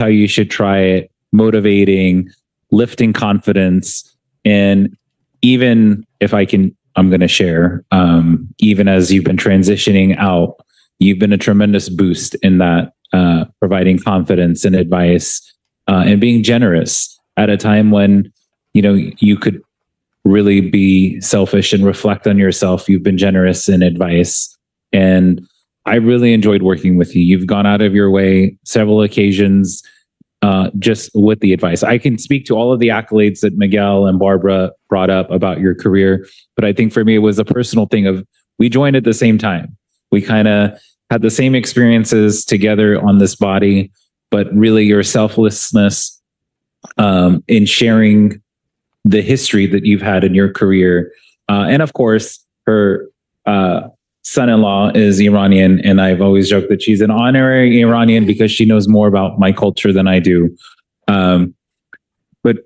how you should try it, motivating, lifting confidence. And even if I'm going to share, even as you've been transitioning out, you've been a tremendous boost in that, providing confidence and advice, and being generous at a time when, you could really be selfish and reflect on yourself. You've been generous in advice. And I really enjoyed working with you. You've gone out of your way several occasions, just with the advice. I can speak to all of the accolades that Miguel and Barbara brought up about your career, but I think for me, it was a personal thing of we joined at the same time. We kind of had the same experiences together on this body, but really your selflessness, in sharing the history that you've had in your career. And of course, her son-in-law is Iranian, and I've always joked that she's an honorary Iranian because she knows more about my culture than I do. But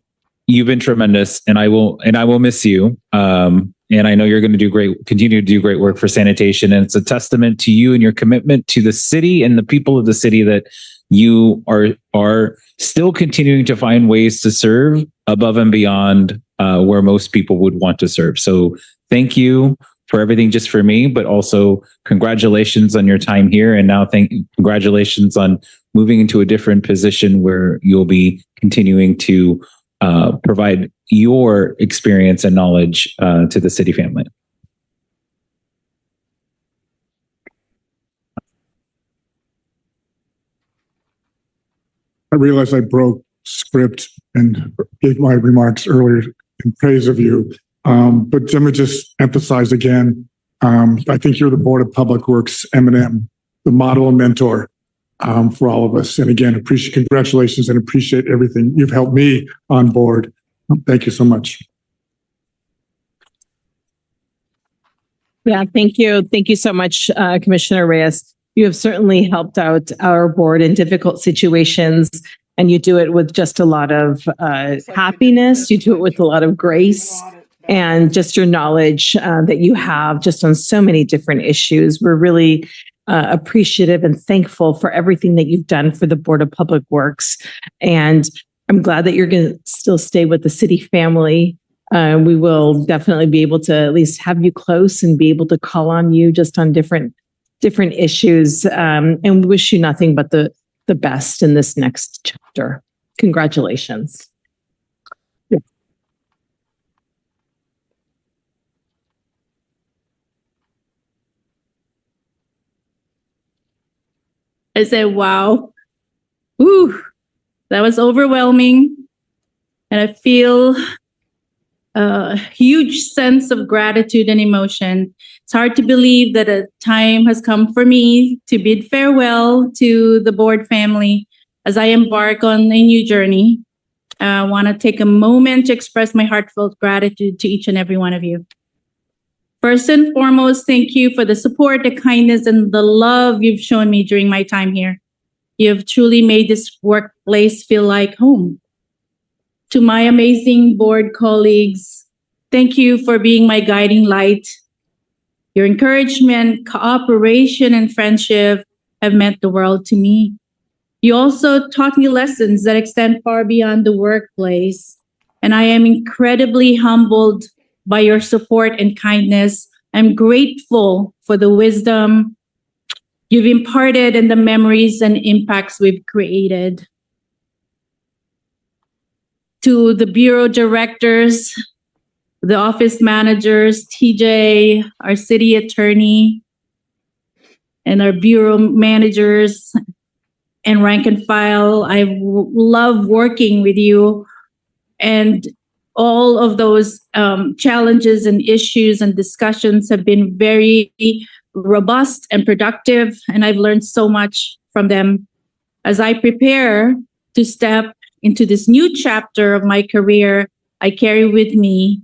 you've been tremendous, and I will miss you. And I know you're going to continue to do great work for sanitation. And it's a testament to you and your commitment to the city and the people of the city that you are still continuing to find ways to serve above and beyond where most people would want to serve. So thank you for everything, just for me, but also congratulations on your time here. And now congratulations on moving into a different position where you'll be continuing to provide your experience and knowledge to the city family. I realized I broke script and gave my remarks earlier in praise of you. But let me just emphasize again, I think you're the Board of Public Works M&M, the model and mentor for all of us. And again, congratulations and appreciate everything you've helped me on board. Thank you so much. Yeah, thank you. Thank you so much, Commissioner Reyes. You have certainly helped out our board in difficult situations, and you do it with just a lot of happiness. You do it with a lot of grace and just your knowledge that you have just on so many different issues. We're really appreciative and thankful for everything that you've done for the Board of Public Works. And I'm glad that you're going to still stay with the city family. We will definitely be able to at least have you close and be able to call on you just on different issues. And we wish you nothing but the best in this next chapter. Congratulations. I said, wow, ooh, that was overwhelming. And I feel a huge sense of gratitude and emotion. It's hard to believe that a time has come for me to bid farewell to the board family as I embark on a new journey. I want to take a moment to express my heartfelt gratitude to each and every one of you. First and foremost, thank you for the support, the kindness, and the love you've shown me during my time here. You have truly made this workplace feel like home. To my amazing board colleagues, thank you for being my guiding light. Your encouragement, cooperation, and friendship have meant the world to me. You also taught me lessons that extend far beyond the workplace, and I am incredibly humbled by your support and kindness. I'm grateful for the wisdom you've imparted and the memories and impacts we've created. To the bureau directors, the office managers, TJ, our city attorney, and our bureau managers and rank and file, I love working with you. And all of those challenges and issues and discussions have been very robust and productive, and I've learned so much from them. As I prepare to step into this new chapter of my career, I carry with me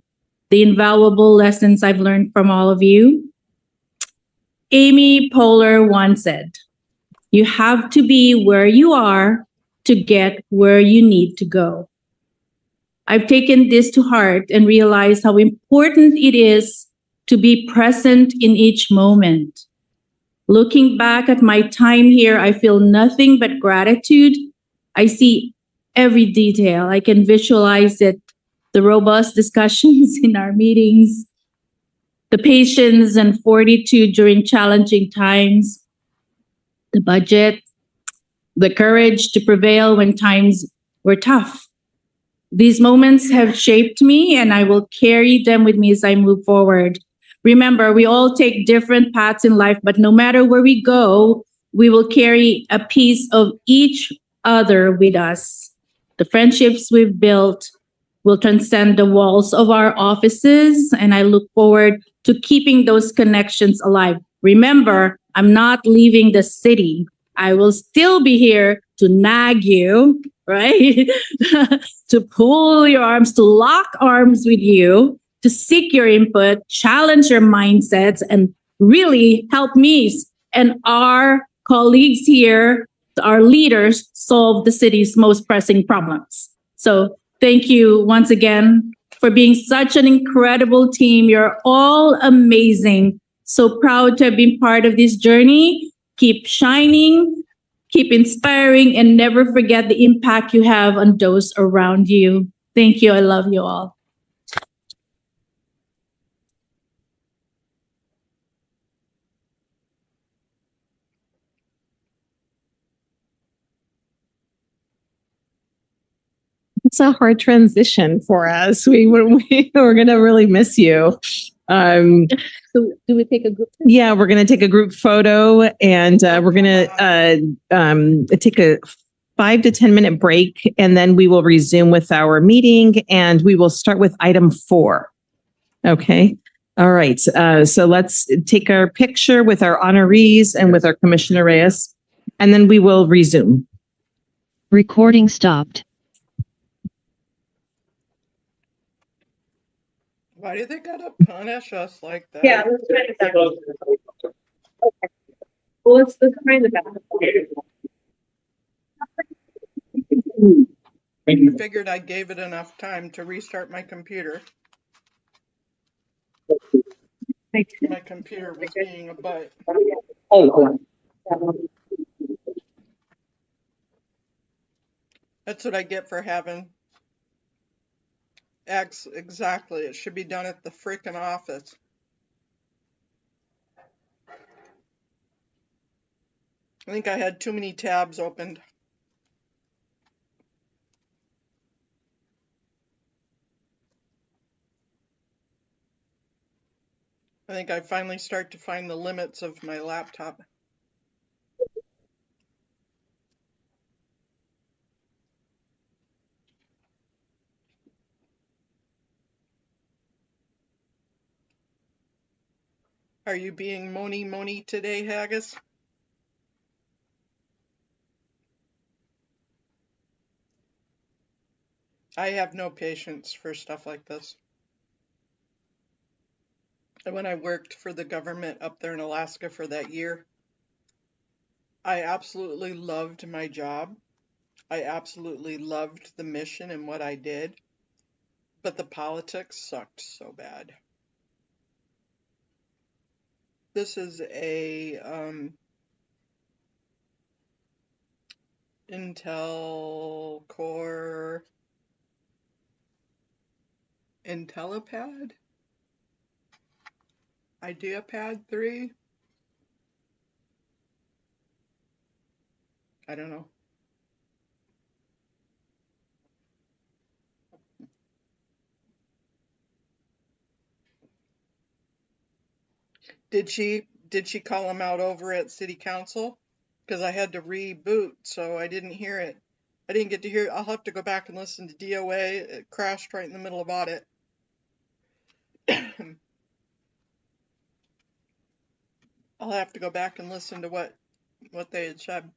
the invaluable lessons I've learned from all of you. Amy Poehler once said, "You have to be where you are to get where you need to go." I've taken this to heart and realized how important it is to be present in each moment. Looking back at my time here, I feel nothing but gratitude I see every detail. I can visualize it, the robust discussions in our meetings, the patience and fortitude during challenging times, the budget, the courage to prevail when times were tough. These moments have shaped me, and I will carry them with me as I move forward. Remember, we all take different paths in life, but no matter where we go, we will carry a piece of each other with us. The friendships we've built will transcend the walls of our offices, and I look forward to keeping those connections alive. Remember, I'm not leaving the city. I will still be here to nag you, right? To pull your arms, to lock arms with you, to seek your input, challenge your mindsets, and really help me and our colleagues here, our leaders, solve the city's most pressing problems. So thank you once again for being such an incredible team. You're all amazing. So proud to have been part of this journey. Keep shining, keep inspiring, and never forget the impact you have on those around you. Thank you. I love you all. It's a hard transition for us. We're going to really miss you. So do we take a group? Yeah, we're going to take a group photo, and we're going to take a 5 to 10 minute break, and then we will resume with our meeting, and we will start with item 4. Okay. All right. So let's take our picture with our honorees and with our Commissioner Reyes, and then we will resume. Recording stopped. Why do they gotta punish us like that? Yeah, let's try to go. Okay. Well, let's try the back. I figured I gave it enough time to restart my computer. My computer was being a butt. That's what I get for having X. Exactly. It should be done at the freaking office. I think I had too many tabs opened. I think I finally start to find the limits of my laptop. Are you being Moni today, Haggis? I have no patience for stuff like this. And when I worked for the government up there in Alaska for that year, I absolutely loved my job. I absolutely loved the mission and what I did, but the politics sucked so bad. This is a Intel Core IntelliPad? IdeaPad 3? I don't know. Did she call him out over at City Council? Because I had to reboot, so I didn't hear it. I didn't get to hear it. I'll have to go back and listen to DOA. It crashed right in the middle of audit. I'll have to go back and listen to what they had said.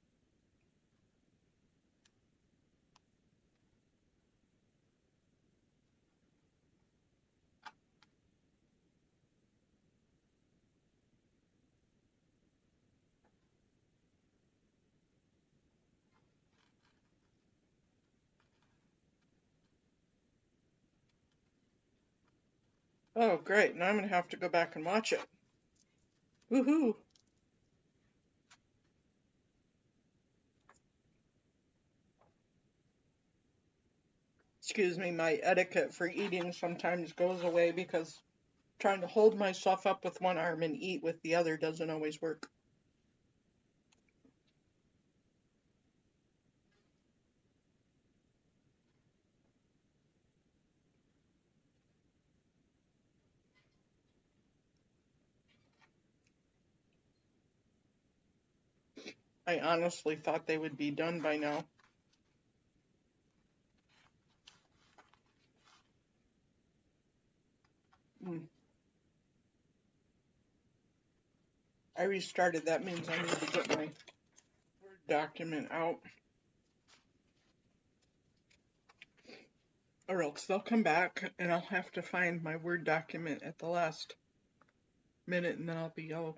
Oh, great. Now I'm going to have to go back and watch it. Woohoo. excuse me, my etiquette for eating sometimes goes away because trying to hold myself up with one arm and eat with the other doesn't always work. I honestly thought they would be done by now. Mm. I restarted. That means I need to get my Word document out, or else they'll come back and I'll have to find my Word document at the last minute, and then I'll be all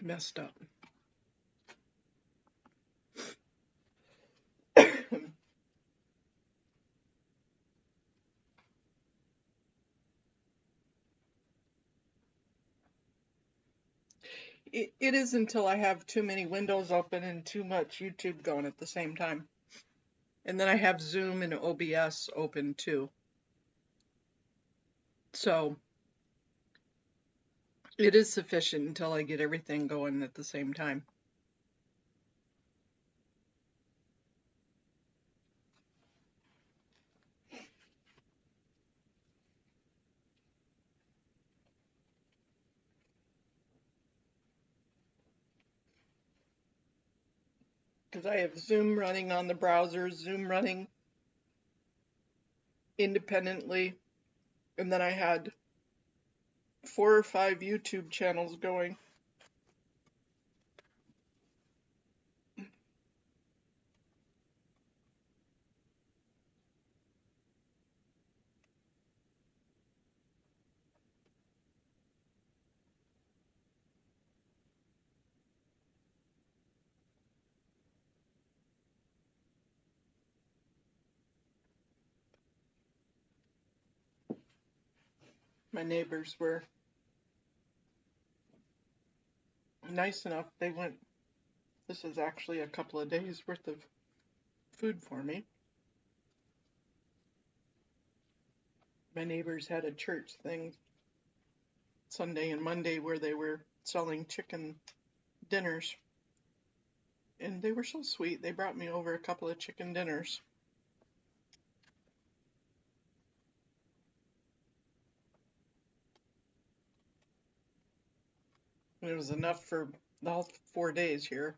messed up. It is until I have too many windows open and too much YouTube going at the same time. And then I have Zoom and OBS open too. So it is sufficient until I get everything going at the same time. Because I have Zoom running on the browser, Zoom running independently, and then I had 4 or 5 YouTube channels going. My neighbors were nice enough. They went, this is actually a couple of days worth of food for me. My neighbors had a church thing Sunday and Monday where they were selling chicken dinners. And they were so sweet. They brought me over a couple of chicken dinners. And it was enough for all 4 days here.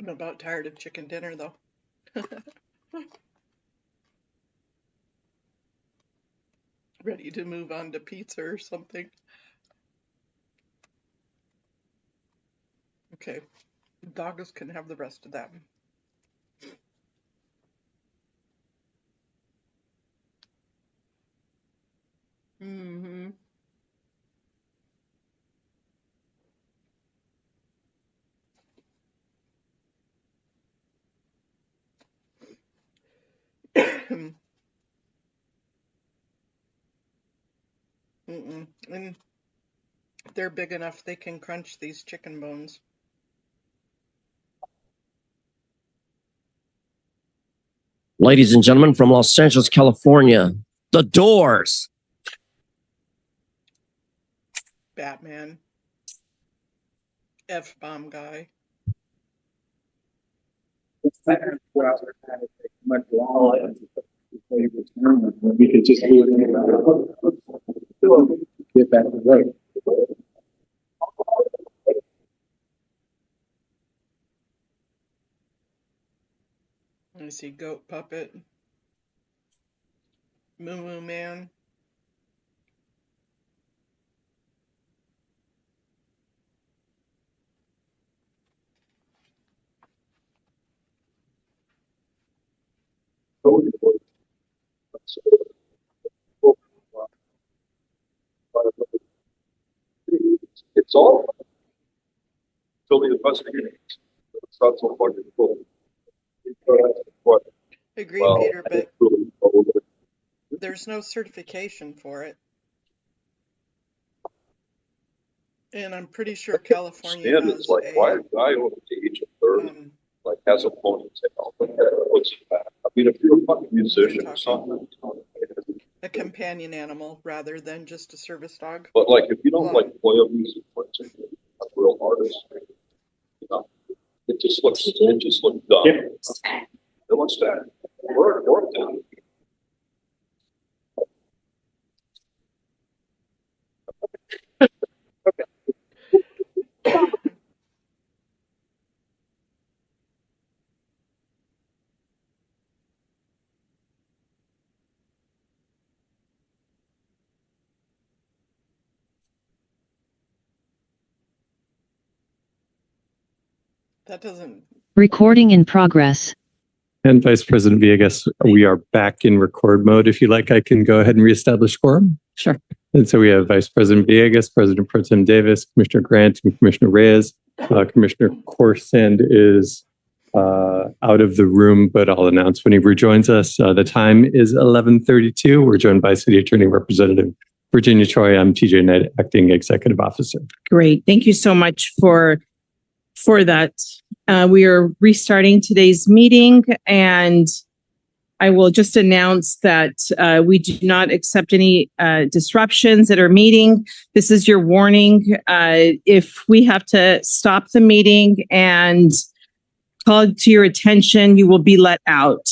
I'm about tired of chicken dinner though. Ready to move on to pizza or something. Okay, dogs can have the rest of that. Mm-hmm. Mm-mm. And they're big enough they can crunch these chicken bones. Ladies and gentlemen, from Los Angeles, California, The Doors. Batman. F-bomb guy. We could just get back to work. I see Goat Puppet. Moo Moo Man. It's all totally the first beginning. It's not so far to go. Agree, Peter, but there's no certification for it. And I'm pretty sure California Standards has like, why a guy over the age of 30 um, like has a ponytail? What's that? I mean, if you're a fucking musician or something, a companion animal rather than just a service dog. but like if you don't like play a music, for example, a real artist, you know, it just looks dumb. It looks bad. Work down. That doesn't. Recording in progress. And Vice President Villegas, we are back in record mode. If you like, I can go ahead and reestablish quorum. Sure. And so we have Vice President Villegas, President Pro Tem Davis, Commissioner Grant, and Commissioner Reyes. Commissioner Corsand is out of the room, but I'll announce when he rejoins us. The time is 11:32. We're joined by City Attorney Representative Virginia Choi. I'm TJ Knight, Acting Executive Officer. Great. Thank you so much for that. We are restarting today's meeting, and I will just announce that we do not accept any disruptions at our meeting. This is your warning. If we have to stop the meeting and call to your attention, you will be let out.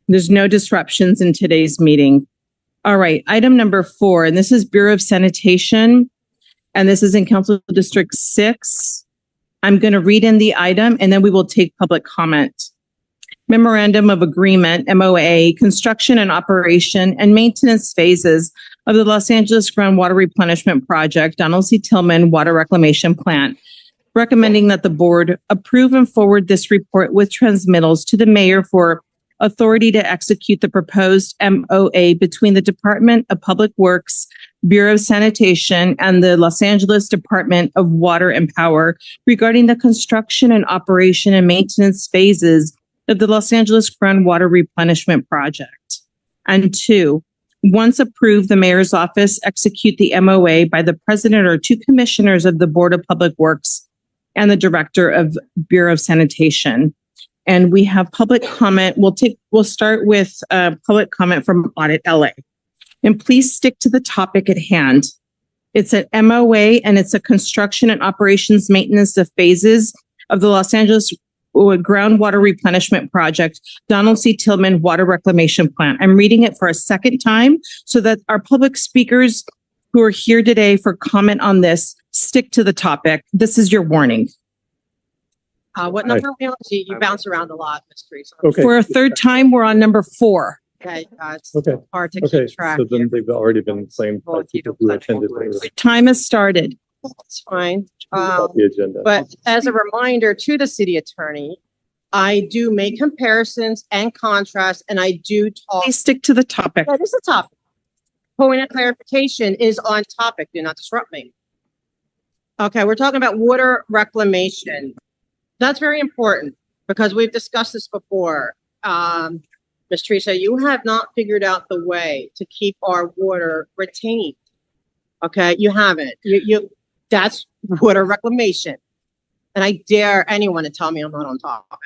There's no disruptions in today's meeting. All right, item number 4, and this is Bureau of Sanitation, and this is in Council District 6. I'm going to read in the item, and then we will take public comment. Memorandum of Agreement, MOA, construction and operation and maintenance phases of the Los Angeles Groundwater Replenishment Project, Donald C. Tillman Water Reclamation Plant, recommending that the board approve and forward this report with transmittals to the mayor for authority to execute the proposed MOA between the Department of Public Works, Bureau of Sanitation, and the Los Angeles Department of Water and Power regarding the construction and operation and maintenance phases of the Los Angeles Groundwater Replenishment Project. And 2, once approved, the mayor's office execute the MOA by the president or 2 commissioners of the Board of Public Works and the director of Bureau of Sanitation. And we have public comment. We'll start with public comment from Audit LA. And please stick to the topic at hand. It's an MOA, and it's a construction and operations maintenance of phases of the Los Angeles Groundwater Replenishment Project, Donald C. Tillman Water Reclamation Plant. I'm reading it for a second time so that our public speakers who are here today for comment on this stick to the topic. This is your warning. What number are we on? You bounce around a lot, Ms. Teresa. Okay. For a third time, we're on number 4. Okay, it's Okay. hard to Okay. keep track. So then they've already been claimed by people who attended The time has started. It's fine. the agenda. But as a reminder to the city attorney, I do make comparisons and contrasts, and I do talk. Please stick to the topic. That is the topic. Point of clarification is on topic. Do not disrupt me. Okay, we're talking about water reclamation. That's very important because we've discussed this before. Ms. Teresa, you have not figured out the way to keep our water retained. Okay, you haven't. That's water reclamation. And I dare anyone to tell me I'm not on topic.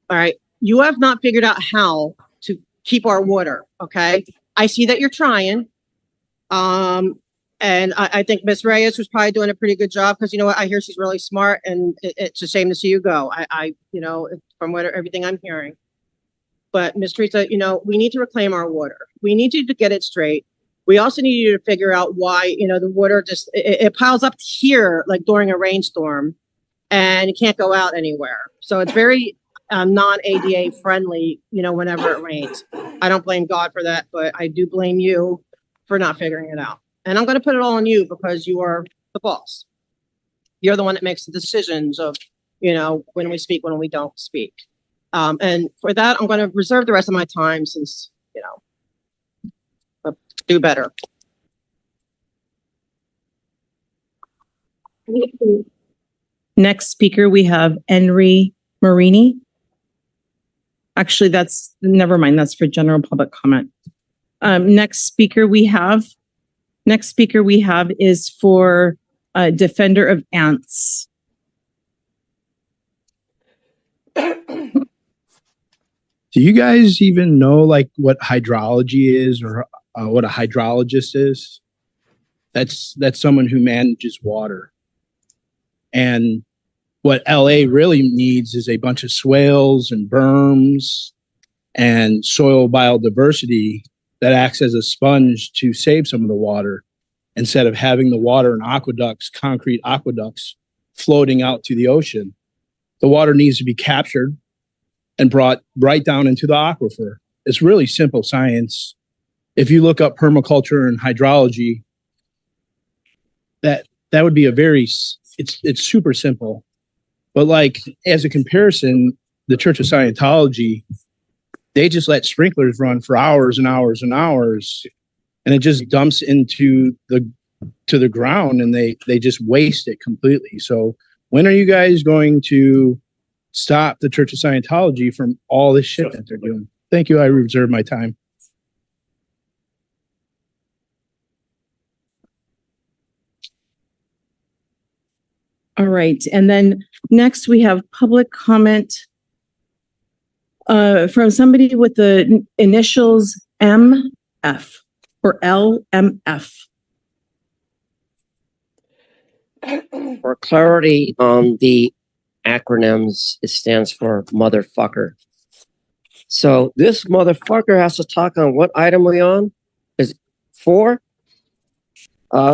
All right, you have not figured out how to keep our water. Okay, I see that you're trying. And I think Ms. Reyes was probably doing a pretty good job because you know what, I hear she's really smart, and it's a shame to see you go. You know, from everything I'm hearing. But Ms. Teresa, you know, we need to reclaim our water. We need you to get it straight. We also need you to figure out why, you know, the water just, it piles up here like during a rainstorm and it can't go out anywhere. So it's very non-ADA friendly, you know, whenever it rains. I don't blame God for that, but I do blame you for not figuring it out. And I'm going to put it all on you because you are the boss. You're the one that makes the decisions of, you know, when we speak, when we don't speak. And for that, I'm going to reserve the rest of my time since, you know, do better. Next speaker, we have Henry Marini. Actually, never mind. That's for general public comment. Next speaker we have Next speaker we have is for Defender of Ants. Do you guys even know like what hydrology is or what a hydrologist is? That's someone who manages water. And what LA really needs is a bunch of swales and berms and soil biodiversity that acts as a sponge to save some of the water instead of having the water in aqueducts, concrete aqueducts floating out to the ocean. The water needs to be captured and brought right down into the aquifer. It's really simple science. If you look up permaculture and hydrology, that would be it's super simple. But like as a comparison, the Church of Scientology, they just let sprinklers run for hours and hours and hours, and it just dumps into the ground, and they just waste it completely. So when are you guys going to stop the Church of Scientology from all this shit that they're doing? Thank you. I reserve my time. All right. And then next we have public comment from somebody with the initials MF or LMF. For clarity on the acronyms, it stands for motherfucker. So this motherfucker has to talk on what item are we on? Is 4?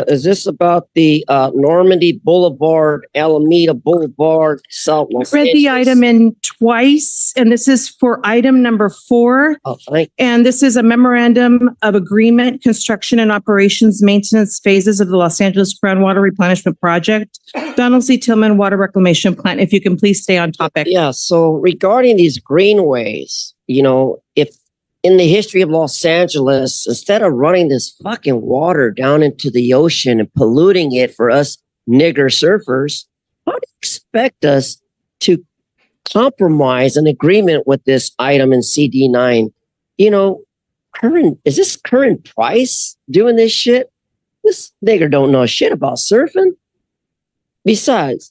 Is this about the Normandy Boulevard, Alameda Boulevard, South Los Read the item in twice, and this is for item number 4. Oh, thank And this is a memorandum of agreement, construction and operations maintenance phases of the Los Angeles Groundwater Replenishment Project. Donald C. Tillman Water Reclamation Plant. If you can please stay on topic. Yeah, so regarding these greenways, if in the history of Los Angeles, instead of running this fucking water down into the ocean and polluting it for us nigger surfers, how do you expect us to compromise an agreement with this item in CD9? Is this current price doing this shit? This nigger don't know shit about surfing. Besides,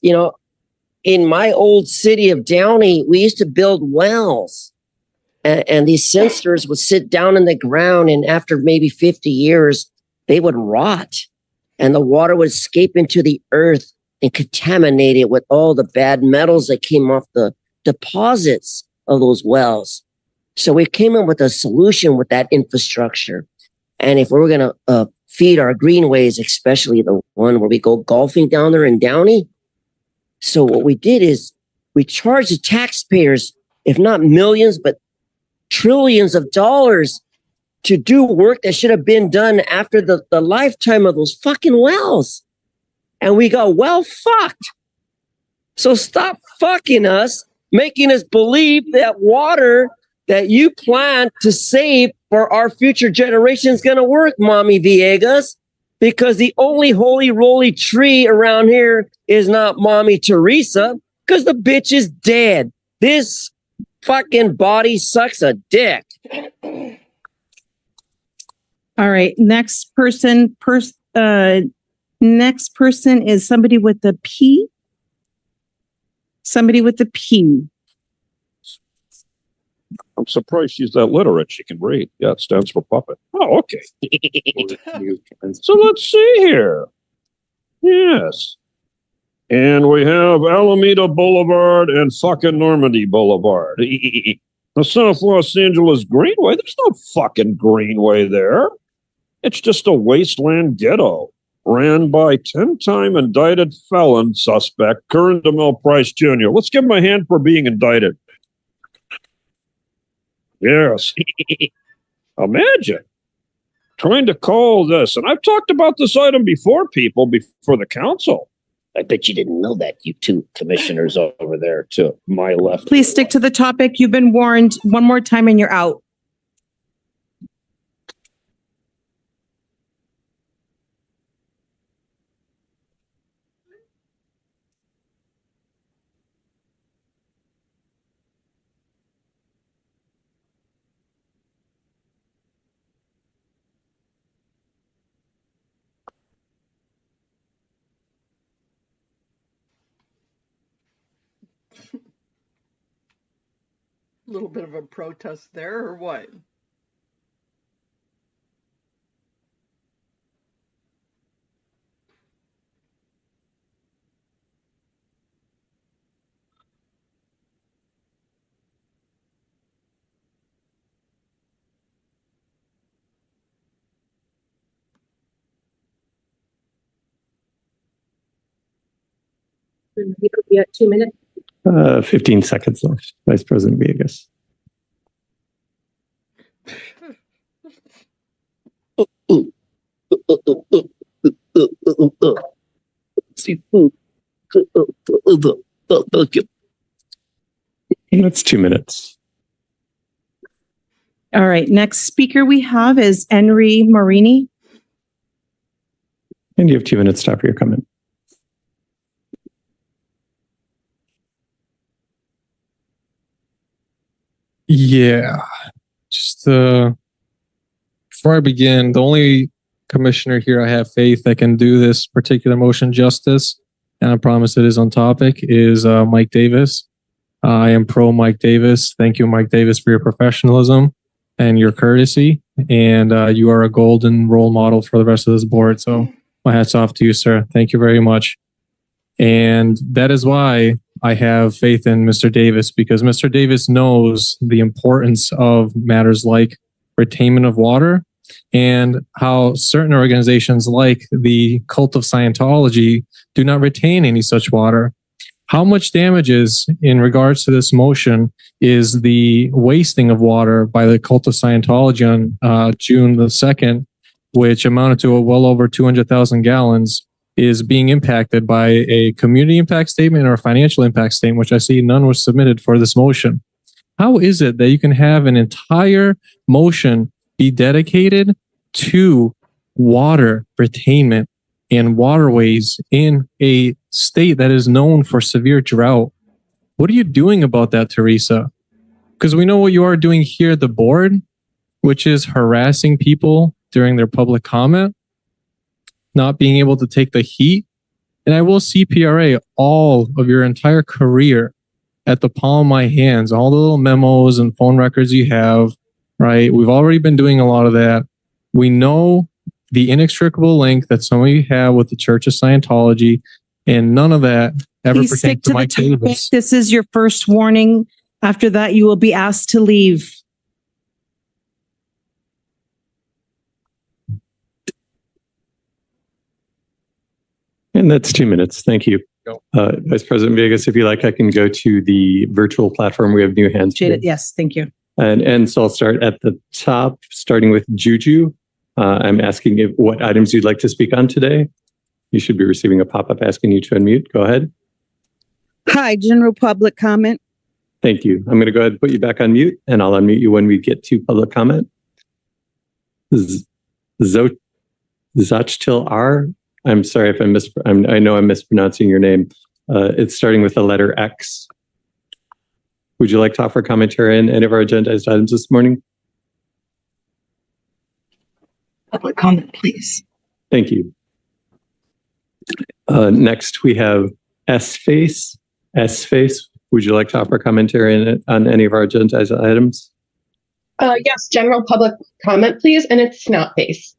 in my old city of Downey, we used to build wells. And these sensors would sit down in the ground, and after maybe 50 years, they would rot. And the water would escape into the earth and contaminate it with all the bad metals that came off the deposits of those wells. So we came up with a solution with that infrastructure. And if we were going to feed our greenways, especially the one where we go golfing down there in Downey, so what we did is we charged the taxpayers, if not millions, but trillions of dollars to do work that should have been done after the lifetime of those fucking wells. And we got well fucked. So stop fucking us, making us believe that water that you plan to save for our future generations is going to work, Mommy Villegas, because the only holy roly tree around here is not Mommy Teresa, because the bitch is dead. This fucking body sucks a dick. All right. Next person is somebody with the P. Somebody with the P. I'm surprised she's that literate. She can read. Yeah, it stands for puppet. Oh, okay. So let's see here. Yes. And we have Alameda Boulevard and fucking Normandy Boulevard. The South Los Angeles Greenway, there's no fucking Greenway there. It's just a wasteland ghetto ran by 10-time indicted felon suspect Curran DeMille Price Jr. Let's give him a hand for being indicted. Yes. Imagine trying to call this, and I've talked about this item before, people, before the council. I bet you didn't know that, you two commissioners over there to my left. Please stick to the topic. You've been warned. One more time and you're out. little bit of a protest there, or what? He could be at 2 minutes. 15 seconds left, Vice President Villegas. That's 2 minutes. All right, next speaker we have is Henry Marini. And you have 2 minutes to offer your comment. Yeah, just before I begin, the only commissioner here I have faith that can do this particular motion justice, and I promise it is on topic, is Mike Davis. I am pro Mike Davis. Thank you, Mike Davis, for your professionalism and your courtesy, and you are a golden role model for the rest of this board. So my hat's off to you, sir. Thank you very much. And that is why I have faith in Mr. Davis, because Mr. Davis knows the importance of matters like retainment of water and how certain organizations like the Cult of Scientology do not retain any such water. How much damages in regards to this motion is the wasting of water by the Cult of Scientology on June the 2nd, which amounted to well over 200,000 gallons, is being impacted by a community impact statement or a financial impact statement, which I see none was submitted for this motion. How is it that you can have an entire motion be dedicated to water retainment and waterways in a state that is known for severe drought? What are you doing about that, Teresa? Because we know what you are doing here at the board, which is harassing people during their public comment, not being able to take the heat. And I will CPRA all of your entire career at the palm of my hands, all the little memos and phone records you have, right? We've already been doing a lot of that. We know the inextricable link that some of you have with the Church of Scientology, and none of that ever Please pertains stick to to the Mike topic. Davis. This is your first warning. After that, you will be asked to leave. And that's 2 minutes. Thank you. Vice President Villegas, if you like, I can go to the virtual platform. We have new hands. Jada, yes, thank you. And so I'll start at the top, starting with Juju. I'm asking what items you'd like to speak on today. You should be receiving a pop-up asking you to unmute. Go ahead. Hi, general public comment. Thank you. I'm going to go ahead and put you back on mute, and I'll unmute you when we get to public comment. Zachtil R. I'm sorry if I know I'm mispronouncing your name. It's starting with the letter X. Would you like to offer commentary on any of our agendized items this morning? Public comment, please. Thank you. Next, we have S-Face. S-Face, would you like to offer commentary on any of our agendized items? Yes, general public comment, please, and it's Snot Face.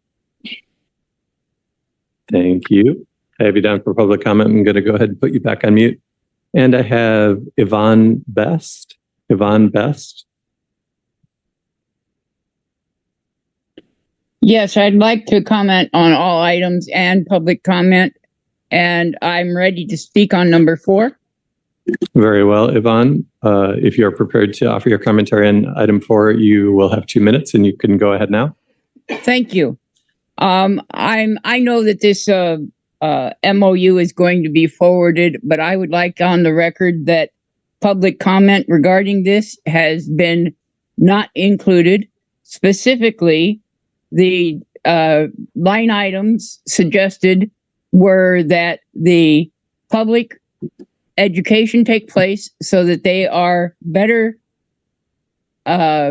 Thank you. I have you down for public comment. I'm going to go ahead and put you back on mute. And I have Yvonne Best. Yvonne Best. Yes, I'd like to comment on all items and public comment, and I'm ready to speak on number 4. Very well, Yvonne. If you're prepared to offer your commentary on item 4, you will have 2 minutes, and you can go ahead now. Thank you. I know that this MOU is going to be forwarded, but I would like on the record that public comment regarding this has been not included. Specifically, the line items suggested were that the public education take place so that they are better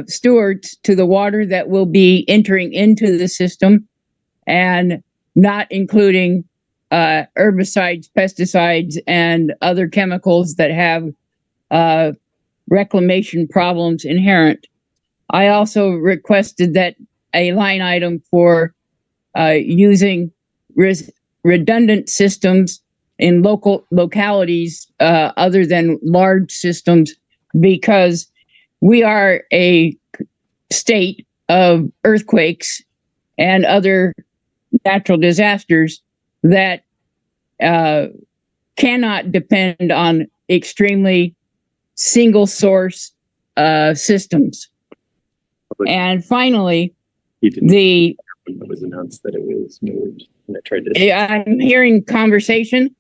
stewards to the water that will be entering into the system, and not including herbicides, pesticides, and other chemicals that have reclamation problems inherent. I also requested that a line item for using redundant systems in localities other than large systems, because we are a state of earthquakes and other natural disasters that cannot depend on extremely single source systems. And finally, it was announced that it was moved, and I tried to. I'm hearing conversation.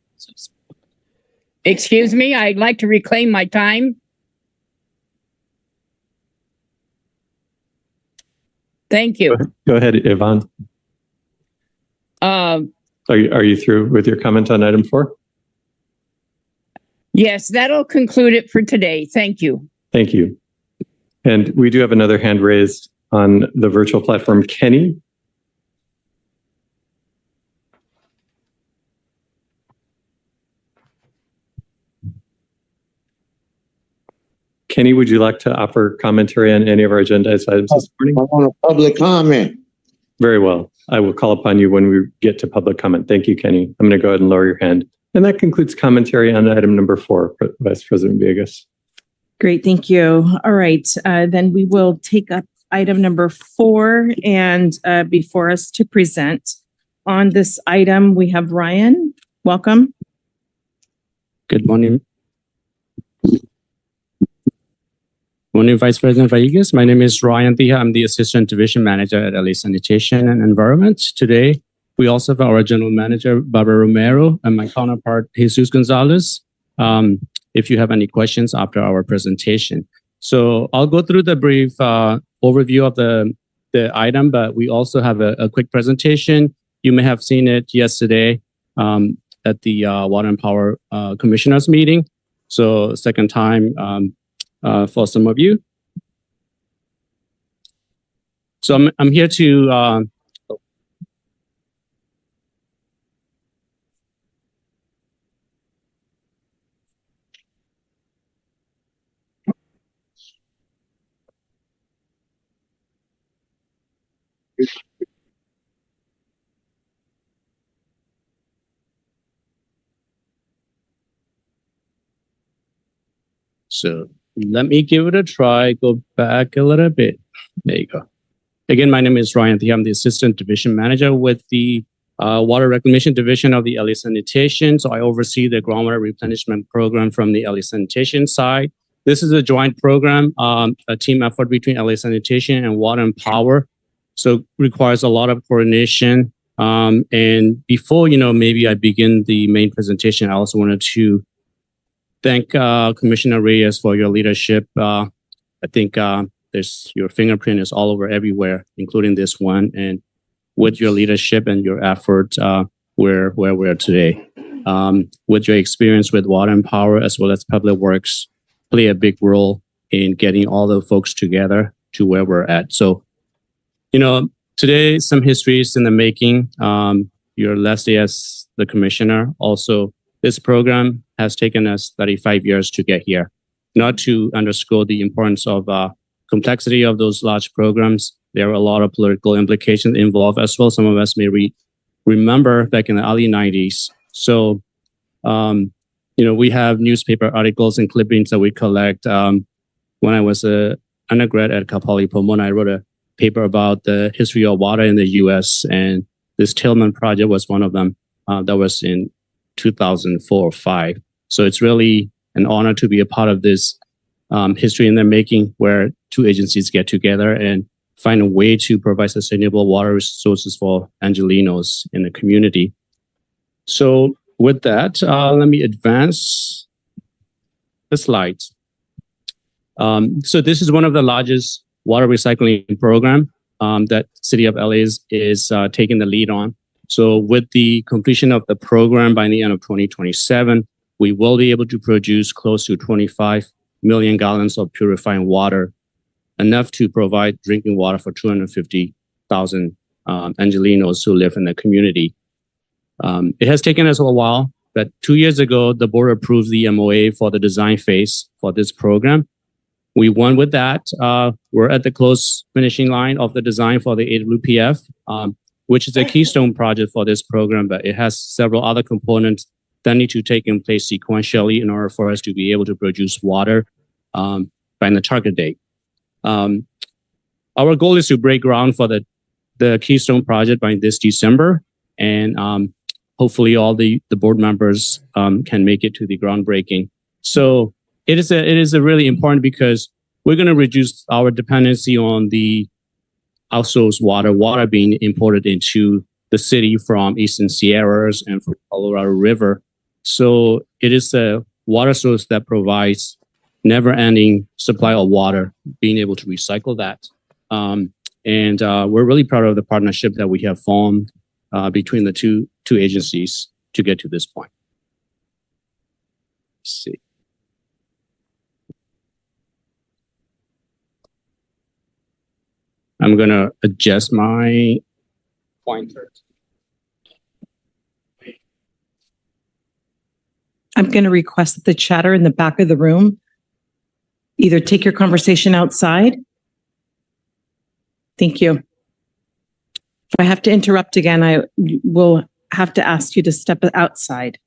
Excuse me, I'd like to reclaim my time. Thank you. Go ahead, Yvonne. Are you through with your comment on item 4? Yes, that'll conclude it for today. Thank you. Thank you. And we do have another hand raised on the virtual platform. Kenny? Kenny, would you like to offer commentary on any of our agendized items this morning? I want a public comment. Very well. I will call upon you when we get to public comment. Thank you, Kenny. I'm going to go ahead and lower your hand. And that concludes commentary on item number 4, Vice President Villegas. Great, thank you. All right, then we will take up item number 4, and before us to present on this item, we have Ryan. Welcome. Good morning. Morning, Vice President Villegas. My name is Ryan Thia. I'm the Assistant Division Manager at LA Sanitation and Environment. Today, we also have our General Manager, Barbara Romero, and my counterpart, Jesus Gonzalez, if you have any questions after our presentation. So I'll go through the brief overview of the item, but we also have a quick presentation. You may have seen it yesterday at the Water and Power Commissioners meeting. So second time for some of you. So I'm here to so let me give it a try. Go back a little bit. There you go. Again, my name is Ryan Thia. I'm the Assistant Division Manager with the Water Reclamation Division of the LA Sanitation. So I oversee the groundwater replenishment program from the LA Sanitation side. This is a joint program, a team effort between LA Sanitation and Water and Power. So requires a lot of coordination. And before, maybe I begin the main presentation, I also wanted to thank Commissioner Reyes for your leadership. I think your fingerprint is all over everywhere, including this one. And with your leadership and your effort, we're where we are today. With your experience with Water and Power as well as Public Works, play a big role in getting all the folks together to where we're at. So, today some history is in the making. You're Leslie as the commissioner. Also, this program has taken us 35 years to get here. Not to underscore the importance of complexity of those large programs. There are a lot of political implications involved as well. Some of us may remember back in the early 90s. So, we have newspaper articles and clippings that we collect. When I was an undergrad at Cal Poly Pomona, I wrote a paper about the history of water in the U.S. and this Tillman project was one of them. That was in 2004 or 5. So it's really an honor to be a part of this history in the making, where two agencies get together and find a way to provide sustainable water resources for Angelenos in the community. So with that, let me advance the slides. So this is one of the largest water recycling program that City of LA is taking the lead on. So with the completion of the program by the end of 2027, we will be able to produce close to 25 million gallons of purifying water, enough to provide drinking water for 250,000 Angelenos who live in the community. It has taken us a while, but 2 years ago, the board approved the MOA for the design phase for this program. we won with that. We're at the close finishing line of the design for the AWPF, which is a keystone project for this program, but it has several other components that need to take in place sequentially in order for us to be able to produce water by the target date. Our goal is to break ground for the Keystone project by this December, and hopefully all the board members can make it to the groundbreaking. So it is a really important because we're going to reduce our dependency on the outsourced water being imported into the city from Eastern Sierras and from Colorado River. So it is a water source that provides never-ending supply of water, being able to recycle that. And we're really proud of the partnership that we have formed between the two agencies to get to this point. Let's see. I'm going to adjust my pointer. I'm going to request that the chatter in the back of the room either take your conversation outside. Thank you. If I have to interrupt again, I will have to ask you to step outside.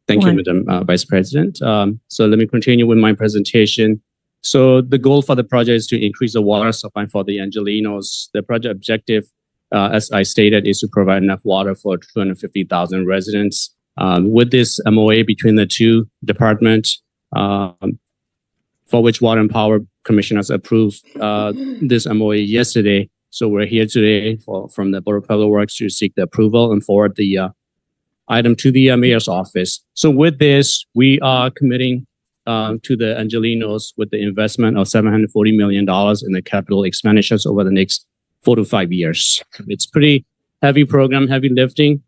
Thank you, Madam Vice President. So let me continue with my presentation. So the goal for the project is to increase the water supply for the Angelenos. The project objective, as I stated, is to provide enough water for 250,000 residents. With this MOA between the two departments, for which Water and Power Commissioners approved this MOA yesterday. So we're here today from the Board of Public Works to seek the approval and forward the item to the mayor's office. So with this, we are committing to the Angelenos with the investment of $740 million in the capital expenditures over the next 4 to 5 years. It's pretty heavy program, heavy lifting.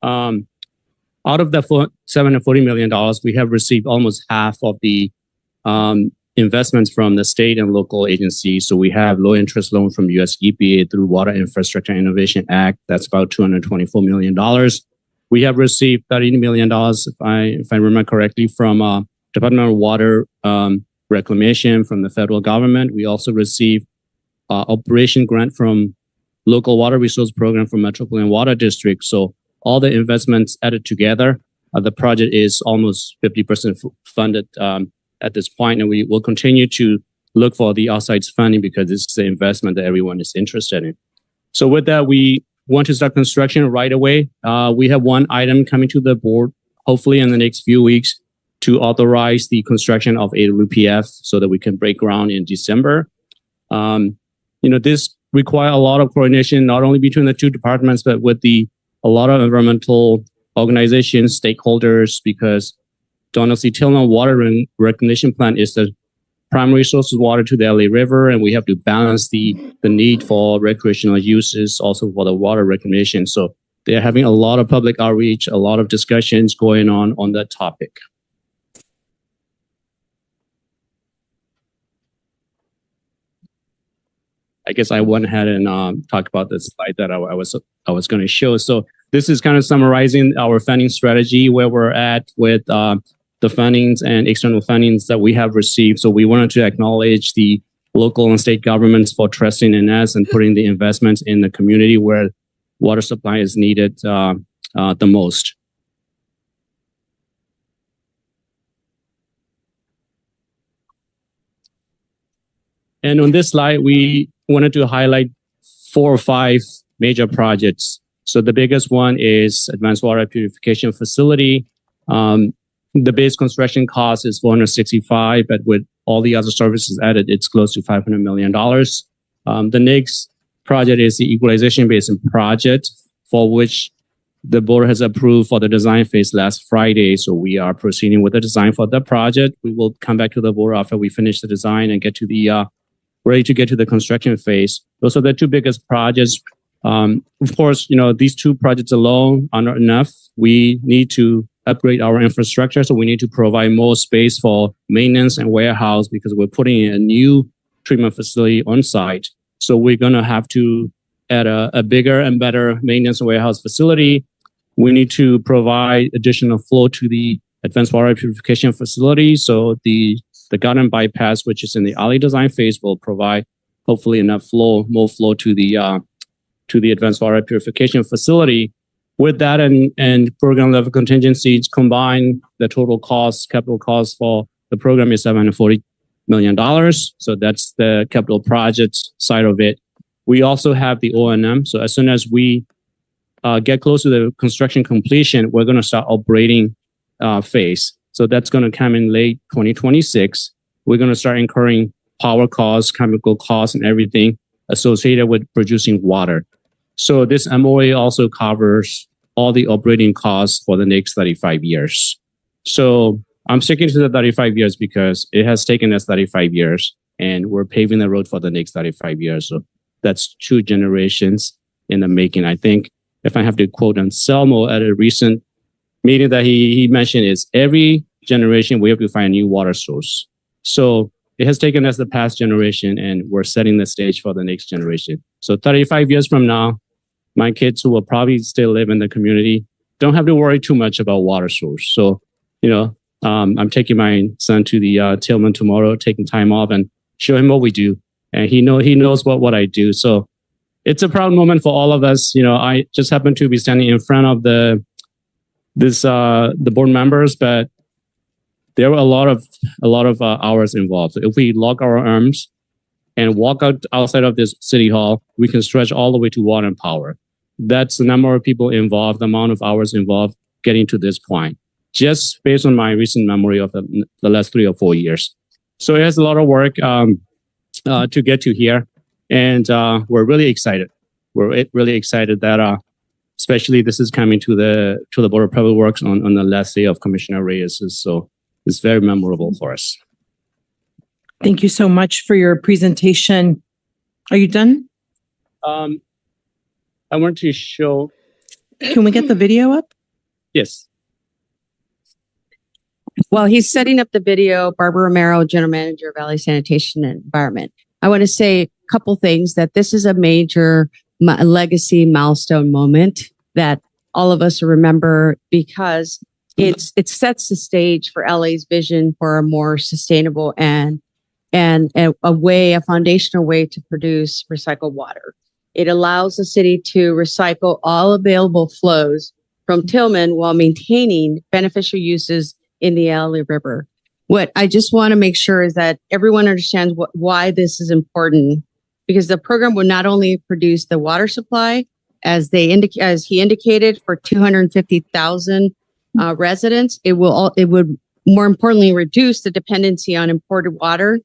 Out of the $740 million, we have received almost half of the investments from the state and local agencies. So we have low interest loan from US EPA through Water Infrastructure Innovation Act. That's about $224 million. We have received $30 million, if I remember correctly, from Department of Water Reclamation from the federal government. We also received operation grant from Local Water Resource Program from Metropolitan Water District. So all the investments added together, the project is almost 50% funded at this point, and we will continue to look for the outside funding because this is the investment that everyone is interested in. So with that, we want to start construction right away. We have one item coming to the board, hopefully in the next few weeks, to authorize the construction of AWPF so that we can break ground in December. This requires a lot of coordination, not only between the two departments, but with a lot of environmental organizations, stakeholders, because Donald C. Tillman Water Reclamation Plant is the primary source of water to the LA River, and we have to balance the need for recreational uses, also for the water reclamation. So they're having a lot of public outreach, a lot of discussions going on that topic. I guess I went ahead and talked about the slide that I was going to show. So this is kind of summarizing our funding strategy, where we're at with the fundings and external fundings that we have received. So we wanted to acknowledge the local and state governments for trusting in us and putting the investments in the community where water supply is needed the most. And on this slide, we wanted to highlight 4 or 5 major projects. So the biggest one is Advanced Water Purification Facility. The base construction cost is $465, but with all the other services added, it's close to $500 million. The next project is the Equalization Basin project, for which the board has approved for the design phase last Friday. So we are proceeding with the design for the project. We will come back to the board after we finish the design and get to the ready to get to the construction phase. Those are the 2 biggest projects. Of course, these 2 projects alone are not enough. We need to upgrade our infrastructure. So we need to provide more space for maintenance and warehouse because we're putting in a new treatment facility on site. So we're going to have to add a bigger and better maintenance and warehouse facility. We need to provide additional flow to the advanced water purification facility. So the garden bypass, which is in the alley design phase, will provide hopefully enough flow, more flow to the advanced water purification facility. With that and program level contingencies combined, the total cost, capital cost for the program is $740 million. So that's the capital projects side of it. We also have the O&M. So as soon as we get close to the construction completion, we're going to start operating phase. So that's going to come in late 2026. We're going to start incurring power costs, chemical costs, and everything associated with producing water. So this MOA also covers all the operating costs for the next 35 years. So I'm sticking to the 35 years because it has taken us 35 years and we're paving the road for the next 35 years. So that's 2 generations in the making. I think if I have to quote Anselmo at a recent meeting that he mentioned is every generation we have to find a new water source. So it has taken us the past generation and we're setting the stage for the next generation. So 35 years from now, my kids who will probably still live in the community don't have to worry too much about water source. So, I'm taking my son to the Tillman tomorrow, taking time off and show him what we do. And he knows what I do. So it's a proud moment for all of us. I just happen to be standing in front of the board members, but there were a lot of hours involved. If we lock our arms and walk outside of this city hall, we can stretch all the way to water and power. That's the number of people involved, the amount of hours involved getting to this point, just based on my recent memory of the last 3 or 4 years. So it has a lot of work to get to here. And we're really excited. We're really excited that especially this is coming to the Board of Public Works on the last day of Commissioner Reyes. So it's very memorable for us. Thank you so much for your presentation. Are you done? I want to show. Can we get the video up? Yes. While he's setting up the video, Barbara Romero, General Manager of Valley Sanitation and Environment. I want to say a couple things that this is a major legacy milestone moment that all of us remember because it sets the stage for LA's vision for a more sustainable and a foundational way to produce recycled water. It allows the city to recycle all available flows from Tillman while maintaining beneficial uses in the LA River. What I just want to make sure is that everyone understands why this is important, because the program will not only produce the water supply, as he indicated, for 250,000 residents. It would more importantly reduce the dependency on imported water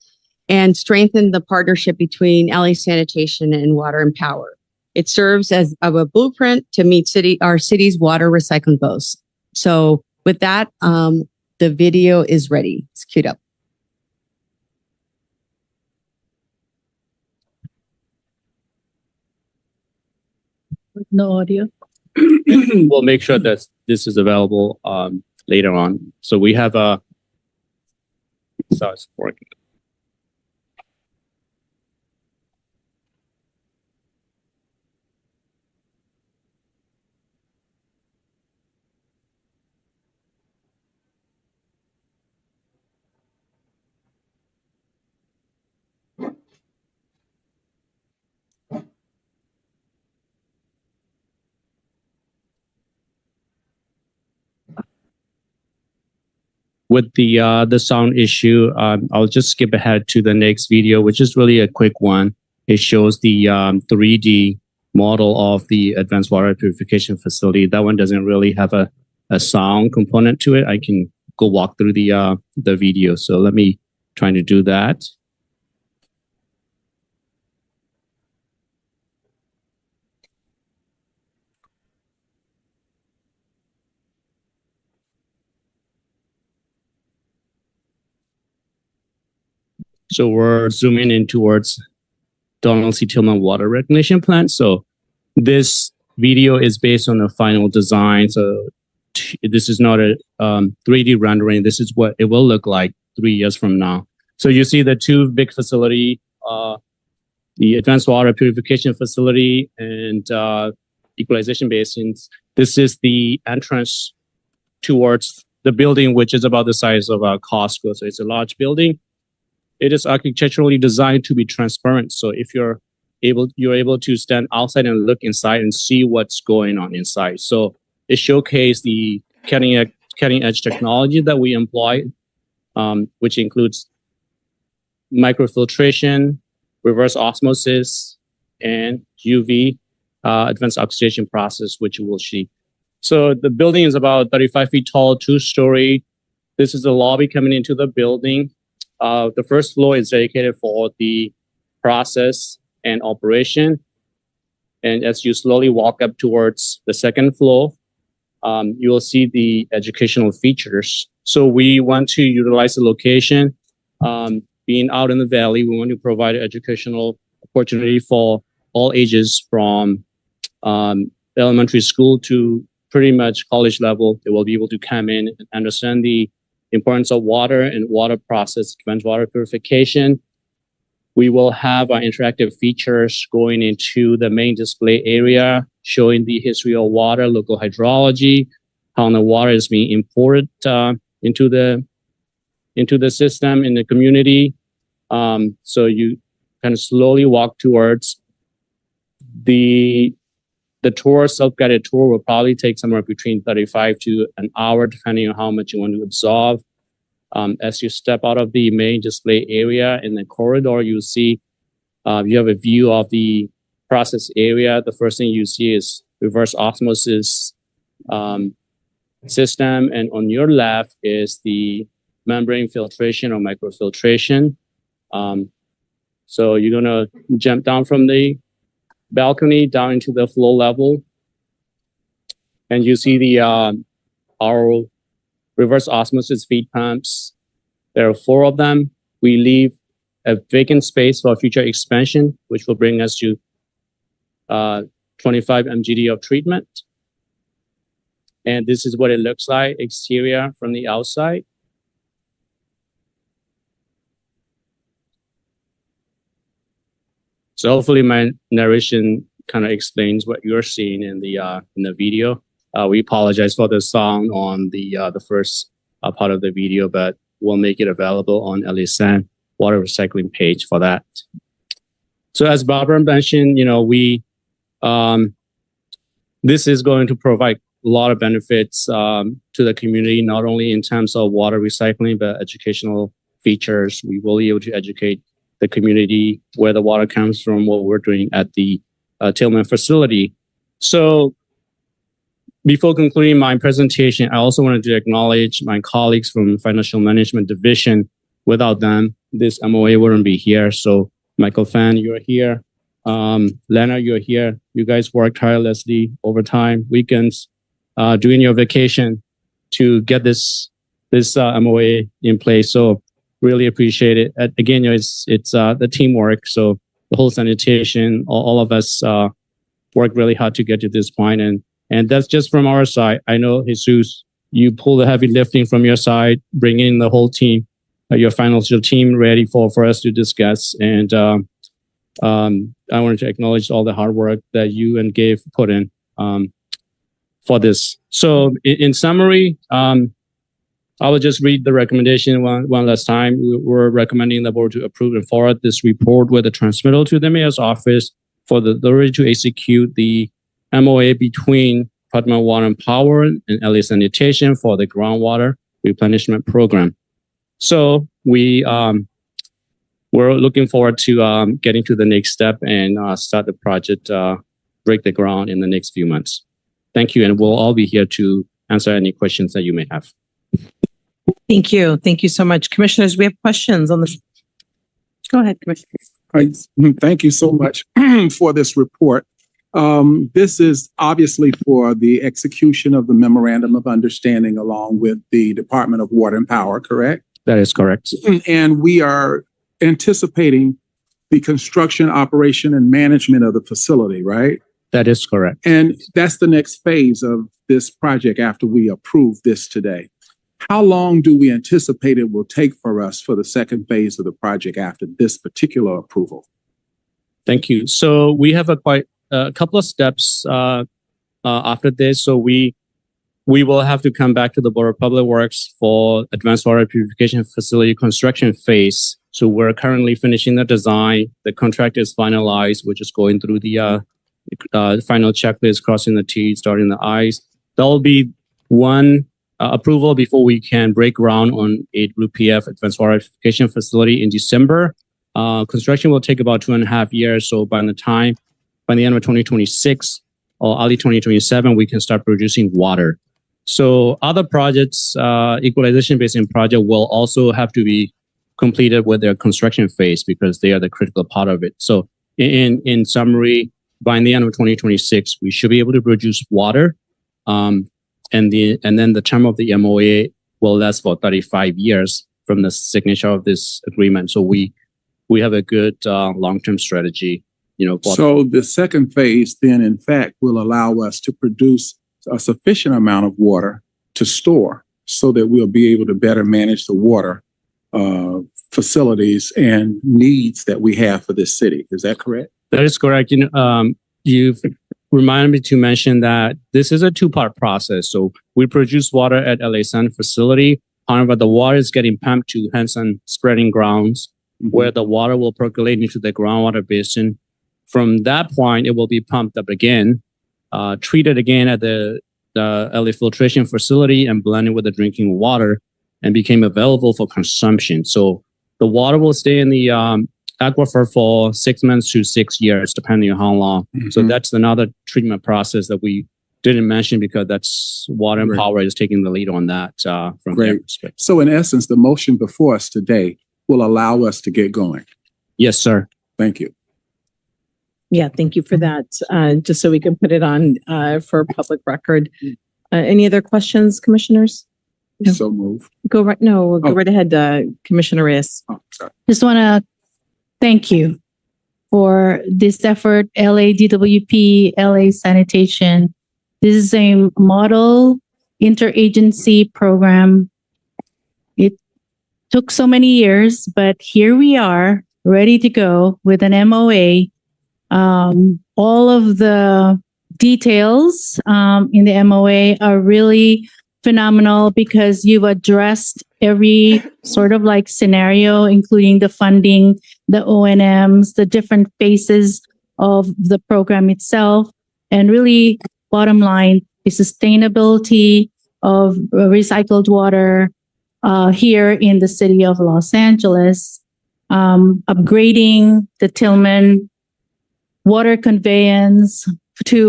and strengthen the partnership between LA Sanitation and Water and Power. It serves as a blueprint to meet our city's water recycling goals. So with that, the video is ready. It's queued up. No audio. We'll make sure that this is available later on. So we have so it's working. With the sound issue, I'll just skip ahead to the next video, which is really a quick one. It shows the 3D model of the advanced water purification facility. That one doesn't really have a sound component to it. I can go walk through the video. So let me try to do that. So we're zooming in towards Donald C. Tillman Water Reclamation Plant. So this video is based on a final design. So this is not a 3D rendering. This is what it will look like 3 years from now. So you see the two big facility, the advanced water purification facility and equalization basins. This is the entrance towards the building, which is about the size of a Costco. So it's a large building. It is architecturally designed to be transparent. So if you're able to stand outside and look inside and see what's going on inside. So it showcases the cutting edge technology that we employ, which includes microfiltration, reverse osmosis, and UV advanced oxidation process, which you will see. So the building is about 35 feet tall, 2-story. This is the lobby coming into the building. The first floor is dedicated for the process and operation. And as you slowly walk up towards the second floor, you will see the educational features. So we want to utilize the location. Being out in the valley, we want to provide educational opportunity for all ages from elementary school to pretty much college level. They will be able to come in and understand the importance of water and water process, advanced water purification. We will have our interactive features going into the main display area, showing the history of water, local hydrology, how the water is being imported into the system in the community. So you kind of slowly walk towards the tour. Self-guided tour will probably take somewhere between 35 to an hour, depending on how much you want to absorb. As you step out of the main display area in the corridor, you see you have a view of the process area. The first thing you see is reverse osmosis system, and on your left is the membrane filtration or microfiltration. So you're gonna jump down from the balcony down into the floor level, and you see the our reverse osmosis feed pumps. There are 4 of them. We leave a vacant space for future expansion, which will bring us to 25 mgd of treatment. And this is what it looks like exterior from the outside. So hopefully my narration kind of explains what you're seeing in the video. We apologize for the sound on the first part of the video, but we'll make it available on LSN water recycling page for that. So as Barbara mentioned, this is going to provide a lot of benefits to the community, not only in terms of water recycling, but educational features. We will be able to educate the community where the water comes from, what we're doing at the Tillman facility. So before concluding my presentation, I also wanted to acknowledge my colleagues from Financial Management Division. Without them, this MOA wouldn't be here. So Michael Fan, you're here. Lena, you're here. You guys worked tirelessly overtime, weekends, during your vacation to get this MOA in place. So really appreciate it. Again, it's the teamwork. So the whole sanitation, all of us worked really hard to get to this point. And that's just from our side. I know, Jesus, you pull the heavy lifting from your side, bringing in the whole team, your financial team ready for us to discuss. And I wanted to acknowledge all the hard work that you and Gabe put in for this. So in summary, I will just read the recommendation one last time. We're recommending the board to approve and forward this report with a transmittal to the mayor's office for the authority to execute the MOA between Department of Water and Power and LA Sanitation for the groundwater replenishment program. So we're looking forward to getting to the next step and start the project, break the ground in the next few months. Thank you, and we'll all be here to answer any questions that you may have. Thank you. Thank you so much. Commissioners, we have questions on this. Go ahead, Commissioner. Thank you so much for this report. This is obviously for the execution of the Memorandum of Understanding along with the Department of Water and Power, correct? That is correct. And we are anticipating the construction, operation, and management of the facility, right? That is correct. And that's the next phase of this project after we approve this today. How long do we anticipate it will take for us for the second phase of the project after this particular approval? Thank you. So we have a couple of steps after this. So we we will have to come back to the Board of Public Works for advanced water purification facility construction phase. So we're currently finishing the design. The contract is finalized. We're just going through the final checklist, crossing the T's, dotting the I's. There will be one approval before we can break ground on a Blue PF advanced water purification facility in December. Construction will take about 2.5 years. So by the end of 2026 or early 2027, we can start producing water. So other projects, equalization basin project will also have to be completed with their construction phase because they are the critical part of it. So in summary, by the end of 2026, we should be able to produce water. And then the term of the MOA will last for 35 years from the signature of this agreement. So we have a good long-term strategy. So the second phase then, in fact, will allow us to produce a sufficient amount of water to store so that we'll be able to better manage the water facilities and needs that we have for this city. Is that correct? That is correct. You've reminded me to mention that this is a two-part process. So we produce water at LA Sun facility. However, the water is getting pumped to Hanson spreading grounds where the water will percolate into the groundwater basin. From that point, it will be pumped up again, treated again at the LA filtration facility and blended with the drinking water and became available for consumption. So the water will stay in the aquifer for 6 months to 6 years, depending on how long. So that's another treatment process that we didn't mention because that's Water and Power is taking the lead on that from their perspective. So in essence, the motion before us today will allow us to get going. Yes, sir. Thank you. Yeah, thank you for that. Just so we can put it on for public record. Any other questions, commissioners? No. So move. Go right ahead, Commissioner Reyes. Oh, sorry. Just want to thank you for this effort, LADWP, LA Sanitation. This is a model interagency program. It took so many years, but here we are, ready to go with an MOA. All of the details in the MOA are really phenomenal because you've addressed every sort of like scenario, including the funding, the O&Ms, the different phases of the program itself, and really bottom line, the sustainability of recycled water here in the city of Los Angeles, upgrading the Tillman water conveyance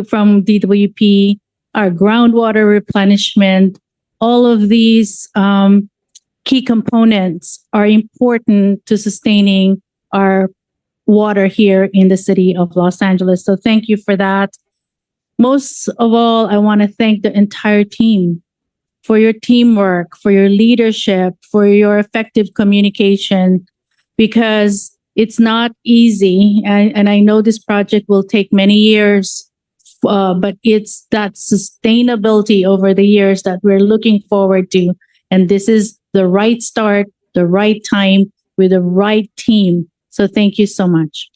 from DWP, our groundwater replenishment. All of these key components are important to sustaining our water here in the city of Los Angeles. So thank you for that. Most of all, I want to thank the entire team for your teamwork, for your leadership, for your effective communication, because it's not easy. And I know this project will take many years, but it's that sustainability over the years that we're looking forward to. And this is the right start, the right time with the right team. So thank you so much.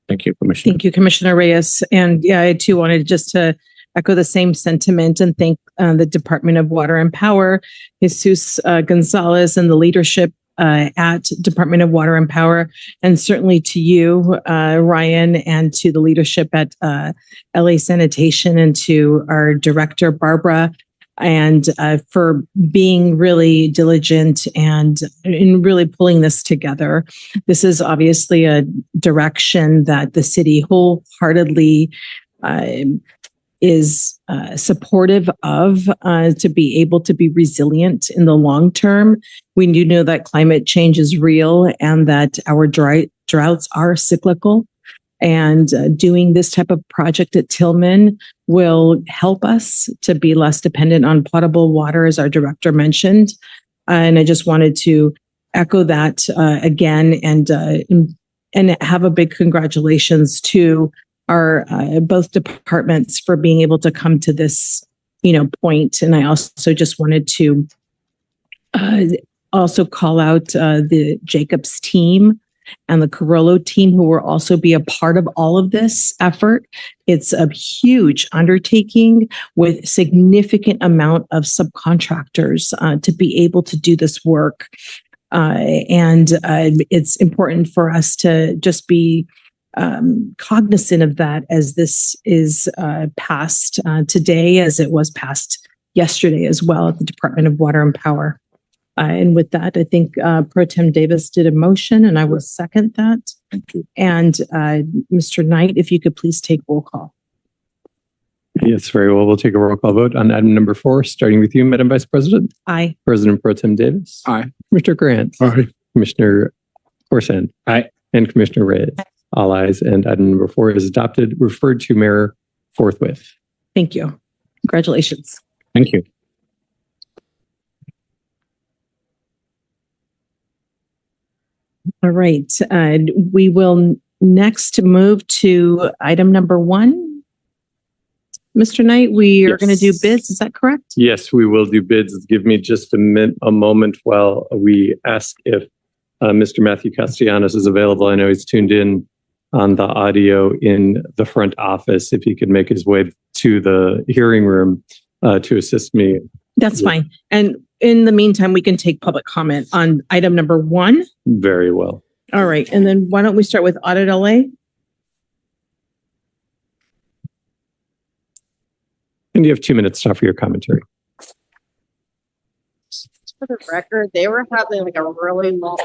Thank you, Commissioner. Thank you, Commissioner Reyes. And yeah, I too wanted just to echo the same sentiment and thank the Department of Water and Power, Jesus Gonzalez, and the leadership at Department of Water and Power, and certainly to you, Ryan, and to the leadership at LA Sanitation, and to our director, Barbara, and for being really diligent and in really pulling this together. This is obviously a direction that the city wholeheartedly is supportive of, to be able to be resilient in the long term. We do know that climate change is real and that our droughts are cyclical. And doing this type of project at Tillman will help us to be less dependent on potable water, as our director mentioned. And I just wanted to echo that again and have a big congratulations to our both departments for being able to come to this, point. And I also just wanted to also call out the Jacobs team and the Carollo team who will also be a part of all of this effort. It's a huge undertaking with significant amount of subcontractors to be able to do this work. And it's important for us to just be cognizant of that as this is passed today, as it was passed yesterday as well at the Department of Water and Power. And with that, I think Pro Tem Davis did a motion and I will second that. Thank you. And Mr. Knight, if you could please take roll call. Yes, very well. We'll take a roll call vote on item number 4, starting with you, Madam Vice President. Aye. President Pro Tem Davis. Aye. Commissioner Grant. Aye. Commissioner Corson. Aye. And Commissioner Reyes. All ayes. And item number 4 is adopted, referred to Mayor forthwith. Thank you. Congratulations. Thank you. All right. We will next move to item number 1. Mr. Knight, we are going to do bids. Is that correct? Yes, we will do bids. Give me just a moment while we ask if Mr. Matthew Castellanos is available. I know he's tuned in on the audio in the front office. If he could make his way to the hearing room to assist me. That's fine. And in the meantime, we can take public comment on item number 1. Very well. All right. And then why don't we start with Audit LA? And you have 2 minutes to offer your commentary. For the record, they were having like a really long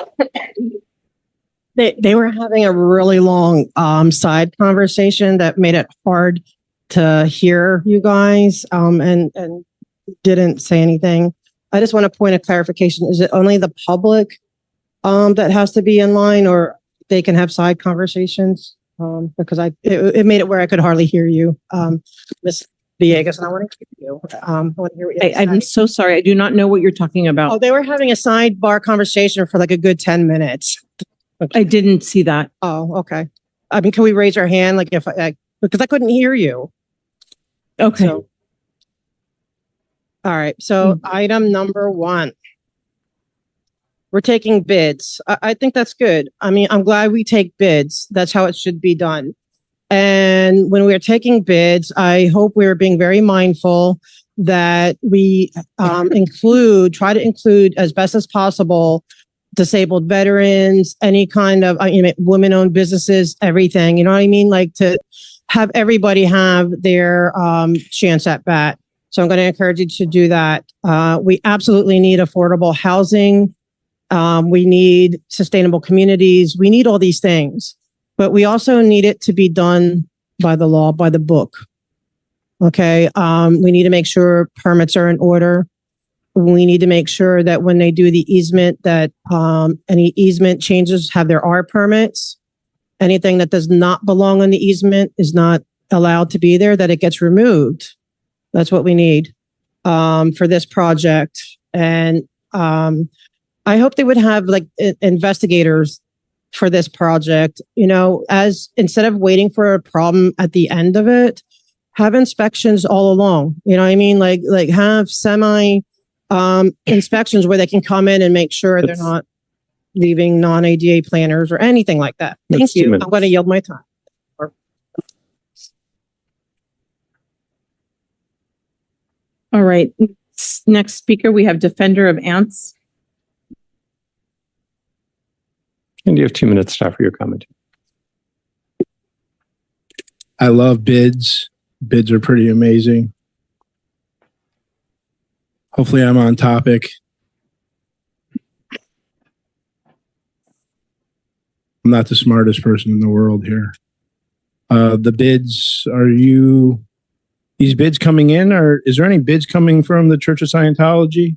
they were having a really long side conversation that made it hard to hear you guys and didn't say anything. I just want to point a clarification. Is it only the public that has to be in line, or they can have side conversations? Because it made it where I could hardly hear you, Ms. Villegas, and I want to hear you. I want to hear what you have to I'm say. so sorry. I do not know what you're talking about. Oh, they were having a sidebar conversation for like a good 10 minutes. I didn't see that. Oh, okay. I mean, can we raise our hand? Like if I because I couldn't hear you. Okay. So, all right. So item number 1. We're taking bids. I think that's good. I mean, I'm glad we take bids. That's how it should be done. And when we're taking bids, I hope we're being very mindful that we try to include as best as possible disabled veterans, any kind of women-owned businesses, everything. You know what I mean? Like to have everybody have their chance at bat. So I'm going to encourage you to do that. We absolutely need affordable housing. We need sustainable communities. We need all these things. But we also need it to be done by the law, by the book. Okay. We need to make sure permits are in order. We need to make sure that when they do the easement, that any easement changes have their R permits. Anything that does not belong on the easement is not allowed to be there, that it gets removed. That's what we need for this project. And I hope they would have like investigators for this project, as instead of waiting for a problem at the end of it, have inspections all along. You know what I mean? Like have semi inspections where they can come in and make sure they're not leaving non-ADA planners or anything like that. Thank you. I'm going to yield my time. All right. Next speaker, we have Defender of Ants. And you have 2 minutes to offer your commentary. I love bids. Bids are pretty amazing. Hopefully I'm on topic. I'm not the smartest person in the world here. The bids, these bids coming in, or is there any bids coming from the Church of Scientology?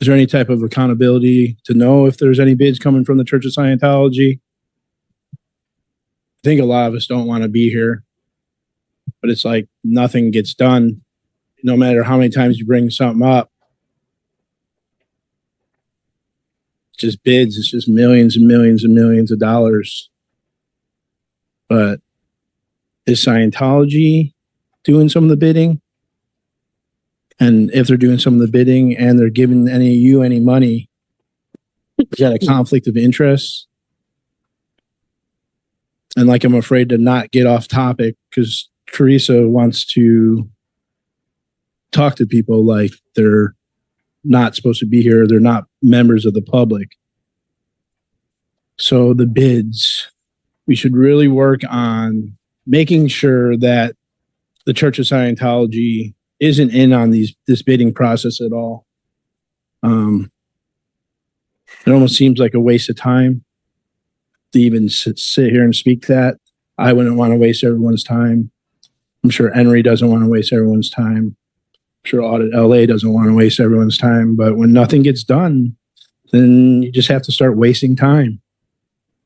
Is there any type of accountability to know if there's any bids coming from the Church of Scientology? I think a lot of us don't want to be here, but it's like nothing gets done, no matter how many times you bring something up. It's just bids. It's just millions and millions and millions of dollars. But is Scientology doing some of the bidding? And if they're doing some of the bidding and they're giving any money, Is that a conflict of interest? And like, I'm afraid to not get off topic because Teresa wants to talk to people like they're not supposed to be here. They're not members of the public. So the bids, we should really work on making sure that the Church of Scientology isn't in on this bidding process at all. It almost seems like a waste of time to even sit here and speak that. I wouldn't want to waste everyone's time. I'm sure Henry doesn't want to waste everyone's time. I'm sure Audit LA doesn't want to waste everyone's time. But when nothing gets done, then you just have to start wasting time.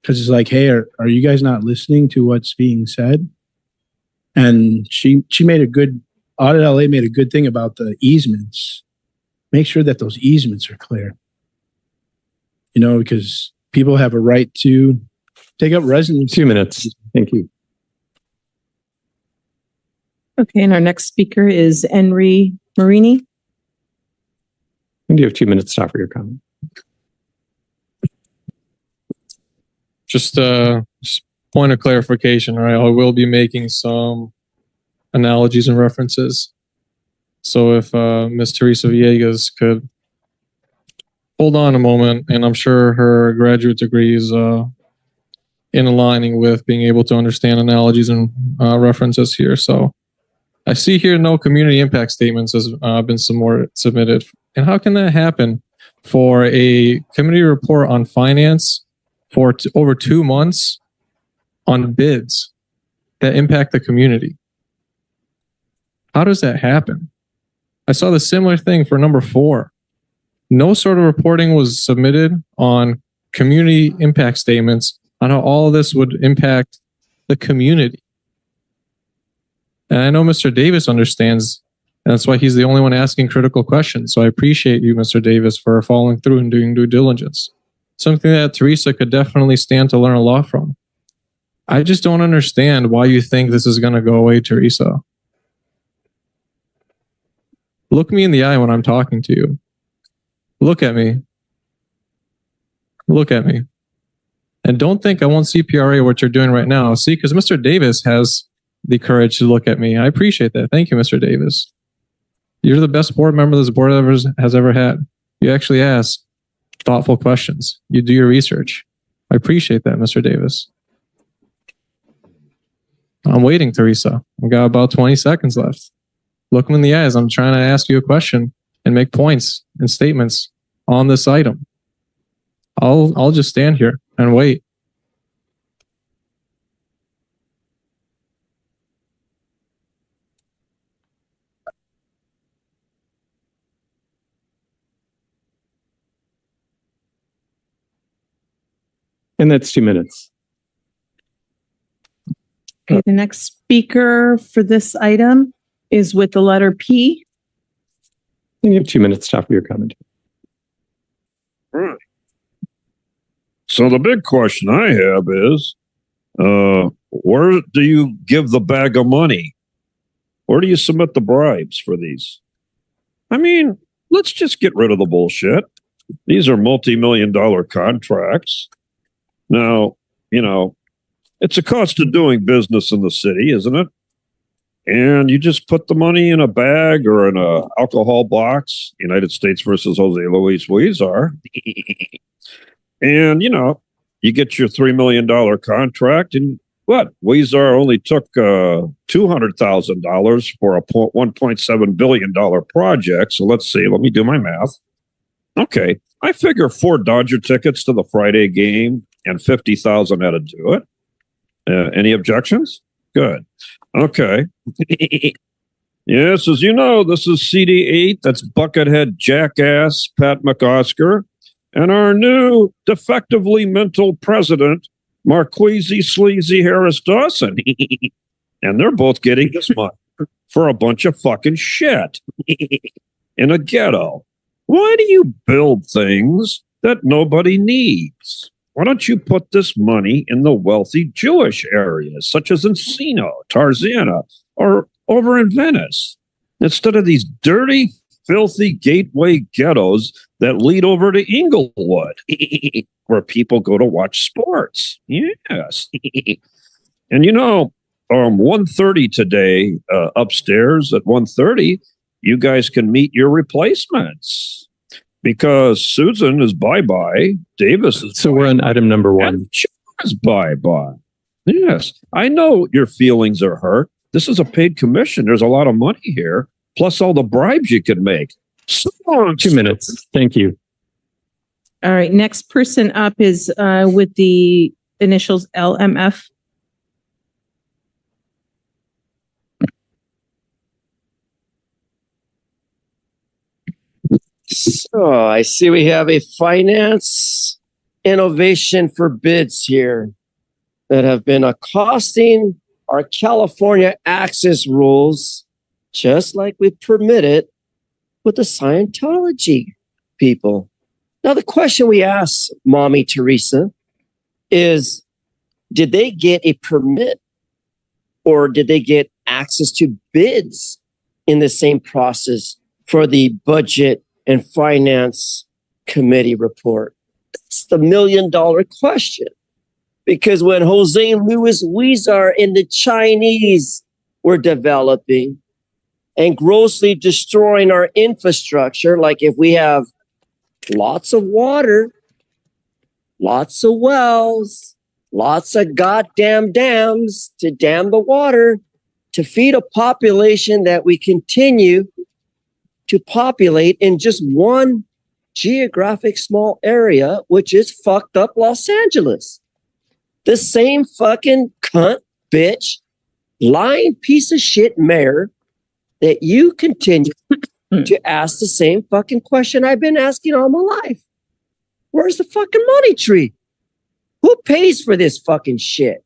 Because it's like, hey, are you guys not listening to what's being said? And she made a good, Audit LA made a good thing about the easements. Make sure that those easements are clear. You know, because people have a right to take up residence. 2 minutes. Thank you. Okay, and our next speaker is Henry Marini. And you have 2 minutes to offer your comment. Just point of clarification, right? I will be making some analogies and references. So if Ms. Teresa Villegas could hold on a moment, and I'm sure her graduate degree is in aligning with being able to understand analogies and references here. So I see here no community impact statements has been submitted. And how can that happen for a committee report on finance for over 2 months on bids that impact the community? How does that happen? I saw the similar thing for number 4. No sort of reporting was submitted on community impact statements on how all of this would impact the community. And I know Mr. Davis understands, and that's why he's the only one asking critical questions. So I appreciate you, Mr. Davis, for following through and doing due diligence. Something that Teresa could definitely stand to learn a lot from. I just don't understand why you think this is going to go away, Teresa. Look me in the eye when I'm talking to you. Look at me. Look at me. And don't think I won't CPRA what you're doing right now. See, because Mr. Davis has the courage to look at me. I appreciate that. Thank you, Mr. Davis. You're the best board member this board has ever had. You actually ask thoughtful questions. You do your research. I appreciate that, Mr. Davis. I'm waiting, Teresa. I've got about 20 seconds left. Look me in the eyes. I'm trying to ask you a question and make points and statements on this item. I'll just stand here and wait. And that's 2 minutes. Okay, the next speaker for this item is with the letter P. And you have 2 minutes to offer your comment. Right. So the big question I have is, where do you give the bag of money? Where do you submit the bribes for these? I mean, let's just get rid of the bullshit. These are multi-million-dollar contracts. Now, you know, it's a cost of doing business in the city, isn't it? And you just put the money in a bag or in a alcohol box, United States versus Jose Luis Huizar. And, you know, you get your $3 million contract and what? Huizar only took $200,000 for a $1.7 billion project. So let's see, let me do my math. Okay. I figure 4 Dodger tickets to the Friday game and 50,000 had to do it. Any objections? Good. Okay. Yes, as you know, this is CD8. That's Buckethead Jackass Pat McOsker. And our new defectively mental president, Marquezy Sleazy Harris Dawson. And they're both getting this money for a bunch of fucking shit in a ghetto. Why do you build things that nobody needs? Why don't you put this money in the wealthy Jewish areas, such as Encino, Tarzana, or over in Venice, instead of these dirty filthy gateway ghettos that lead over to Inglewood, where people go to watch sports. Yes. And 1:30 today, upstairs at 1:30, you guys can meet your replacements because Susan is bye-bye. Davis is So we're on item number one. and Joe is bye-bye. Yes. I know your feelings are hurt. This is a paid commission. There's a lot of money here, plus all the bribes you could make. So long. 2 minutes. Thank you. All right, next person up is with the initials LMF. So I see we have a finance innovation for bids here that have been accosting our California access rules, just like we permitted with the Scientology people. Now, the question we ask Mommy Teresa is, did they get a permit or did they get access to bids in the same process for the Budget and Finance Committee report? That's the $1 million question. Because when Jose Luis Huizar and the Chinese were developing and grossly destroying our infrastructure, like if we have lots of water, lots of wells, lots of goddamn dams to dam the water to feed a population that we continue to populate in just one geographic small area, which is fucked up Los Angeles. The same fucking cunt, bitch, lying piece of shit mayor that you continue to ask the same fucking question I've been asking all my life. Where's the fucking money tree? Who pays for this fucking shit?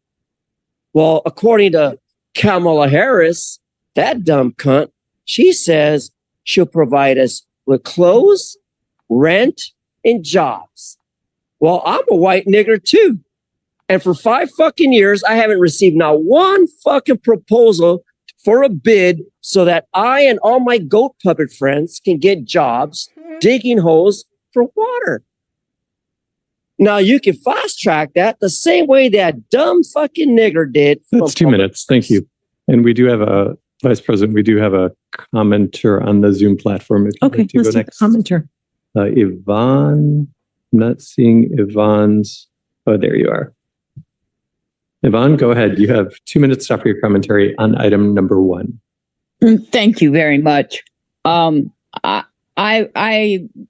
Well, according to Kamala Harris, that dumb cunt, she says she'll provide us with clothes, rent, and jobs. Well, I'm a white nigger too. And for 5 fucking years, I haven't received not one fucking proposal for a bid so that I and all my goat puppet friends can get jobs digging holes for water. Now you can fast track that the same way that dumb fucking nigger did. That's 2 minutes. Thank you. And we do have a Vice President. We do have a commenter on the Zoom platform. If you'd Okay, like to go let's take next. a commenter. Yvonne, I'm not seeing Yvonne's. Oh, there you are. Yvonne, go ahead. You have 2 minutes to offer your commentary on item number one. Thank you very much. I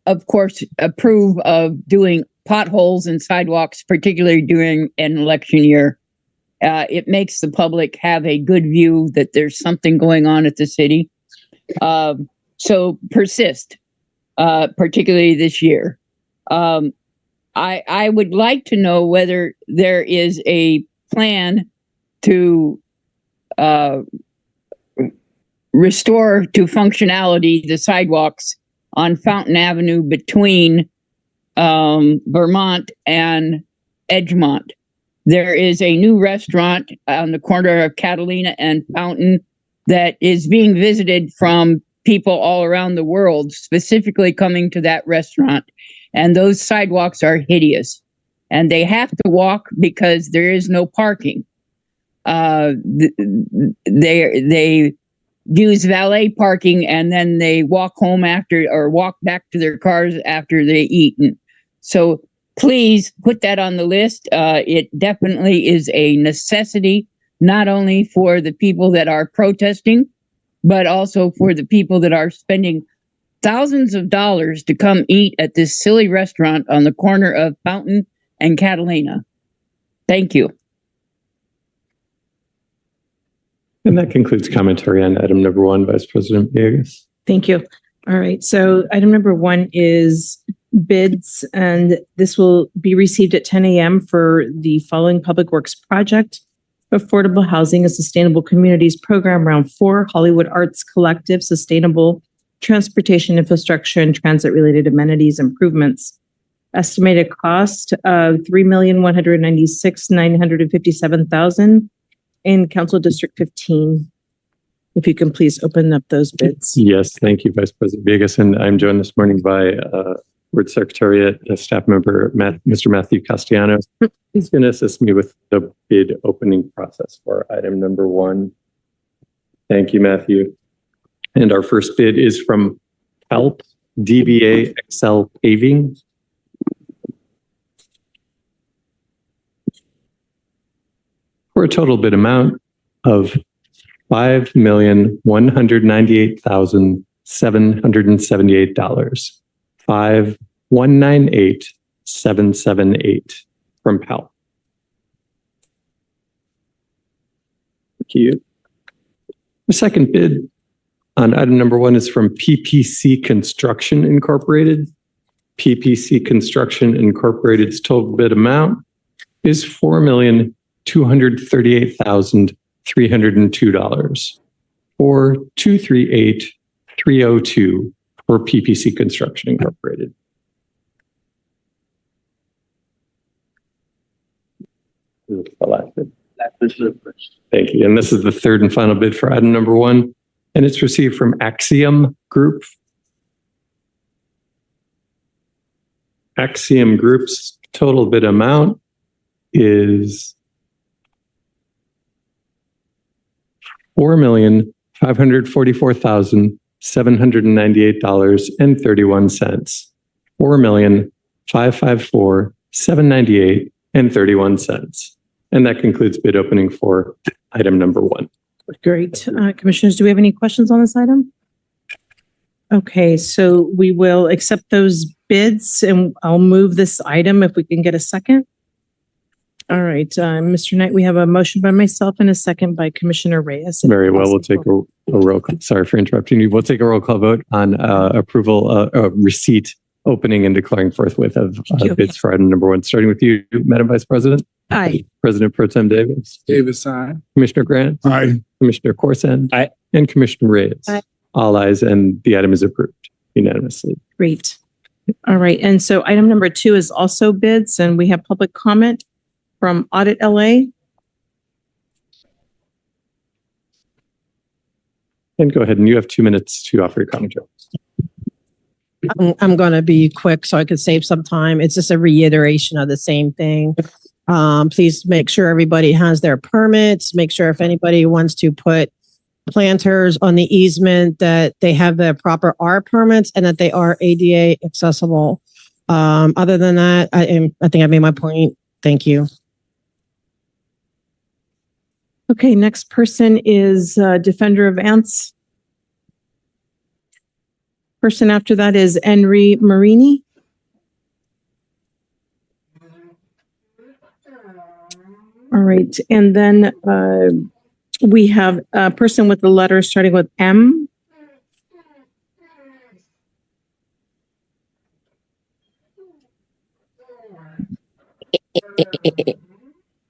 of course approve of doing potholes and sidewalks, particularly during an election year. It makes the public have a good view that there's something going on at the city. So persist, particularly this year. I would like to know whether there is a plan to restore to functionality the sidewalks on Fountain Avenue between Vermont and Edgemont. There is a new restaurant on the corner of Catalina and Fountain that is being visited from people all around the world, specifically coming to that restaurant. And those sidewalks are hideous. And they have to walk because there is no parking. They use valet parking and then they walk home after or walk back to their cars after they eaten. So please put that on the list. It definitely is a necessity, not only for the people that are protesting, but also for the people that are spending thousands of dollars to come eat at this silly restaurant on the corner of Fountain and Catalina. Thank you. And that concludes commentary on item number one, Vice President Villegas. Thank you. All right. So item number one is bids, and this will be received at 10 a.m. for the following Public Works project: Affordable Housing and Sustainable Communities Program Round 4, Hollywood Arts Collective, Sustainable Transportation Infrastructure and Transit-Related Amenities Improvements. Estimated cost of $3,196,957,000 in Council District 15. If you can please open up those bids. Yes, thank you, Vice President Villegas. And I'm joined this morning by Board Secretariat, Staff Member Mr. Matthew Castellanos. He's going to assist me with the bid opening process for item number 1. Thank you, Matthew. And our first bid is from HELP DBA Excel Paving. For a total bid amount of $5,198,778. $5,198,778 from HELP. Thank you. The second bid on item number 1 is from PPC Construction Incorporated. PPC Construction Incorporated's total bid amount is $4,238,302 or $238,302 for PPC Construction Incorporated. This is the last bid. Thank you. And this is the third and final bid for item number 1, and it's received from Axiom Group. Axiom Group's total bid amount is $4,544,798.31. $4,554,798.31. And that concludes bid opening for item number 1. Great. Commissioners, do we have any questions on this item? Okay, so we will accept those bids and I'll move this item if we can get a second. All right, Mr. Knight, we have a motion by myself and a second by Commissioner Reyes. Very well. We'll take a roll call. Sorry for interrupting you. We'll take a roll call vote on approval, receipt, opening and declaring forthwith of bids for item number 1. Starting with you, Madam Vice President. Aye. President Pro Tem Davis. Davis, aye. Commissioner Grant. Aye. Commissioner Corsand. Aye. And Commissioner Reyes. Aye. All ayes, and the item is approved unanimously. Great. All right, and so item number 2 is also bids, and we have public comment from Audit LA. And go ahead, and you have 2 minutes to offer your commentary. I'm going to be quick so I could save some time. It's just a reiteration of the same thing. Please make sure everybody has their permits. Make sure if anybody wants to put planters on the easement that they have the proper R permits and that they are ADA accessible. Other than that, I think I made my point. Thank you. Okay, next person is Defender of Ants. Person after that is Henry Marini. All right, and then we have a person with the letter starting with M.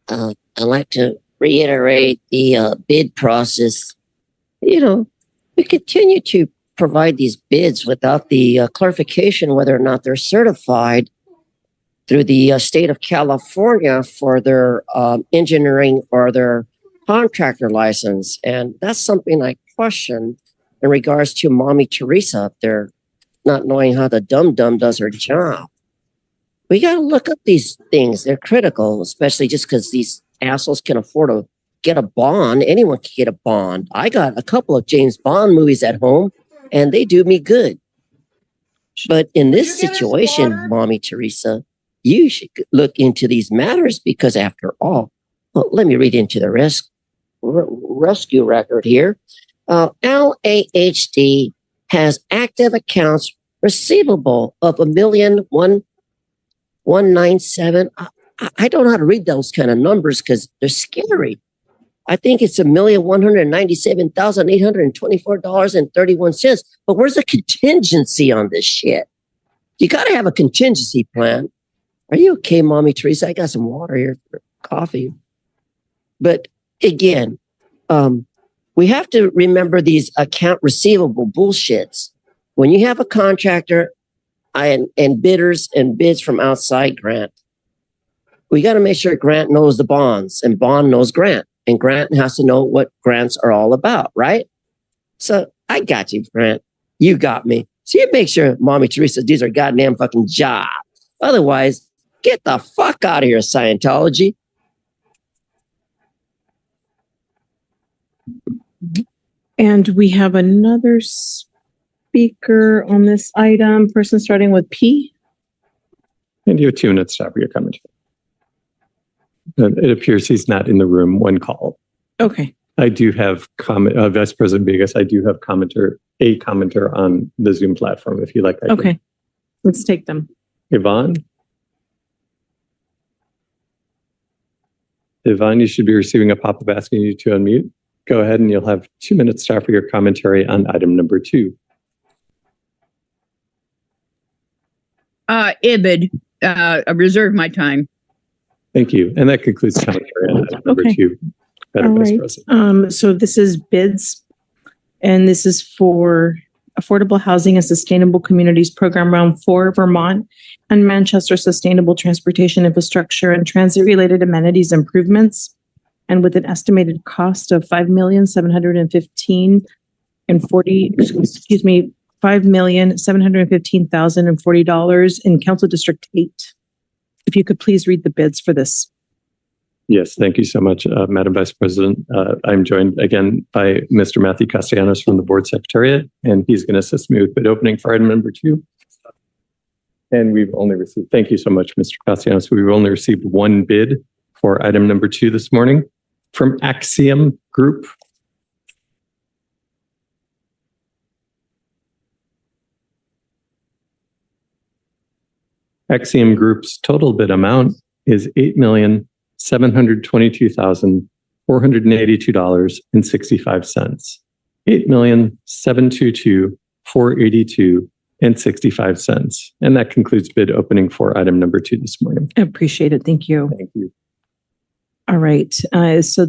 I'd like to reiterate the bid process. You know, we continue to provide these bids without the clarification whether or not they're certified through the state of California for their engineering or their contractor license. And that's something I question in regards to Mommy Teresa up there, not knowing how the dum-dum does her job. We got to look up these things. They're critical, especially just because these assholes can afford to get a bond. Anyone can get a bond. I got a couple of James Bond movies at home, and they do me good. But in this situation, Mommy Teresa, you should look into these matters because after all, well, let me read into the rescue record here. LAHD has active accounts receivable of $1,197,000. I don't know how to read those kind of numbers because they're scary. I think it's $1,197,824.31. But where's the contingency on this shit? You got to have a contingency plan. Are you okay, Mommy Teresa? I got some water here for coffee. But again, we have to remember these account receivable bullshits. When you have a contractor and bidders and bids from outside Grant, we got to make sure Grant knows the bonds and bond knows Grant. And Grant has to know what grants are all about, right? So I got you, Grant. You got me. So you make sure Mommy Teresa does her goddamn fucking job. Otherwise, get the fuck out of here, Scientology. And we have another speaker on this item, person starting with P. And you have 2 minutes to have your commentary. It appears he's not in the room when called. Okay. I do have Vice President Vegas. I do have a commenter on the Zoom platform. If you like, I can- Okay. Let's take them. Yvonne, you should be receiving a pop-up asking you to unmute. Go ahead and you'll have 2 minutes to offer your commentary on item number 2. Ibid, I reserve my time. Thank you. And that concludes commentary on item number Okay. 2. Madam All Vice right. President. So this is bids, and this is for Affordable Housing and Sustainable Communities Program Round 4, Vermont, and Manchester Sustainable Transportation Infrastructure and Transit-Related Amenities Improvements, and with an estimated cost of $5,715,040 in Council District 8. If you could please read the bids for this. Yes, thank you so much, Madam Vice President. I'm joined again by Mr. Matthew Castellanos from the Board Secretariat, and he's going to assist me with bid opening for item number 2. And we've only received, thank you so much, Mr. Castellanos. We've only received 1 bid for item number 2 this morning from Axiom Group. Axiom Group's total bid amount is $8,722,482.65. $8,722,482.65. And that concludes bid opening for item number 2 this morning. I appreciate it. Thank you. Thank you. All right. So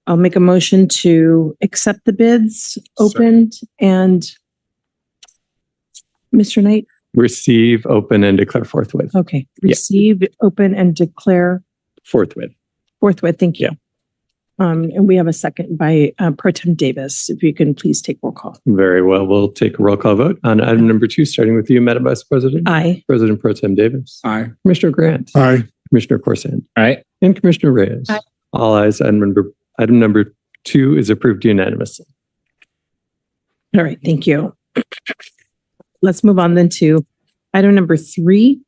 I'll make a motion to accept the bids opened and Mr. Knight. Receive, open, and declare forthwith. Okay. Receive, open, and declare Forthwith. forthwith. Thank you. And we have a second by Pro Tem Davis. If you can please take roll call. Very well. We'll take a roll call vote on item number 2, starting with you, Madam Vice President. Aye. President Pro Tem Davis. Aye. Commissioner Grant. Aye. Commissioner Corson. Aye. And Commissioner Reyes. Aye. All ayes. Item number 2 is approved unanimously. All right. Thank you. Let's move on then to item number 3.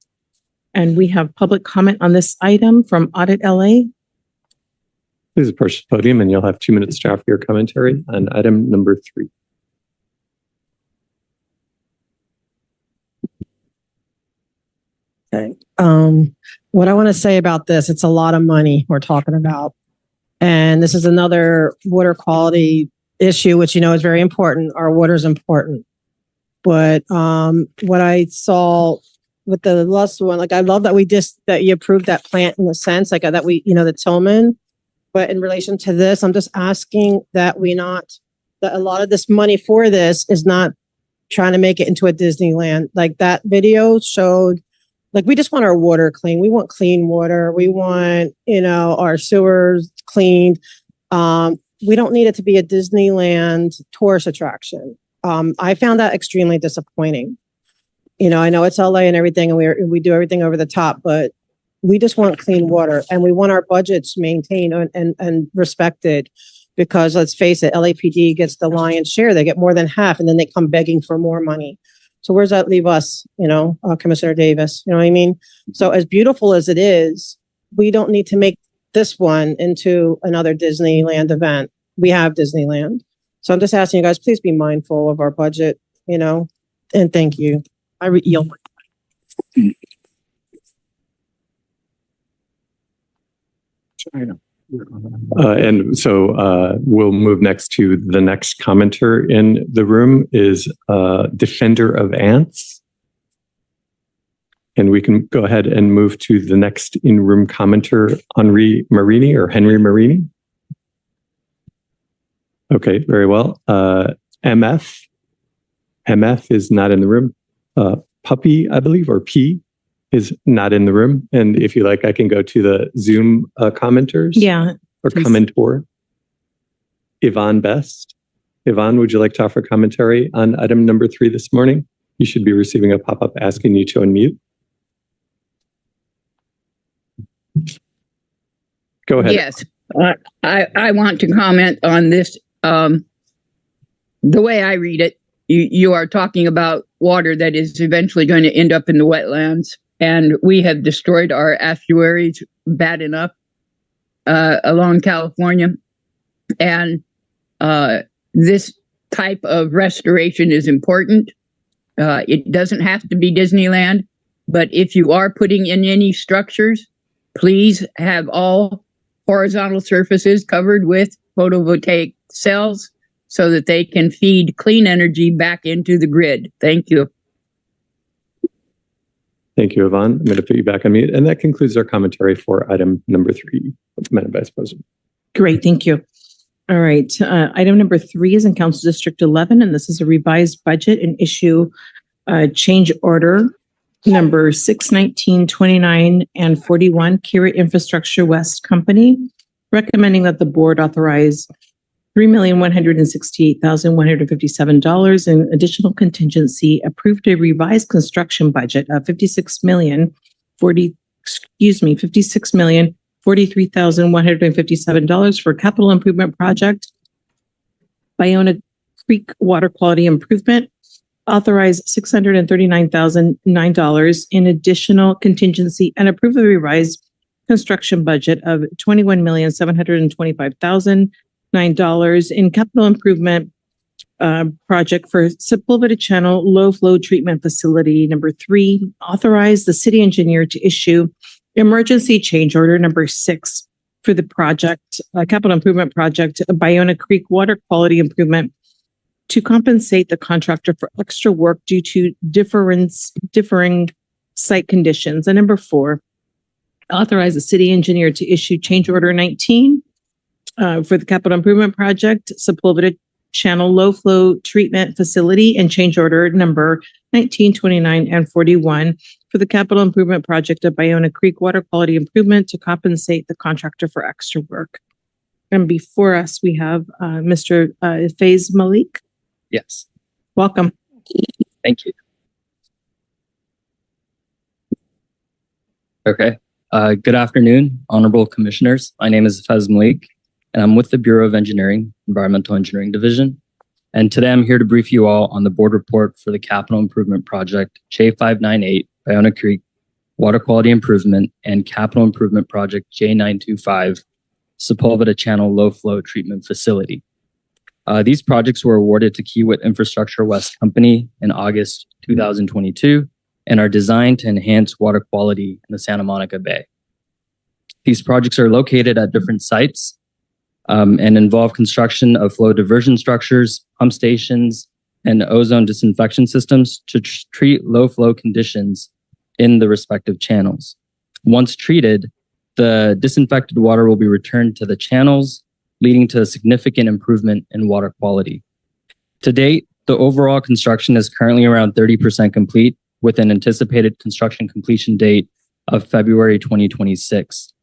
And we have public comment on this item from Audit LA. Please approach the podium and you'll have 2 minutes to offer your commentary on item number 3. Okay. What I want to say about this, it's a lot of money we're talking about. And this is another water quality issue, which, you know, is very important. Our water is important. But what I saw with the last one, like, I love that that you approved that plant in the sense, like that we, you know, the Tillman. But in relation to this, I'm just asking that that a lot of this money for this is not trying to make it into a Disneyland. Like that video showed, like, we just want our water clean. We want clean water. We want, you know, our sewers cleaned. We don't need it to be a Disneyland tourist attraction. I found that extremely disappointing. You know, I know it's LA and everything, and we do everything over the top, but we just want clean water, and we want our budgets maintained and respected, because let's face it, LAPD gets the lion's share. They get more than half, and then they come begging for more money. So where's that leave us, you know, Commissioner Davis? You know what I mean? So as beautiful as it is, we don't need to make this one into another Disneyland event. We have Disneyland. So I'm just asking you guys, please be mindful of our budget, you know, and thank you. I yield. And so we'll move next to the next commenter in the room is Defender of Ants. And we can go ahead and move to the next in-room commenter, Henry Marini. Okay, very well. MF is not in the room. Puppy, I believe, or P is not in the room. And if you like, I can go to the Zoom commenters. Yeah. Or please. commentor. Yvonne Best. Yvonne, would you like to offer commentary on item number 3 this morning? You should be receiving a pop-up asking you to unmute. Go ahead. Yes, I want to comment on this. The way I read it, you are talking about water that is eventually going to end up in the wetlands, and we have destroyed our estuaries bad enough along California, and this type of restoration is important. It doesn't have to be Disneyland, but if you are putting in any structures, please have all horizontal surfaces covered with photovoltaic cells so that they can feed clean energy back into the grid. Thank you. Thank you, Yvonne. I'm going to put you back on mute. And that concludes our commentary for item number 3, Madam Vice President. Great, thank you. All right, item number 3 is in Council District 11, and this is a revised budget and issue change order number 61929 and 41, Kira Infrastructure West Company, recommending that the board authorize $3,168,157 in additional contingency, approved a revised construction budget of $56,043,157 for capital improvement project, Bayona Creek Water Quality Improvement, authorize $639,009 in additional contingency, and approve the revised construction budget of $21,725,009 in capital improvement project for Sepulveda Channel Low Flow Treatment Facility. Number 3, authorize the city engineer to issue emergency change order number 6 for the project, capital improvement project, Bayona Creek Water Quality Improvement, to compensate the contractor for extra work due to differing site conditions. And number 4, authorize the city engineer to issue change order 19 for the capital improvement project, Sepulveda Channel Low Flow Treatment Facility, and change order number 19, 29, and 41 for the capital improvement project of Bayona Creek Water Quality Improvement to compensate the contractor for extra work. And before us, we have Mr. Faiz Malik. Yes. Welcome. Thank you. Okay. Good afternoon, honorable commissioners. My name is Faiz Malik, and I'm with the Bureau of Engineering, Environmental Engineering Division. And today I'm here to brief you all on the board report for the capital improvement project J598, Bayona Creek Water Quality Improvement, and capital improvement project J925, Sepulveda Channel Low Flow Treatment Facility. These projects were awarded to Kiewit Infrastructure West Company in August 2022 and are designed to enhance water quality in the Santa Monica Bay. These projects are located at different sites and involve construction of flow diversion structures, pump stations, and ozone disinfection systems to treat low flow conditions in the respective channels. Once treated, the disinfected water will be returned to the channels, leading to a significant improvement in water quality. To date, the overall construction is currently around 30% complete, with an anticipated construction completion date of February 2026.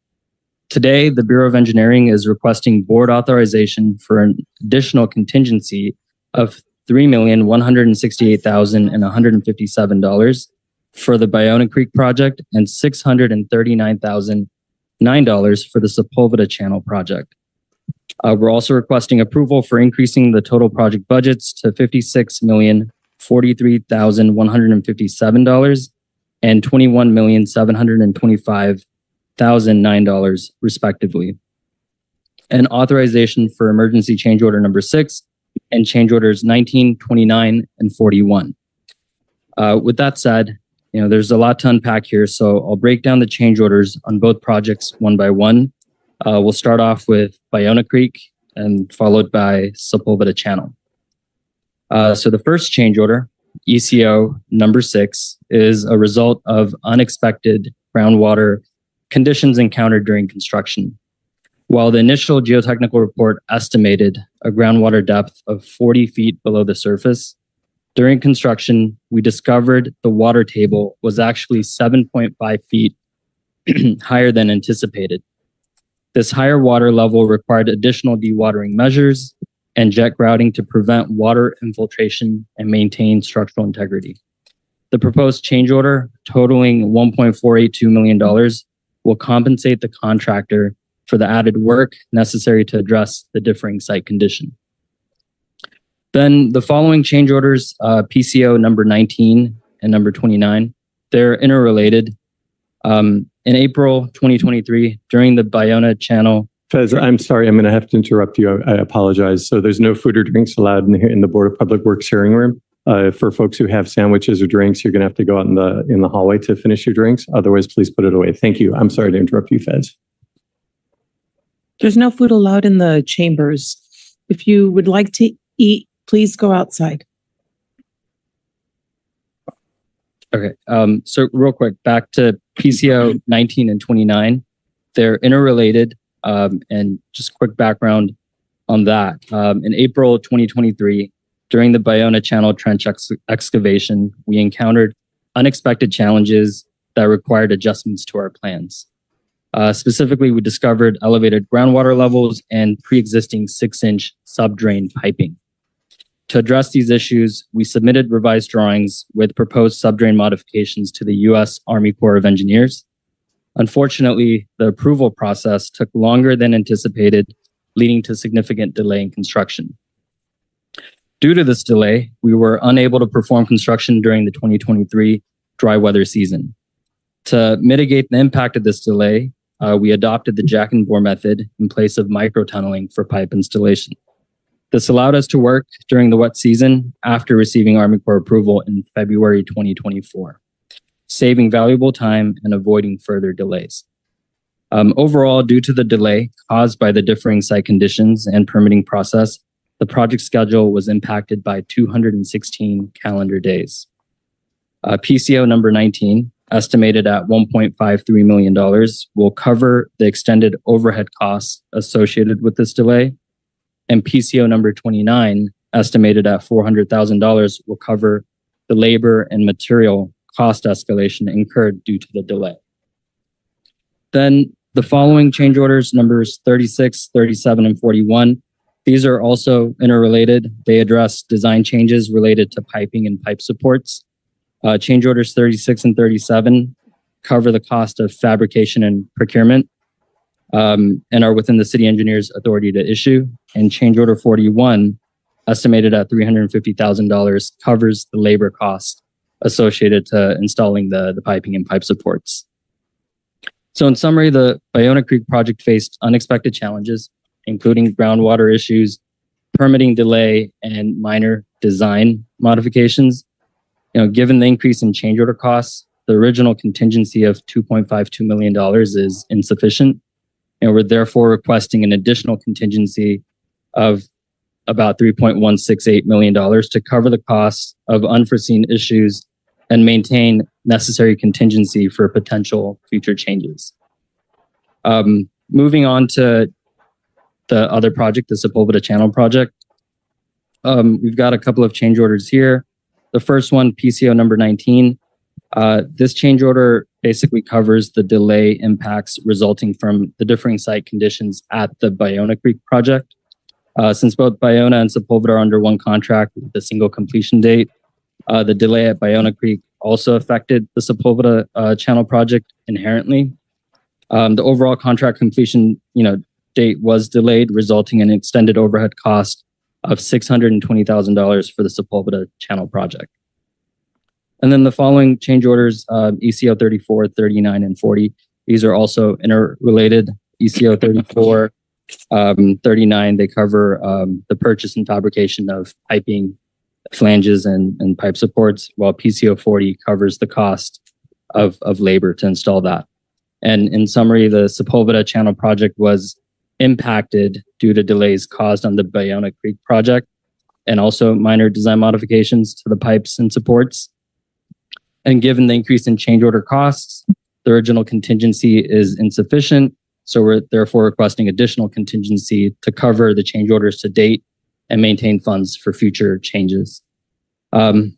Today, the Bureau of Engineering is requesting board authorization for an additional contingency of $3,168,157 for the Bayona Creek project and $639,009 for the Sepulveda Channel project. We're also requesting approval for increasing the total project budgets to $56,043,157 and $21,725,009 respectively. And authorization for emergency change order number 6 and change orders 19, 29, and 41. With that said, there's a lot to unpack here, so I'll break down the change orders on both projects one by one. We'll start off with Bayona Creek and followed by Sepulveda Channel. So the first change order, ECO number 6, is a result of unexpected groundwater conditions encountered during construction. While the initial geotechnical report estimated a groundwater depth of 40 feet below the surface, during construction, we discovered the water table was actually 7.5 feet higher than anticipated. This higher water level required additional dewatering measures and jet grouting to prevent water infiltration and maintain structural integrity. The proposed change order, totaling $1.482 million, will compensate the contractor for the added work necessary to address the differing site condition. Then the following change orders, PCO number 19 and number 29, they're interrelated. In April 2023, during the Bayona Channel. Fez, I'm sorry, I'm going to have to interrupt you. I apologize. So there's no food or drinks allowed in the Board of Public Works hearing room. For folks who have sandwiches or drinks, you're going to have to go out in the hallway to finish your drinks. Otherwise, please put it away. Thank you. I'm sorry to interrupt you, Fez. There's no food allowed in the chambers. If you would like to eat, please go outside. Okay. So real quick, back to PCO 19 and 29. They're interrelated. And just quick background on that. In April 2023, during the Bayona Channel trench excavation, we encountered unexpected challenges that required adjustments to our plans. Specifically, we discovered elevated groundwater levels and pre-existing 6-inch subdrain piping. To address these issues, we submitted revised drawings with proposed subdrain modifications to the U.S. Army Corps of Engineers. Unfortunately, the approval process took longer than anticipated, leading to significant delay in construction. Due to this delay, we were unable to perform construction during the 2023 dry weather season. To mitigate the impact of this delay, we adopted the jack and bore method in place of micro-tunneling for pipe installation. This allowed us to work during the wet season after receiving Army Corps approval in February 2024, saving valuable time and avoiding further delays. Overall, due to the delay caused by the differing site conditions and permitting process, the project schedule was impacted by 216 calendar days. PCO number 19, estimated at $1.53 million, will cover the extended overhead costs associated with this delay. And PCO number 29, estimated at $400,000, will cover the labor and material cost escalation incurred due to the delay. Then the following change orders, numbers 36, 37, and 41, these are also interrelated. They address design changes related to piping and pipe supports. Change orders 36 and 37 cover the cost of fabrication and procurement and are within the city engineer's authority to issue. And change order 41, estimated at $350,000, covers the labor cost associated to installing the piping and pipe supports. So in summary, the Bayona Creek project faced unexpected challenges, including groundwater issues, permitting delay, and minor design modifications. Given the increase in change order costs, the original contingency of $2.52 million is insufficient. And we're therefore requesting an additional contingency of about $3.168 million to cover the costs of unforeseen issues and maintain necessary contingency for potential future changes. Moving on to the other project, the Sepulveda Channel project. We've got a couple of change orders here. The first one, PCO number 19. This change order basically covers the delay impacts resulting from the differing site conditions at the Bayona Creek project. Since both Bayona and Sepulveda are under one contract with a single completion date, the delay at Bayona Creek also affected the Sepulveda Channel project inherently. The overall contract completion, date was delayed, resulting in an extended overhead cost of $620,000 for the Sepulveda Channel project. And then the following change orders, ECO 34, 39, and 40. These are also interrelated. ECO 34, 39, they cover the purchase and fabrication of piping, flanges, and pipe supports, while PCO 40 covers the cost of labor to install that. And in summary, the Sepulveda Channel project was impacted due to delays caused on the Bayona Creek project and also minor design modifications to the pipes and supports. And given the increase in change order costs, the original contingency is insufficient. So we're therefore requesting additional contingency to cover the change orders to date and maintain funds for future changes.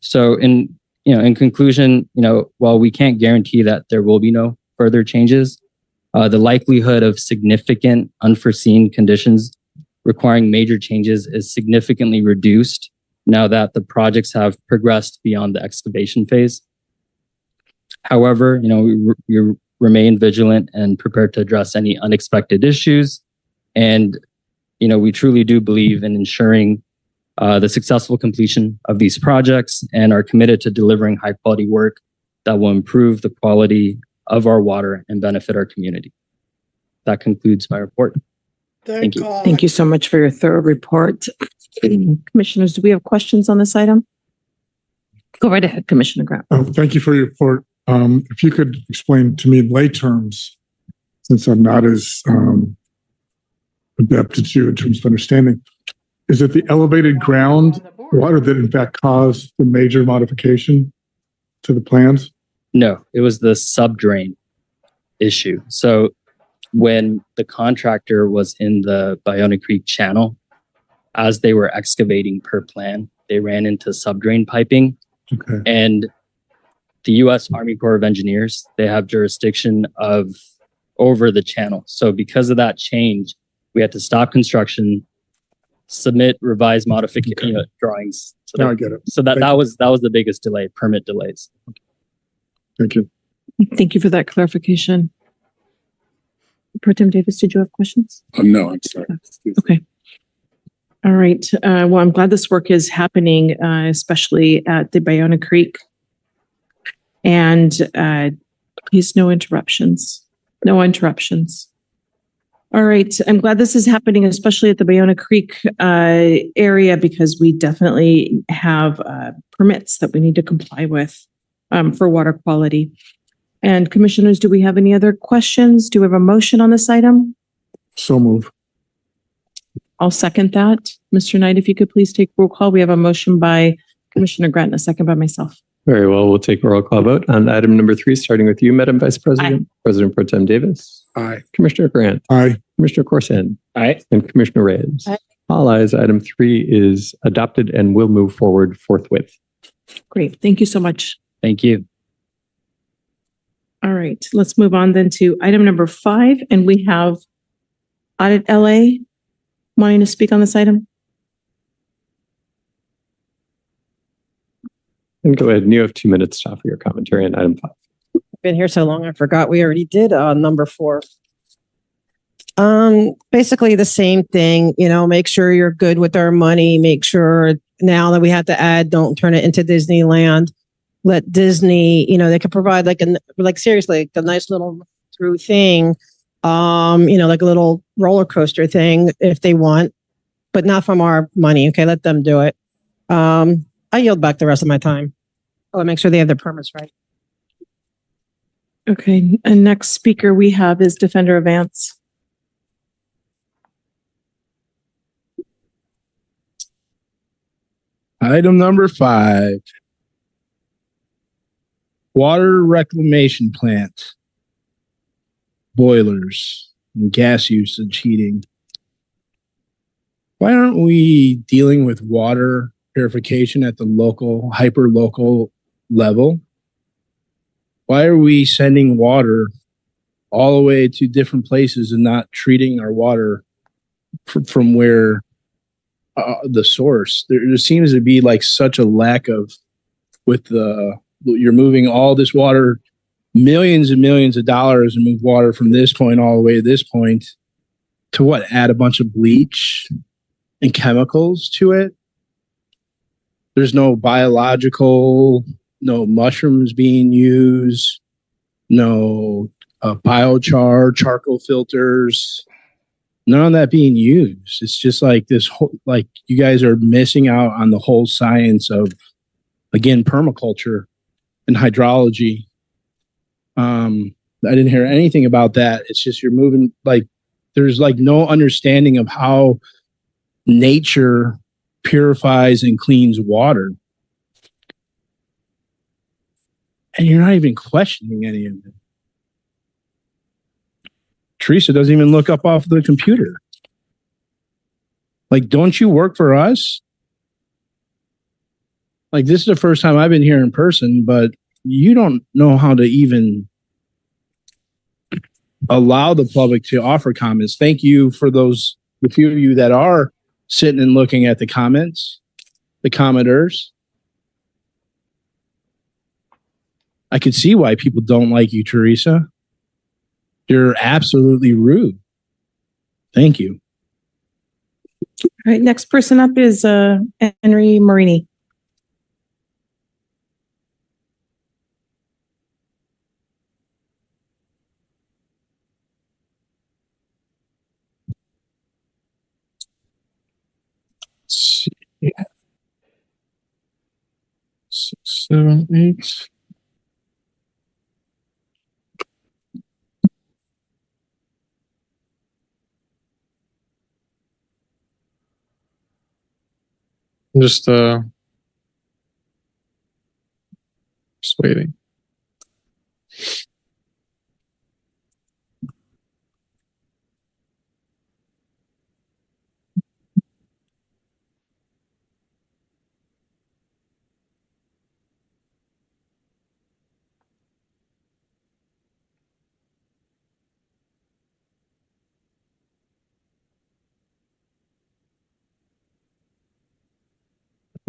So in conclusion, while we can't guarantee that there will be no further changes, the likelihood of significant unforeseen conditions requiring major changes is significantly reduced now that the projects have progressed beyond the excavation phase. However, we remain vigilant and prepared to address any unexpected issues. And, we truly do believe in ensuring the successful completion of these projects and are committed to delivering high quality work that will improve the quality of our water and benefit our community. That concludes my report. Thank you. Thank you so much for your thorough report. Commissioners, do we have questions on this item? Go right ahead, Commissioner Grant. Thank you for your report. If you could explain to me in lay terms, since I'm not as adept as you in terms of understanding, is it the elevated ground water that in fact caused the major modification to the plans? No, it was the subdrain issue. So when the contractor was in the Ballona Creek channel, as they were excavating per plan, they ran into subdrain piping. Okay. And the U.S. Army Corps of Engineers, they have jurisdiction over the channel. So because of that change, we had to stop construction, submit revised modification drawings. So now I get it. So that was the biggest delay, permit delays. Thank you. Thank you for that clarification. Pro Tem Davis, did you have questions? No, I'm sorry. Okay. All right. Well, I'm glad this work is happening, especially at the Ballona Creek. And please, no interruptions. No interruptions. All right. I'm glad this is happening, especially at the Ballona Creek area, because we definitely have permits that we need to comply with for water quality. And commissioners, do we have any other questions? Do we have a motion on this item? So move. I'll second that. Mr. Knight, if you could please take roll call. We have a motion by Commissioner Grant and a second by myself. Very well. We'll take a roll call vote on item number 3, starting with you, Madam Vice President. Aye. President Pro Tem Davis. Aye. Commissioner Grant. Aye. Commissioner Corson. Aye. And Commissioner Reyes. Aye. All ayes. Item 3 is adopted and will move forward forthwith. Great. Thank you so much. Thank you. All right. Let's move on then to item number 5. And we have Audit LA wanting to speak on this item. And go ahead. And you have 2 minutes to offer your commentary on item 5. Been here so long, I forgot we already did number 4. Basically the same thing, make sure you're good with our money, make sure now that we have to add, don't turn it into Disneyland. Let Disney, they could provide seriously, a nice little through thing, like a little roller coaster thing if they want, but not from our money. Okay. Let them do it. I yield back the rest of my time. Oh, make sure they have their permits right. Okay. And next speaker we have is Defender of Vance. Item number 5. Water reclamation plant. Boilers and gas usage heating. Why aren't we dealing with water purification at the local, hyper-local level? Why are we sending water all the way to different places and not treating our water from where the source? There seems to be such a lack of, you're moving all this water, millions and millions of dollars, and move water from this point all the way to this point to what? Add a bunch of bleach and chemicals to it. There's no biological, no mushrooms being used, no biochar, charcoal filters, none of that being used. It's just this whole, you guys are missing out on the whole science of, again, permaculture and hydrology. I didn't hear anything about that. It's just you're moving, there's no understanding of how nature purifies and cleans water. And you're not even questioning any of it. Teresa doesn't even look up off the computer. Don't you work for us? This is the first time I've been here in person, but you don't know how to even allow the public to offer comments. Thank you for those the few of you that are sitting and looking at the comments, the commenters, I could see why people don't like you, Teresa. You're absolutely rude. Thank you. All right, next person up is Henry Marini. Let's see. 6, 7, 8. I'm just waiting.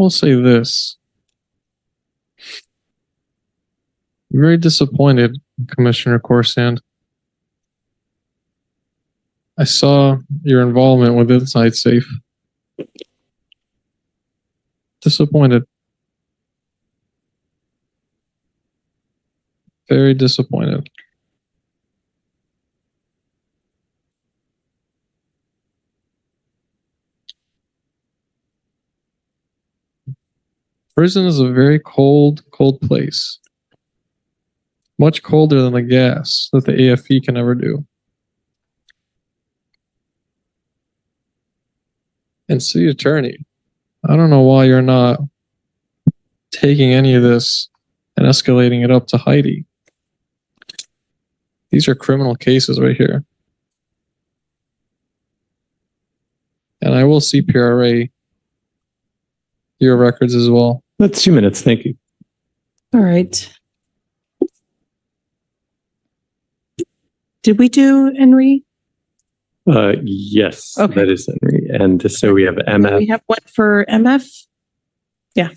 I'll say this. I'm very disappointed, Commissioner Corsand. I saw your involvement with Inside Safe. Disappointed. Very disappointed. Prison is a very cold place. Much colder than the gas that the AFE can ever do. And city attorney, I don't know why you're not taking any of this and escalating it up to Heidi. These are criminal cases right here. And I will CPRA your records as well. That's 2 minutes. Thank you. All right. Did we do Henry? Yes, Okay. that is Henry. And so we have MF. We have one for MF. Yeah.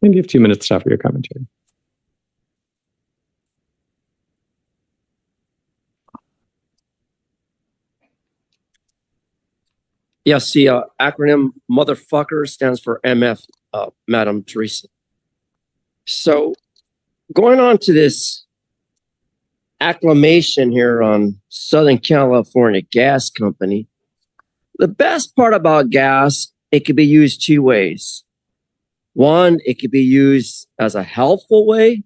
And you have 2 minutes to offer your commentary. Yes, the acronym motherfucker stands for MF, Madam Teresa. So going on to this acclamation here on Southern California Gas Company, the best part about gas, it could be used two ways. One, it could be used as a helpful way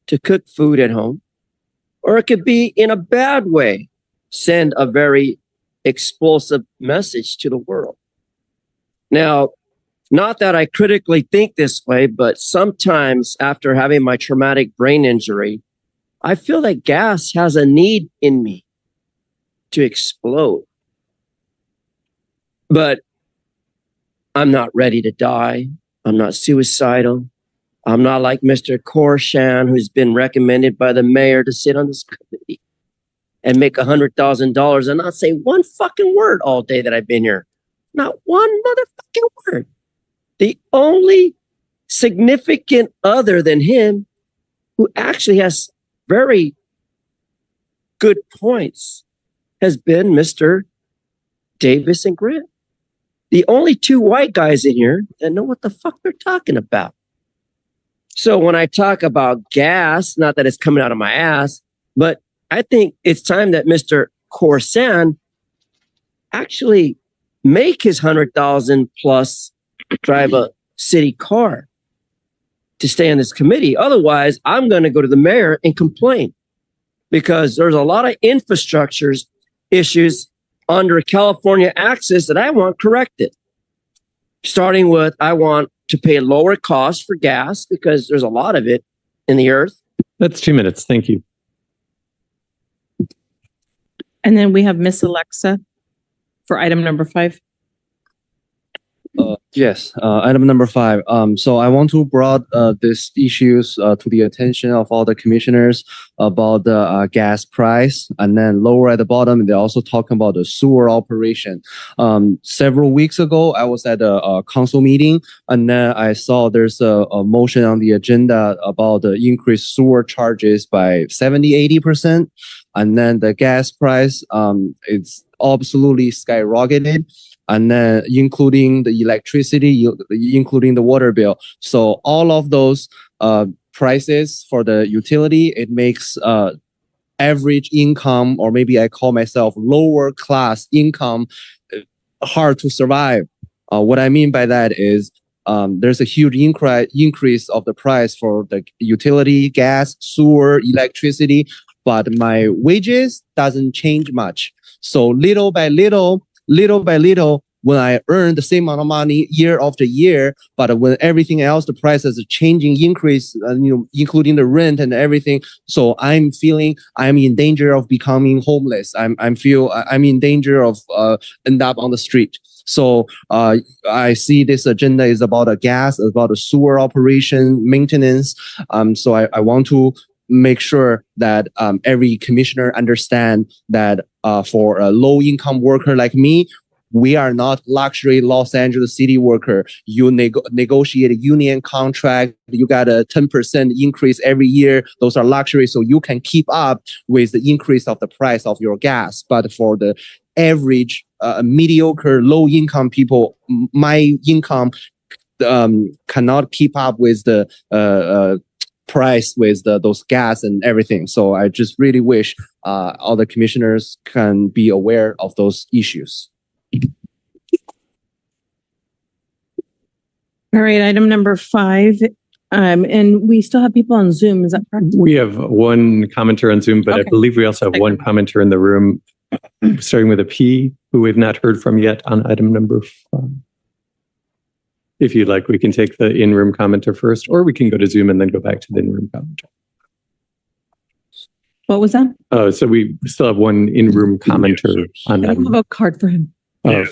to cook food at home, or it could be in a bad way, send a very explosive message to the world. Now, not that I critically think this way, but sometimes after having my traumatic brain injury, I feel that gas has a need in me to explode. But I'm not ready to die. I'm not suicidal. I'm not like Mr. Corsand, who's been recommended by the mayor to sit on this committee and make $100,000 and not say one fucking word all day that I've been here. Not one motherfucking word. The only significant other than him who actually has very good points has been Mr. Davis and Grant. The only two white guys in here that know what the fuck they're talking about. So when I talk about gas, not that it's coming out of my ass, but I think it's time that Mr. Corsand actually make his 100,000 plus drive a city car to stay on this committee. Otherwise, I'm going to go to the mayor and complain because there's a lot of infrastructures issues under California Access that I want corrected. Starting with, I want to pay lower costs for gas because there's a lot of it in the earth. That's 2 minutes. Thank you. And then we have Miss Alexa for item number 5. Yes, item number 5. So I want to brought these issues to the attention of all the commissioners about the gas price, and then lower at the bottom, they're also talking about the sewer operation. Several weeks ago, I was at a council meeting, and then I saw there's a motion on the agenda about the increased sewer charges by 70-80%, and then the gas price it's absolutely skyrocketed, and then including the electricity, including the water bill. So all of those prices for the utility, it makes average income, or maybe I call myself lower class income, hard to survive. What I mean by that is there's a huge increase of the price for the utility, gas, sewer, electricity, but my wages doesn't change much. So little by little, when I earn the same amount of money year after year, but when everything else, the prices are changing, increase, including the rent and everything. So I'm feeling I'm in danger of becoming homeless. I'm in danger of end up on the street. So I see this agenda is about a gas, about a sewer operation, maintenance. So I want to make sure that every commissioner understand that for a low-income worker like me, we are not luxury Los Angeles city worker. You negotiate a union contract. You got a 10% increase every year. Those are luxury, so you can keep up with the increase of the price of your gas. But for the average, mediocre, low-income people, my income cannot keep up with the price with those gas and everything. So I just really wish all the commissioners can be aware of those issues. All right, item number 5. And we still have people on Zoom. Is that correct? We have one commenter on Zoom, but I believe we also have one commenter in the room, starting with a P, who we've not heard from yet on item number 5. If you'd like, we can take the in-room commenter first, or we can go to Zoom and then go back to the in-room commenter. What was that? So we still have one in-room commenter on I don't have a card for him.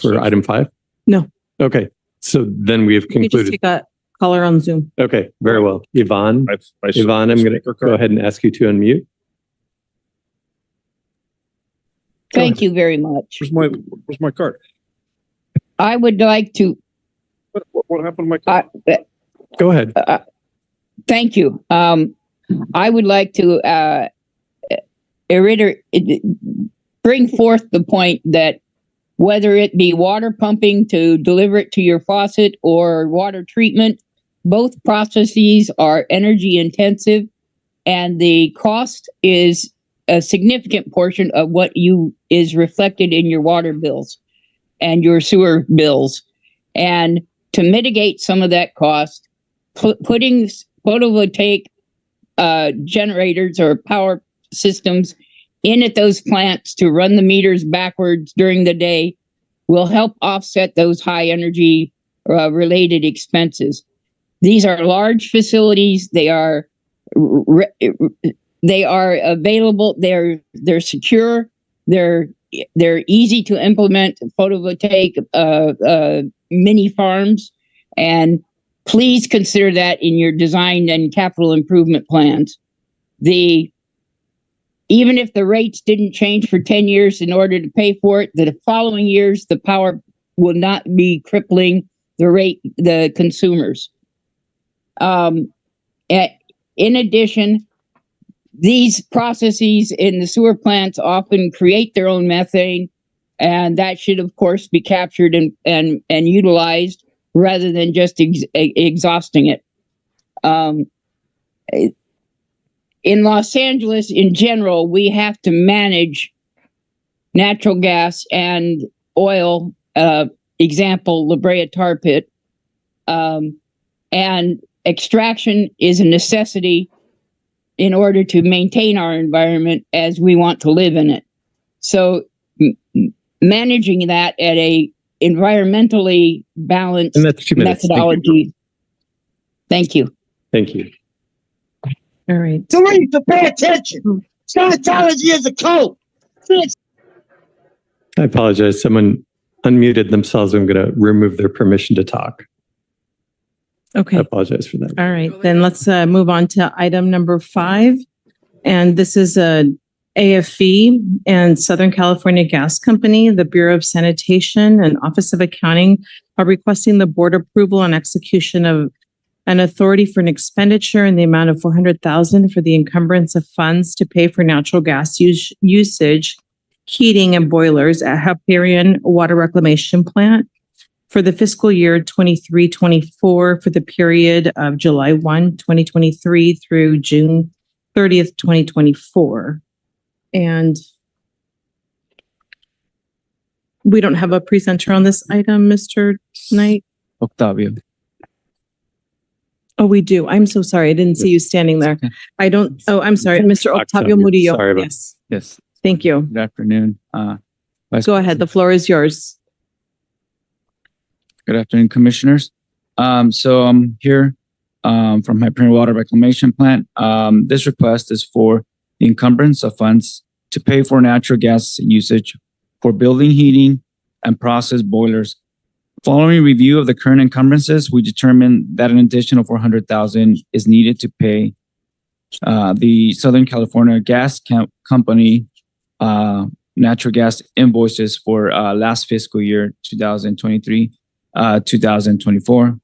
for item 5? No. Okay. So then we have We just concluded. take a caller on Zoom. Okay, very well. Yvonne, Yvonne, I'm going to go ahead and ask you to unmute. Thank you very much. Where's my card? I would like to. What happened to my card? Go ahead. Thank you. I would like to bring forth the point that whether it be water pumping to deliver it to your faucet or water treatment, both processes are energy intensive, and the cost is a significant portion of what is reflected in your water bills and your sewer bills. And to mitigate some of that cost, putting photovoltaic generators or power systems in at those plants to run the meters backwards during the day will help offset those high energy related expenses. These are large facilities. They are available. They're secure. They're easy to implement photovoltaic mini farms, and please consider that in your design and capital improvement plans. Even if the rates didn't change for 10 years in order to pay for it, the following years, the power will not be crippling the consumers. In addition, these processes in the sewer plants often create their own methane, and that should, of course, be captured and utilized rather than just exhausting it. In Los Angeles, in general, we have to manage natural gas and oil, example, La Brea Tar Pit, and extraction is a necessity in order to maintain our environment as we want to live in it. So managing that at a environmentally balanced And that's 2 minutes. Thank you. methodology. Thank you. Thank you. All right. Somebody to pay attention. Scientology is a cult. I apologize. Someone unmuted themselves. I'm going to remove their permission to talk. Okay. I apologize for that. All right, then let's move on to item number 5. And this is a AFE and Southern California Gas Company. The Bureau of Sanitation and Office of Accounting are requesting the board approval and execution of an authority for an expenditure in the amount of $400,000 for the encumbrance of funds to pay for natural gas usage, heating, and boilers at Hyperion Water Reclamation Plant for the fiscal year 23-24 for the period of July 1, 2023 through June 30th, 2024. And we don't have a presenter on this item, Mr. Knight? Octavio. Oh, we do. I'm so sorry. I didn't see you standing there. I don't, oh, I'm sorry, Mr. Octavio Murillo. Sorry about Yes, Yes. thank you. Good afternoon. Go ahead. The floor is yours. Good afternoon, commissioners. So I'm here from Hyperion Water Reclamation Plant. This request is for the encumbrance of funds to pay for natural gas usage for building heating and process boilers. Following review of the current encumbrances, we determined that an additional $400,000 is needed to pay the Southern California Gas Company natural gas invoices for last fiscal year, 2023. 2024.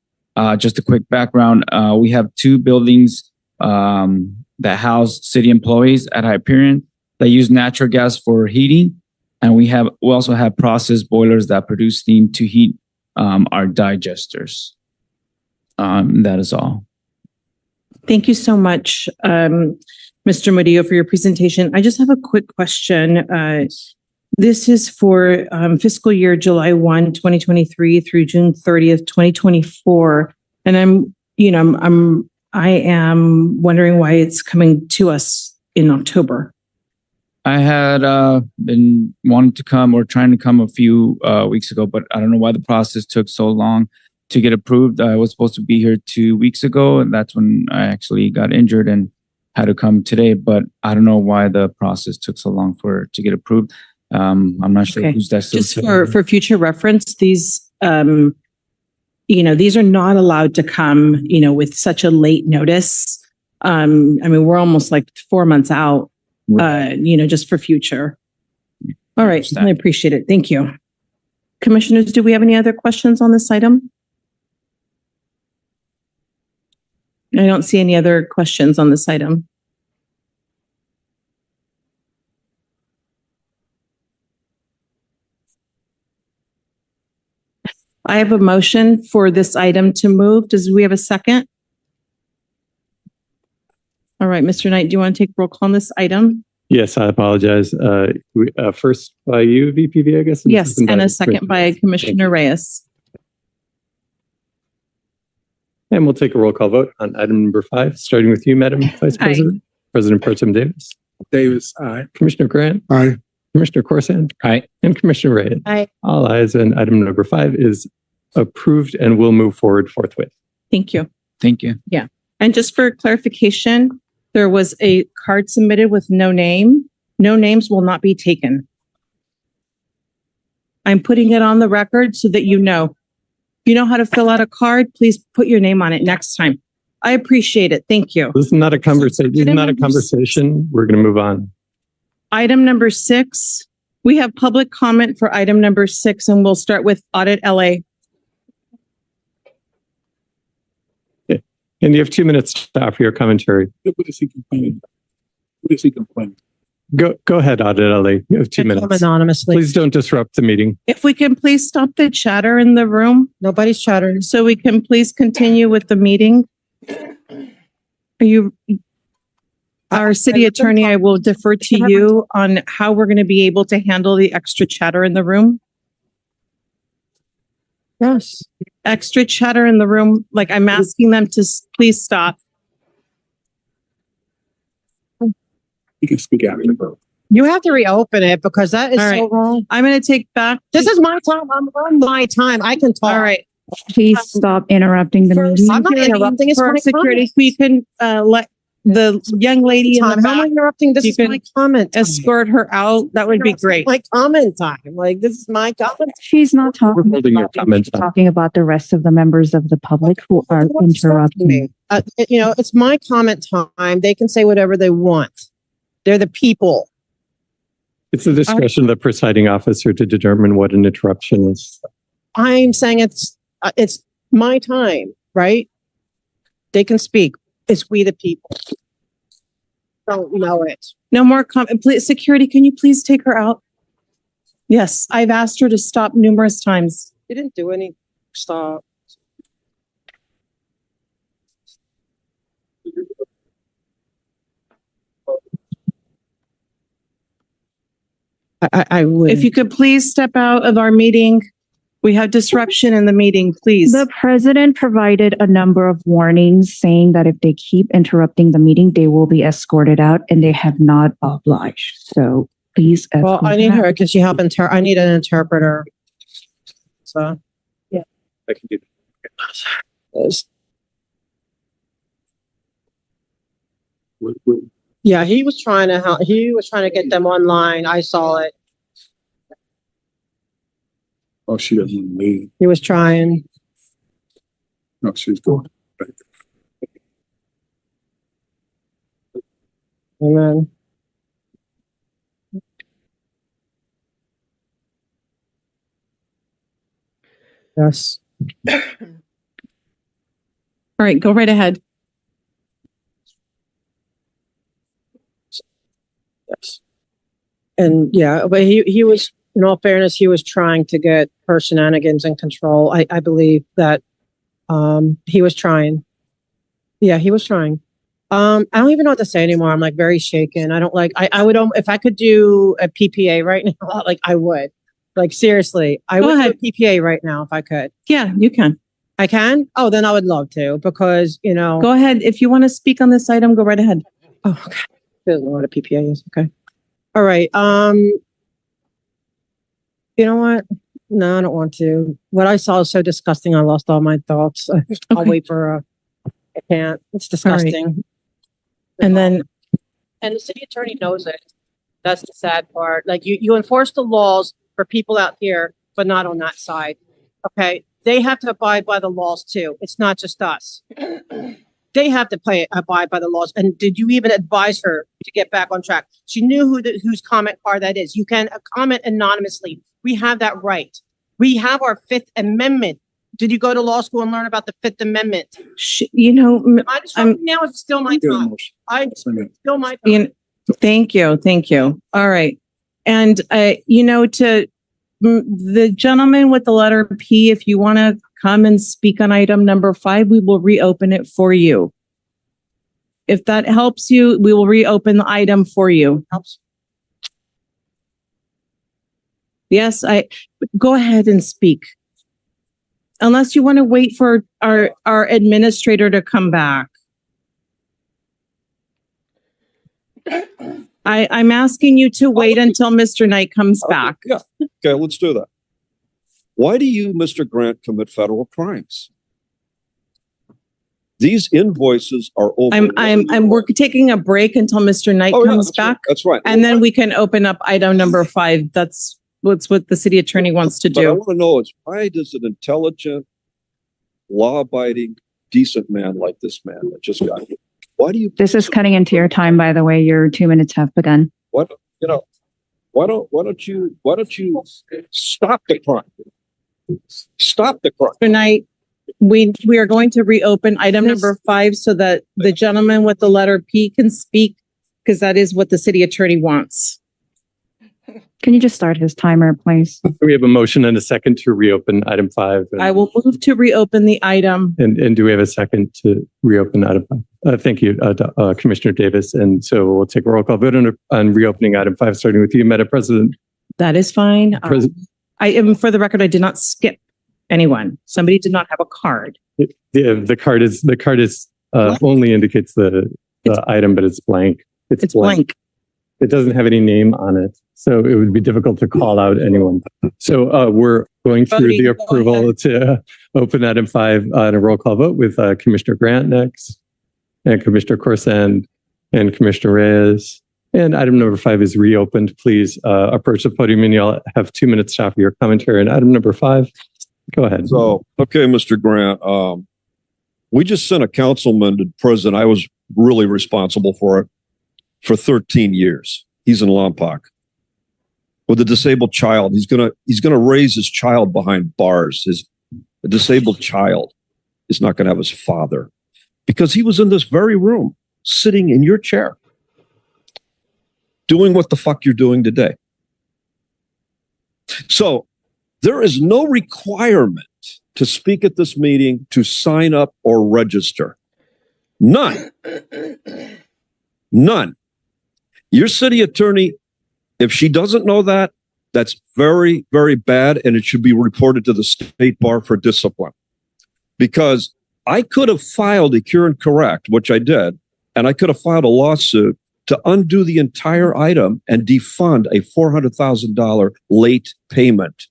Just a quick background. We have 2 buildings that house city employees at Hyperion that use natural gas for heating. And we also have process boilers that produce steam to heat our digesters. That is all. Thank you so much, Mr. Murillo, for your presentation. I just have a quick question. This is for fiscal year July 1, 2023 through June 30th, 2024. And I am wondering why it's coming to us in October. I had been wanting to come or trying to come a few weeks ago, but I don't know why the process took so long to get approved. I was supposed to be here 2 weeks ago, and that's when I actually got injured and had to come today. But I don't know why the process took so long to get approved. I'm not sure who's that. Just for future reference, these these are not allowed to come, with such a late notice. I mean, we're almost like 4 months out, just for future. All right. I appreciate it. Thank you. Commissioners, do we have any other questions on this item? I don't see any other questions on this item. I have a motion for this item to move. Does we have a second? All right, Mr. Knight, do you want to take roll call on this item? Yes, I apologize. First by you, VP Villegas. Yes, and a second by Commissioner Reyes. And we'll take a roll call vote on item number 5, starting with you, Madam Vice President. President Pro Tem Davis. Davis, aye. Commissioner Grant. Aye. Commissioner Corson. Aye. And Commissioner Reyes. Aye. All ayes, and item number 5 is approved and will move forward forthwith. Thank you. Thank you. Yeah. And just for clarification, there was a card submitted with no name. No names will not be taken. I'm putting it on the record so that you know. You know how to fill out a card? Please put your name on it next time. I appreciate it. Thank you. This is not a conversation. This is not a conversation. We're going to move on. Item number 6, we have public comment for item number 6, and we'll start with Audit LA. Yeah. And you have 2 minutes to offer your commentary. What is he complaining? What is he complaining? Go ahead, Audit LA. You have 2 minutes. Anonymously. Please don't disrupt the meeting. If we can please stop the chatter in the room. Nobody's chattering. So we can please continue with the meeting. Our city attorney, I will defer to you on how we're going to be able to handle the extra chatter in the room. Yes. Extra chatter in the room. Like, I'm asking them to please stop. You can speak out. You have to reopen it because that is All right. so wrong. I'm going to take back. This is my time. I'm on my time. I can talk. All right. Please stop interrupting the meeting. I'm not interrupting. It's For my security, comments. we can the young lady in the Time. How am I back, interrupting? This you is can my comment time. escort her out, that would be great. My comment time. Like, this is my comment. She's not We're talking holding your about you. comments She's up. talking about the rest of the members of the public who are What's stopping interrupting. me? You know, it's my comment time. They can say whatever they want. They're the people. It's the discretion of the presiding officer to determine what an interruption is. I'm saying it's my time, right? They can speak. It's we the people. Don't know it. No more comment. Please, security, can you please take her out? Yes, I've asked her to stop numerous times. They didn't do any. Stop. I would. If you could please step out of our meeting. We have disruption in the meeting, please. The president provided a number of warnings saying that if they keep interrupting the meeting, they will be escorted out, and they have not obliged. So please. Well, I need her. Can she help I need an interpreter. So. I can do Yeah, he was trying to help. He was trying to get them online. I saw it. Oh, she doesn't leave. He was trying. No, she's going. Amen. Yes. All right, go right ahead. Yes. And yeah, but he was, in all fairness, he was trying to get her shenanigans in control. I believe that he was trying. Yeah, he was trying. I don't even know what to say anymore. I'm like very shaken. I don't like, I would, if I could do a PPA right now, like I would. Like seriously, I Go would ahead. do a PPA right now if I could. Yeah, you can. I can? Oh, then I would love to because, you know. Go ahead. If you want to speak on this item, go right ahead. Oh, okay. I don't know what a PPA is. Okay. All right. You know what? No, I don't want to. What I saw is so disgusting. I lost all my thoughts. I'll Okay. wait for I can't. It's disgusting. And then, And the city attorney knows it. That's the sad part. Like you enforce the laws for people out here, but not on that side. Okay. They have to abide by the laws too. It's not just us. They have to abide by the laws. And did you even advise her to get back on track? She knew whose comment card that is. You can comment anonymously. We have that right. We have our Fifth Amendment. Did you go to law school and learn about the Fifth Amendment? you know, Now it's still my time. It's still my time. Thank you. Thank you. All right. And, you know, to the gentleman with the letter P, if you want to come and speak on item number 5, we will reopen it for you. If that helps you, we will reopen the item for you. Helps. Yes, go ahead and speak. Unless you want to wait for our administrator to come back. I'm asking you to wait until Mr. Knight comes back. Yeah. Okay, let's do that. Why do you, Mr. Grant, commit federal crimes? These invoices are over. We're taking a break until Mr. Knight comes back. That's right. And then we can open up item number 5. That's what the city attorney wants to But I do. want to know is why does an intelligent, law-abiding, decent man like this man that just got here, why do you? This is cutting into your time, by the way. Your 2 minutes have begun. What why don't you stop the crime? Stop the crime. Tonight, we are going to reopen item number 5 so that the gentleman with the letter P can speak, because that is what the city attorney wants. Can you just start his timer, please? We have a motion and a second to reopen item 5. I will move to reopen the item. And do we have a second to reopen item 5? Thank you, Commissioner Davis. And so we'll take a roll call vote on reopening item 5, starting with you, Madam President. That is fine. For the record, I did not skip anyone. Somebody did not have a card. The card is only indicates the item, but it's blank. It's blank. It doesn't have any name on it, so it would be difficult to call out anyone. So we're going through the approval to open item 5 on a roll call vote with Commissioner Grant next, and Commissioner Corsand, and Commissioner Reyes. And item number 5 is reopened. Please approach the podium and you'll have 2 minutes to offer your commentary. And item number 5, go ahead. So, okay, Mr. Grant, we just sent a councilman to prison. I was really responsible for it for 13 years. He's in Lompoc with a disabled child. He's gonna raise his child behind bars. A disabled child is not gonna have his father because he was in this very room, sitting in your chair, doing what the fuck you're doing today. So there is no requirement to speak at this meeting, to sign up or register. None. None. Your city attorney, if she doesn't know that, that's very, very bad, and it should be reported to the state bar for discipline. Because I could have filed a cure and correct, which I did, and I could have filed a lawsuit to undo the entire item and defund a $400,000 late payment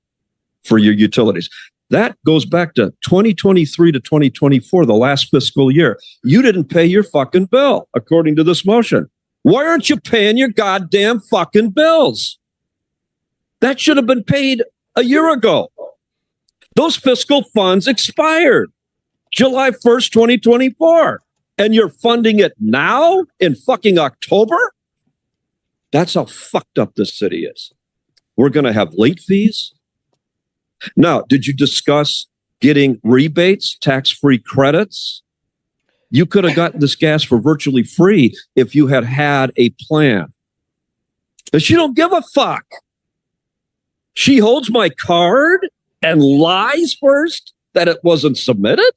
for your utilities. That goes back to 2023 to 2024, the last fiscal year. You didn't pay your fucking bill, according to this motion. Why aren't you paying your goddamn fucking bills? That should have been paid a year ago. Those fiscal funds expired July 1st, 2024. And you're funding it now in fucking October? That's how fucked up this city is. We're going to have late fees. Now, did you discuss getting rebates, tax-free credits? You could have gotten this gas for virtually free if you had had a plan. But she don't give a fuck. She holds my card and lies first that it wasn't submitted?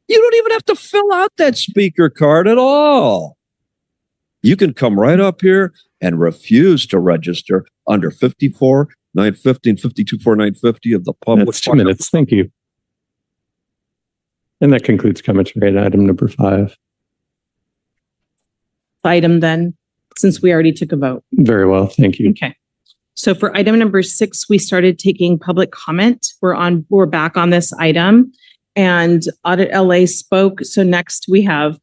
You don't even have to fill out that speaker card at all. You can come right up here and refuse to register under 54-950 and 52-4950 of the public. That's 2 minutes. Thank you. And that concludes commentary on item number 5. Item then, since we already took a vote. Very well. Thank you. Okay. So for item number 6, we started taking public comment. We're back on this item, and Audit LA spoke. So next we have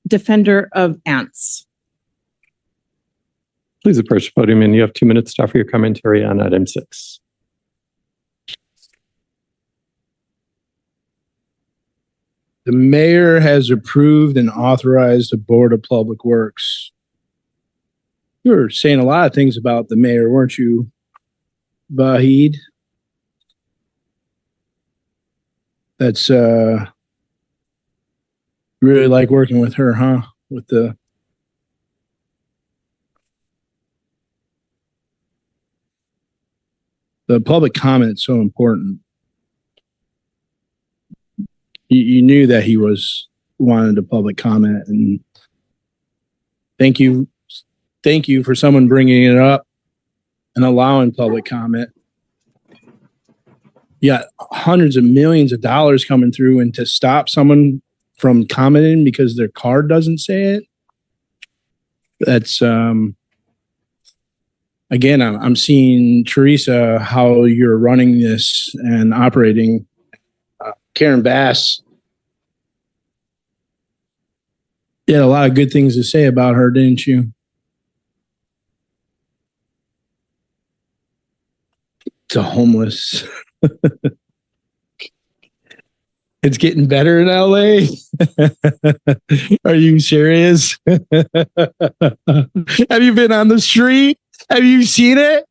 Defender of Ants. Please approach the podium and you have 2 minutes to offer your commentary on item 6. The mayor has approved and authorized the Board of Public Works. You were saying a lot of things about the mayor, weren't you, Vahid? That's really like working with her, huh? With the public comment is so important. You knew that he wanted a public comment, and thank you for someone bringing it up and allowing public comment. You got hundreds of millions of dollars coming through, and to stop someone from commenting because their card doesn't say it, that's again, I'm seeing, Teresa, how you're running this and operating. Karen Bass, you had a lot of good things to say about her, didn't you? To homeless. It's getting better in LA. Are you serious? Have you been on the street? Have you seen it?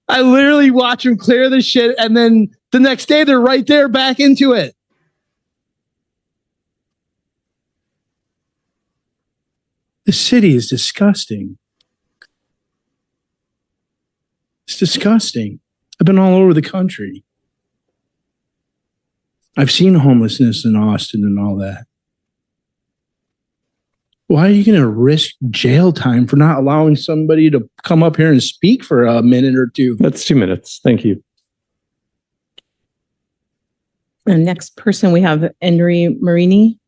I literally watch them clear the shit, and then the next day they're right there back into it. The city is disgusting. It's disgusting. I've been all over the country. I've seen homelessness in Austin and all that. Why are you going to risk jail time for not allowing somebody to come up here and speak for a minute or two? That's 2 minutes. Thank you. And next person, we have Henry Marini.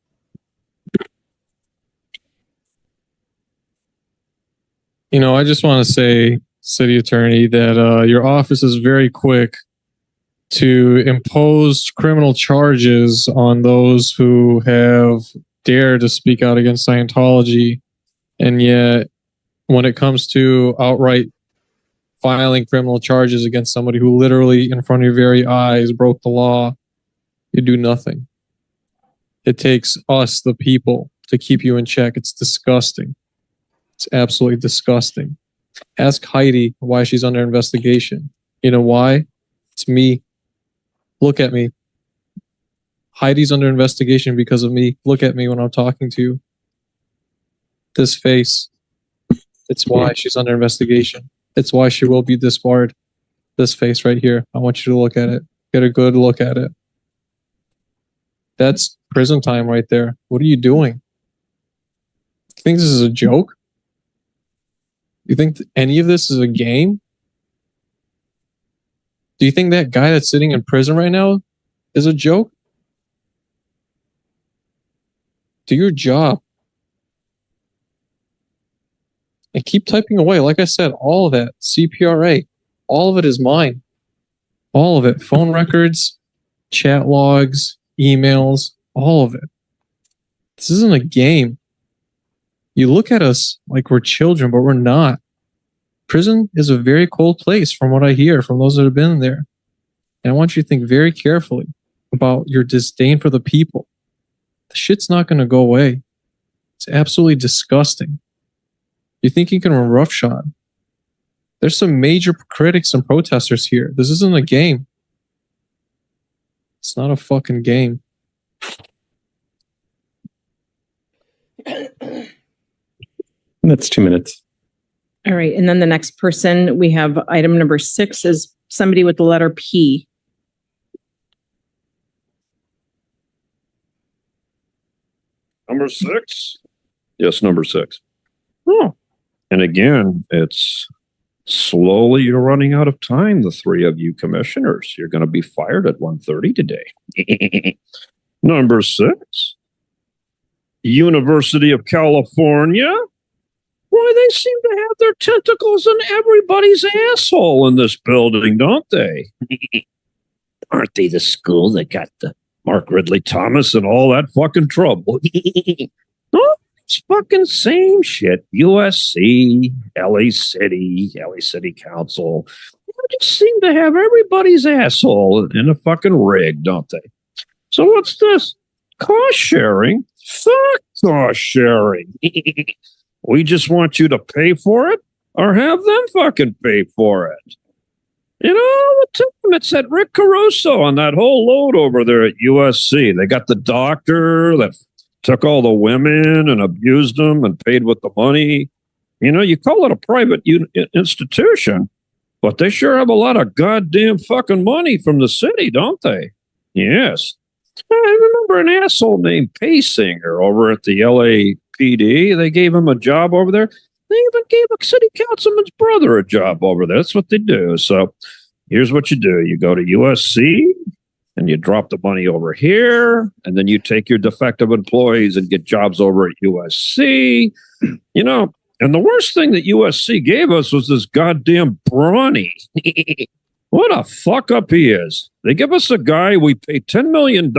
You know, I just want to say, City Attorney, that your office is very quick to impose criminal charges on those who have dare to speak out against Scientology. And yet, when it comes to outright filing criminal charges against somebody who literally in front of your very eyes broke the law, you do nothing. It takes us, the people, to keep you in check. It's disgusting. It's absolutely disgusting. Ask Heidi why she's under investigation. You know why? It's me. Look at me. Heidi's under investigation because of me. Look at me when I'm talking to you. This face. It's why she's under investigation. It's why she will be disbarred. This face right here. I want you to look at it. Get a good look at it. That's prison time right there. What are you doing? You think this is a joke? You think any of this is a game? Do you think that guy that's sitting in prison right now is a joke? Do your job. And keep typing away. Like I said, all of that, CPRA, all of it is mine. All of it. Phone records, chat logs, emails, all of it. This isn't a game. You look at us like we're children, but we're not. Prison is a very cold place from what I hear from those that have been there. And I want you to think very carefully about your disdain for the people. The shit's not going to go away. It's absolutely disgusting. You think you can run roughshod? There's some major critics and protesters here. This isn't a game. It's not a fucking game. That's 2 minutes. All right. And then the next person, we have item number 6 is somebody with the letter P. Number 6? Yes, number 6. Oh. And again, it's slowly you're running out of time, the three of you commissioners. You're going to be fired at 1:30 today. Number 6. University of California. Why, they seem to have their tentacles in everybody's asshole in this building, don't they? Aren't they the school that got the Mark Ridley Thomas and all that fucking trouble? No, it's fucking same shit. USC, LA City Council. They just seem to have everybody's asshole in a fucking rig, don't they? So what's this? Cost sharing? Fuck cost sharing. We just want you to pay for it or have them fucking pay for it. You know, the time it's that Rick Caruso on that whole load over there at USC. They got the doctor that took all the women and abused them and paid with the money. You know, you call it a private institution, but they sure have a lot of goddamn fucking money from the city, don't they? Yes. I remember an asshole named Paysinger over at the LAPD. They gave him a job over there. They even gave a city councilman's brother a job over there. That's what they do. So here's what you do. You go to USC and you drop the money over here, and then you take your defective employees and get jobs over at USC. You know, and the worst thing that USC gave us was this goddamn Bronny. What a fuck up he is. They give us a guy we pay $10 million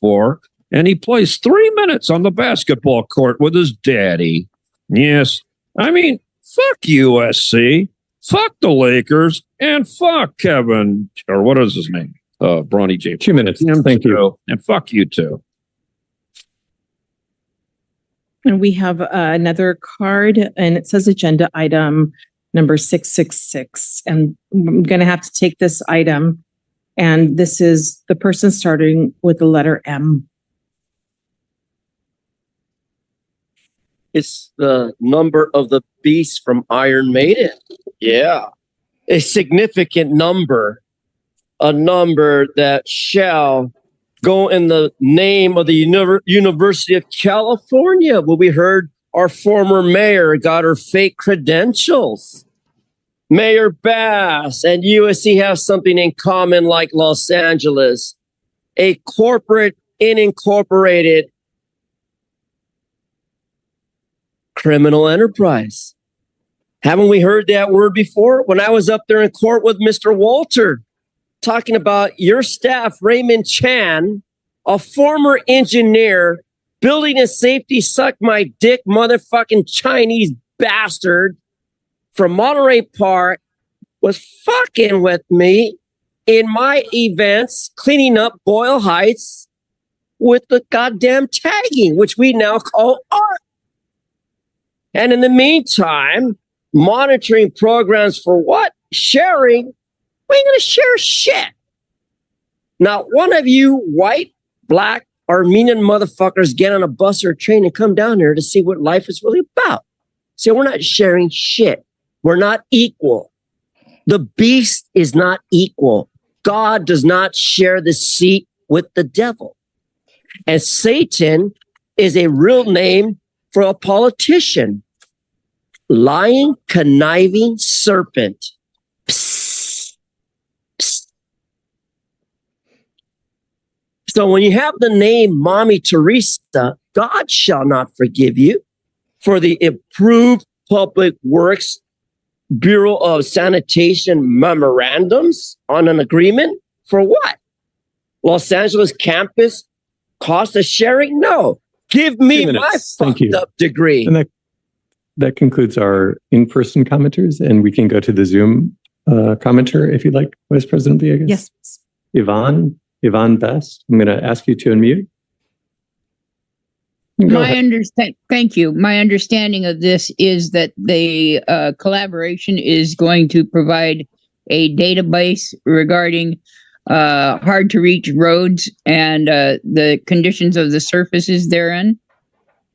for, and he plays 3 minutes on the basketball court with his daddy. Yes. I mean, fuck USC, fuck the Lakers, and fuck Kevin, or what is his name? Bronny James. 2 minutes. Thank you. And fuck you too. And we have another card, and it says agenda item number 666. And I'm going to have to take this item. And this is the person starting with the letter M. It's the number of the beast from Iron Maiden. Yeah. A significant number. A number that shall go in the name of the University of California, where we heard our former mayor got her fake credentials. Mayor Bass and USC have something in common like Los Angeles. A corporate, unincorporated criminal enterprise. Haven't we heard that word before? When I was up there in court with Mr. Walter, talking about your staff, Raymond Chan, a former engineer building and safety suck my dick motherfucking Chinese bastard from Monterey Park was fucking with me in my events, cleaning up Boyle Heights with the goddamn tagging, which we now call art. And in the meantime, monitoring programs for what? Sharing. We ain't gonna share shit. Not one of you white, black, Armenian motherfuckers get on a bus or a train and come down here to see what life is really about. So we're not sharing shit. We're not equal. The beast is not equal. God does not share the seat with the devil. And Satan is a real name for a politician. Lying, conniving serpent. Psst. Psst. So when you have the name Mommy Teresa, God shall not forgive you for the improved public works Bureau of Sanitation memorandums on an agreement for what? Los Angeles campus cost of sharing? No. Give me my fucked up degree. And that concludes our in-person commenters, and we can go to the Zoom commenter if you'd like, Vice President Villegas. Yes. Yvonne Best, I'm going to ask you to unmute. Thank you. My understanding of this is that the collaboration is going to provide a database regarding hard to reach roads and the conditions of the surfaces therein.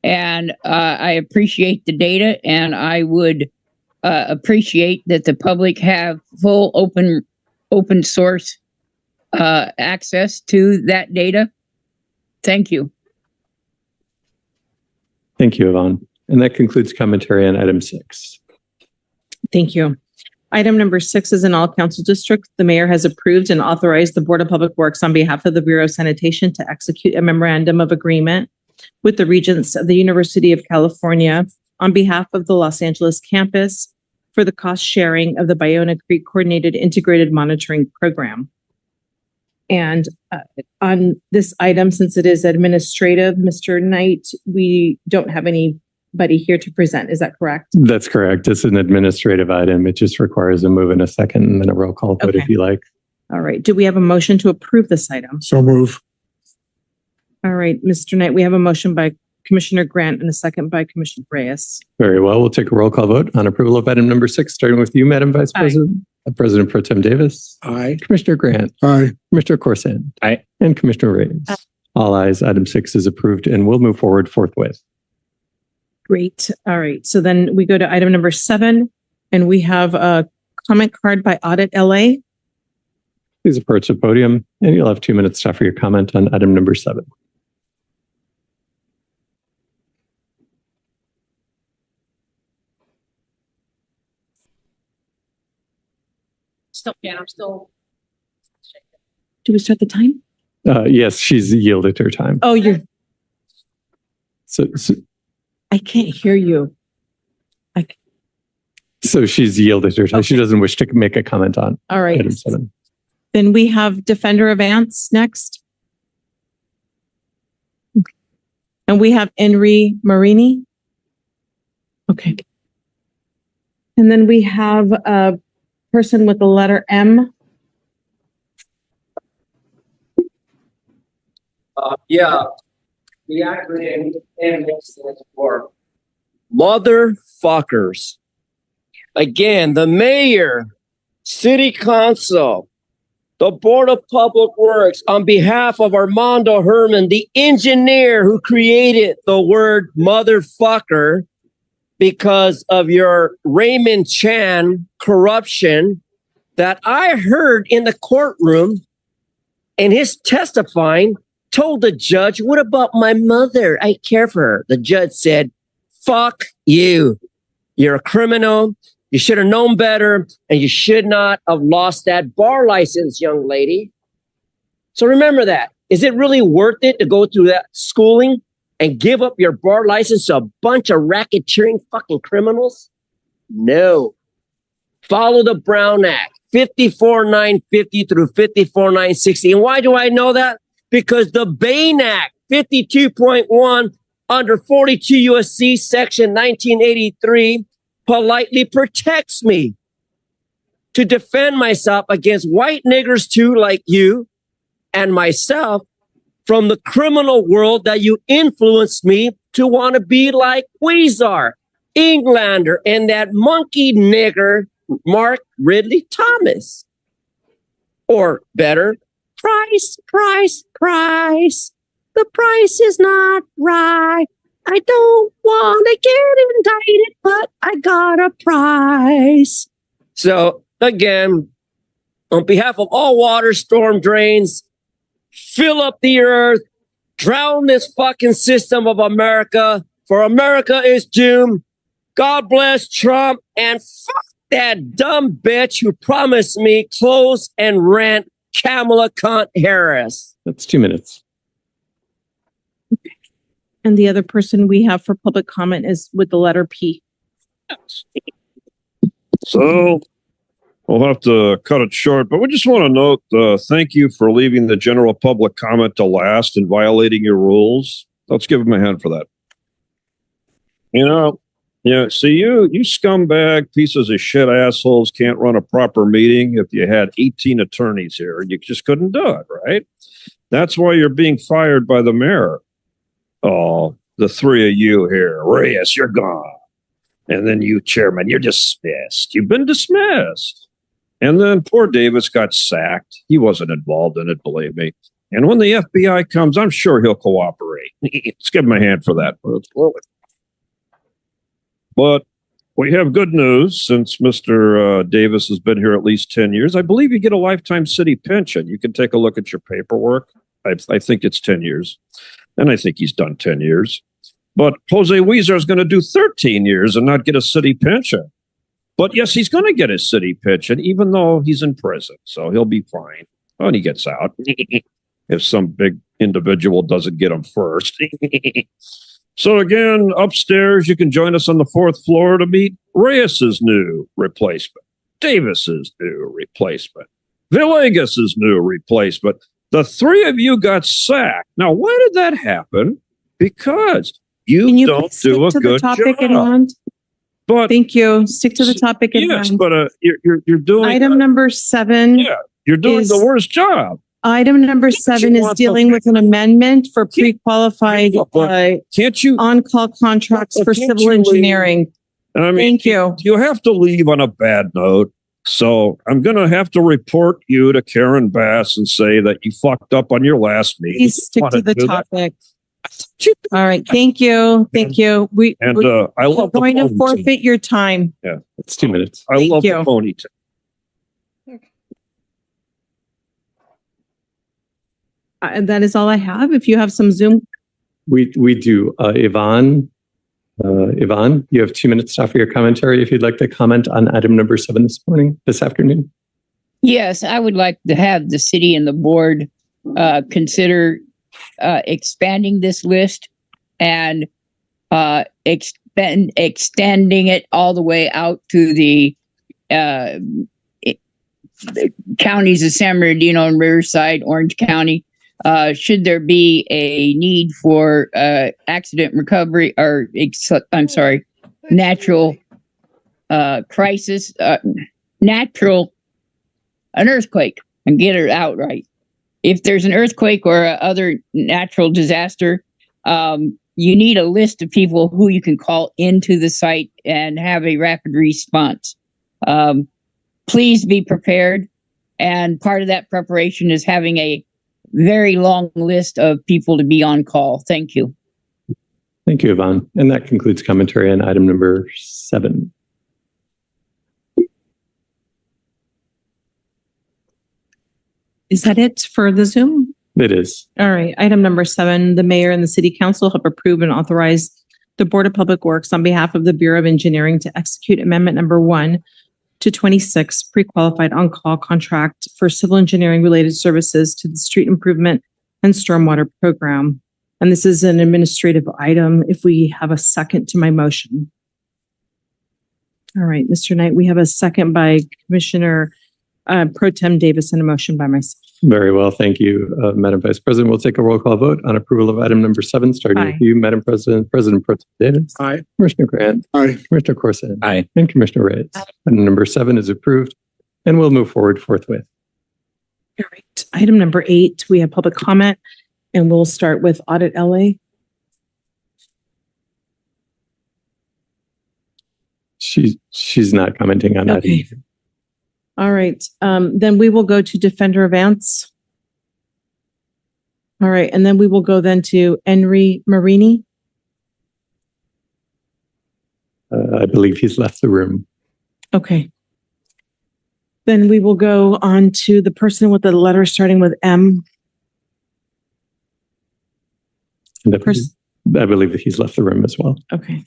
And I appreciate the data, and I would appreciate that the public have full open source access to that data. Thank you. Thank you, Yvonne. And that concludes commentary on item 6. Thank you. Item number 6 is in all council districts. The mayor has approved and authorized the Board of Public Works on behalf of the Bureau of Sanitation to execute a memorandum of agreement with the Regents of the University of California on behalf of the Los Angeles campus for the cost sharing of the Ballona Creek Coordinated Integrated Monitoring Program. And on this item, since it is administrative, Mr. Knight, we don't have anybody here to present. Is that correct? That's correct. It's an administrative item. It just requires a move in a second and then a roll call vote if you like. All right. Do we have a motion to approve this item? So move. All right, Mr. Knight, we have a motion by Commissioner Grant and a second by Commissioner Reyes. Very well. We'll take a roll call vote on approval of item number 6, starting with you, Madam Vice President. President Pro Tem Davis. Aye. Commissioner Grant. Aye. Commissioner Corson. Aye. And Commissioner Reyes. Aye. All ayes. Item 6 is approved and we'll move forward forthwith. Great. All right. So then we go to item number 7, and we have a comment card by Audit LA. Please approach the podium and you'll have 2 minutes to offer your comment on item number 7. I'm still. Do we start the time? Yes, she's yielded her time. Oh, you're. So I can't hear you. So she's yielded her time. Okay. She doesn't wish to make a comment on all right. item 7. Then we have Defender of Ants next. And we have Henry Marini. Okay. And then we have a person with the letter M. Yeah. The acronym M stands for motherfuckers. Again, the mayor, city council, the Board of Public Works, on behalf of Armando Herman, the engineer who created the word motherfucker because of your Raymond Chan corruption that I heard in the courtroom, and his testifying told the judge, what about my mother? I care for her. The judge said, fuck you. You're a criminal. You should have known better, and you should not have lost that bar license, young lady. So remember that. Is it really worth it to go through that schooling and give up your bar license to a bunch of racketeering fucking criminals? No. Follow the Brown Act, 54950 through 54960. And why do I know that? Because the Bain Act, 52.1 under 42 USC section 1983 politely protects me to defend myself against white niggers too, like you and myself, from the criminal world that you influenced me to want to be like Weezer, Englander, and that monkey nigger, Mark Ridley Thomas. Or better, price. The price is not right. I don't want to get indicted, but I got a price. So again, on behalf of all water storm drains, fill up the earth, drown this fucking system of America, for America is doomed. God bless Trump, and fuck that dumb bitch who promised me clothes and rent, Kamala Cunt Harris. That's 2 minutes. And the other person we have for public comment is with the letter P. So we'll have to cut it short, but we just want to note, thank you for leaving the general public comment to last and violating your rules. Let's give him a hand for that. See, you scumbag pieces of shit assholes can't run a proper meeting if you had 18 attorneys here. You just couldn't do it, right? That's why you're being fired by the mayor. Oh, the three of you here. Reyes, you're gone. And then you, Chairman, you're dismissed. You've been dismissed. And then poor Davis got sacked. He wasn't involved in it, believe me. And when the FBI comes, I'm sure he'll cooperate. Let's give him a hand for that. But we have good news since Mr. Davis has been here at least 10 years. I believe you get a lifetime city pension. You can take a look at your paperwork. I think it's 10 years. And I think he's done 10 years. But Jose Weezer is going to do 13 years and not get a city pension. But yes, he's going to get his city pension, even though he's in prison. So he'll be fine when he gets out. If some big individual doesn't get him first. So again, upstairs, you can join us on the 4th floor to meet Reyes's new replacement, Davis's new replacement, Villegas's new replacement. The three of you got sacked. Now, why did that happen? Because you don't do a good job. But thank you. Stick to the topic at hand. Yes, but you're doing item number 7. Yeah, you're doing the worst job. Item number 7 is dealing with an amendment for pre-qualified on-call contracts for civil engineering. And I mean, thank you. You have to leave on a bad note. So I'm going to have to report you to Karen Bass and say that you fucked up on your last meeting. Please stick to the topic. All right. Thank you. Thank you. I love going to forfeit your time. Yeah, it's 2 minutes. I love the ponytail. And that is all I have. If you have some Zoom. We do. Yvonne, you have 2 minutes to offer your commentary if you'd like to comment on item number 7 this afternoon. Yes, I would like to have the city and the board consider expanding this list and extending it all the way out to the counties of San Bernardino and Riverside, Orange County. Should there be a need for accident recovery or natural crisis, an earthquake, and get it out right. If there's an earthquake or other natural disaster, you need a list of people who you can call into the site and have a rapid response. Please be prepared. And part of that preparation is having a very long list of people to be on call. Thank you. Thank you, Yvonne. And that concludes commentary on item number 7. Is that it for the Zoom? It is. All right. Item number 7, the mayor and the city council have approved and authorized the Board of Public Works on behalf of the Bureau of Engineering to execute amendment number 1 to 26 pre-qualified on-call contract for civil engineering related services to the street improvement and stormwater program. And this is an administrative item. If we have a second to my motion. All right, Mr. Knight, we have a second by Commissioner Pro Tem Davis and a motion by myself. Very well. Thank you, Madam Vice President. We'll take a roll call vote on approval of item number 7, starting with you, Madam President. President Pro Tem Davis. Aye. Commissioner Grant. Aye. Commissioner Corson. Aye. And Commissioner Reyes. Item number 7 is approved, and we'll move forward forthwith. All right. Item number 8, we have public comment, and we'll start with Audit LA. She's not commenting on that. Okay. All right. Then we will go to Defender of Ants. All right. And then we will go then to Henry Marini. I believe he's left the room. Okay. Then we will go on to the person with the letter starting with M. And I believe that he's left the room as well. Okay.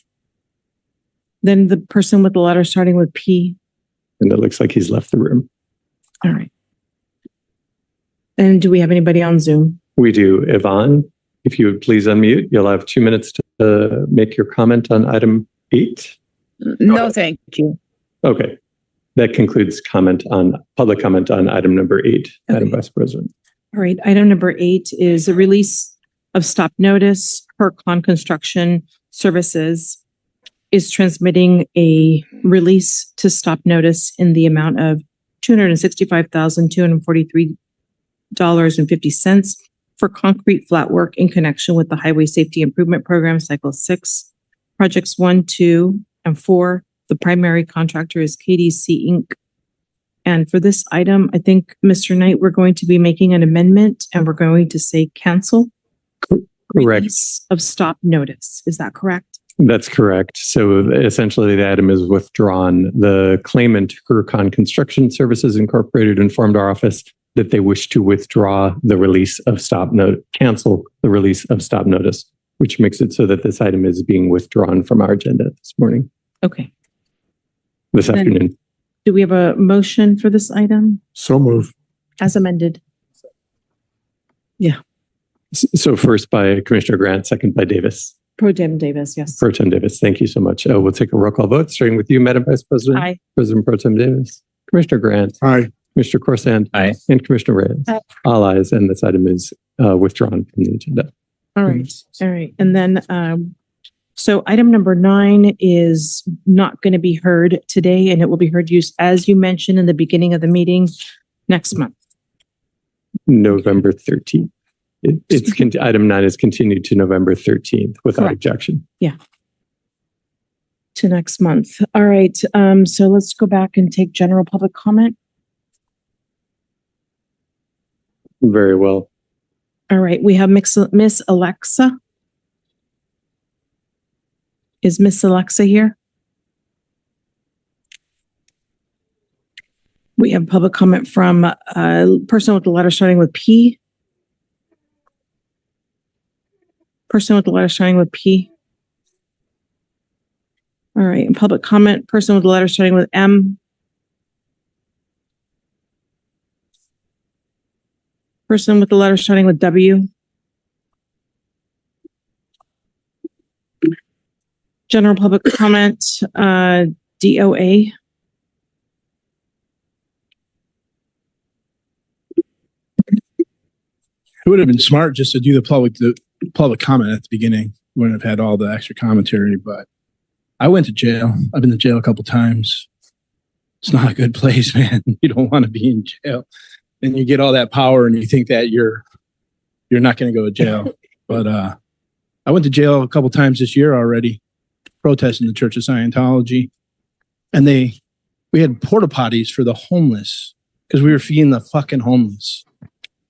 Then the person with the letter starting with P. And it looks like he's left the room. All right. And do we have anybody on Zoom? We do. Yvonne, if you would please unmute, you'll have 2 minutes to make your comment on item 8. No, thank you. Okay. That concludes public comment on item number 8, Okay. Madam Vice President. All right. Item number 8 is a release of stop notice. Hercon Construction Services is transmitting a release to stop notice in the amount of $265,243.50 for concrete flat work in connection with the Highway Safety Improvement Program Cycle 6. Projects 1, 2, and 4. The primary contractor is KDC Inc. And for this item, I think, Mr. Knight, we're going to be making an amendment and we're going to say cancel. Correct. Release of stop notice. Is that correct? That's correct. So essentially the item is withdrawn. The claimant, Hercon Construction Services Incorporated, informed our office that they wish to withdraw the release of cancel the release of stop notice, which makes it so that this item is being withdrawn from our agenda this morning, Okay. this Then- afternoon. Do we have a motion for this item So move. as amended? So first by Commissioner Grant, second by Davis. Pro Tem Davis, yes. Pro Tem Davis, thank you so much. We'll take a roll call vote, starting with you, Madam Vice President. Aye. President Pro Tem Davis. Commissioner Grant. Aye. Commissioner Corsand. Aye. And Commissioner Reyes. Aye. All ayes, and this item is withdrawn from the agenda. All right. All right. And then, so item number 9 is not going to be heard today, and it will be heard as you mentioned in the beginning of the meeting next month. November 13th. Item 9 is continued to November 13th without Correct. objection. To next month. All right. So let's go back and take general public comment. Very well. All right. We have Miss Alexa. Is Miss Alexa here? We have public comment from a person with the letter starting with P. Person with the letter starting with P. All right, and public comment, person with the letter starting with M. Person with the letter starting with W. General public comment, DOA. It would have been smart just to do the public comment at the beginning. Wouldn't have had all the extra commentary, but I went to jail. I've been to jail a couple times. It's not a good place, man. You don't want to be in jail. And you get all that power and you think that you're not going to go to jail. But I went to jail a couple times this year already, protesting the Church of Scientology. And we had porta potties for the homeless because we were feeding the fucking homeless.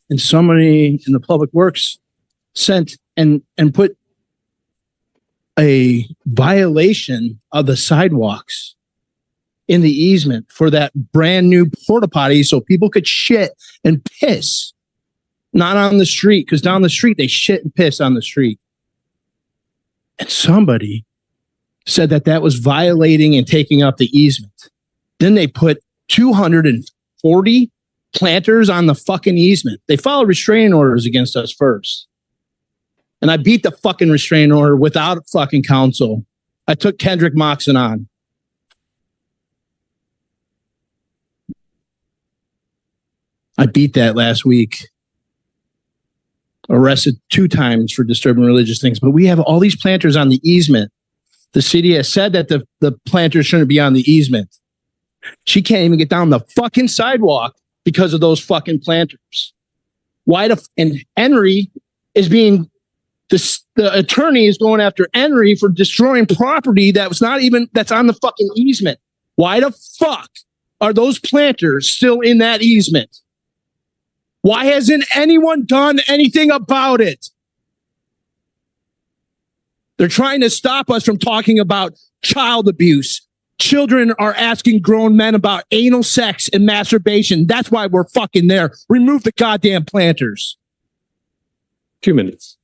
And somebody in the public works sent and put a violation of the sidewalks in the easement for that brand new porta potty so people could shit and piss, not on the street, because down the street they shit and piss on the street. And somebody said that was violating and taking up the easement. Then they put 240 planters on the fucking easement. They filed restraining orders against us first. And I beat the fucking restraining order without fucking counsel. I took Kendrick Moxon on. I beat that last week. Arrested 2 times for disturbing religious things. But we have all these planters on the easement. The city has said that the planters shouldn't be on the easement. She can't even get down the fucking sidewalk because of those fucking planters. And Henry is being, the attorney is going after Henry for destroying property that's on the fucking easement. Why the fuck are those planters still in that easement? Why hasn't anyone done anything about it? They're trying to stop us from talking about child abuse. Children are asking grown men about anal sex and masturbation. That's why we're fucking there. Remove the goddamn planters. 2 minutes.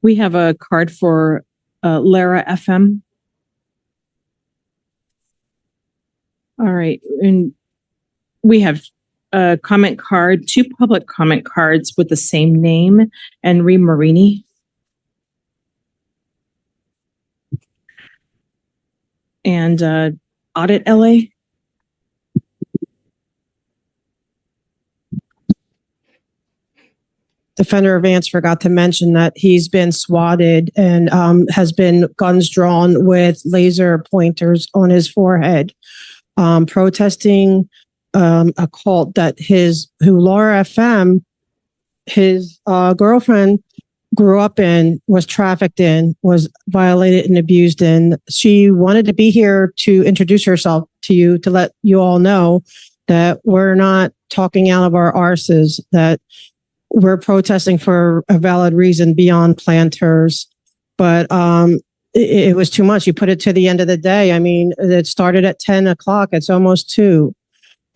We have a card for Lara FM. All right. And we have a comment card, 2 public comment cards with the same name, Henry Marini. And Audit LA. Defender Vance forgot to mention that he's been swatted and has been guns drawn with laser pointers on his forehead, protesting a cult that Laura FM, his girlfriend grew up in, was trafficked in, was violated and abused in. She wanted to be here to introduce herself to you, to let you all know that we're not talking out of our arses, that we're protesting for a valid reason beyond planters. But it was too much. You put it to the end of the day. I mean, it started at 10 o'clock. It's almost 2.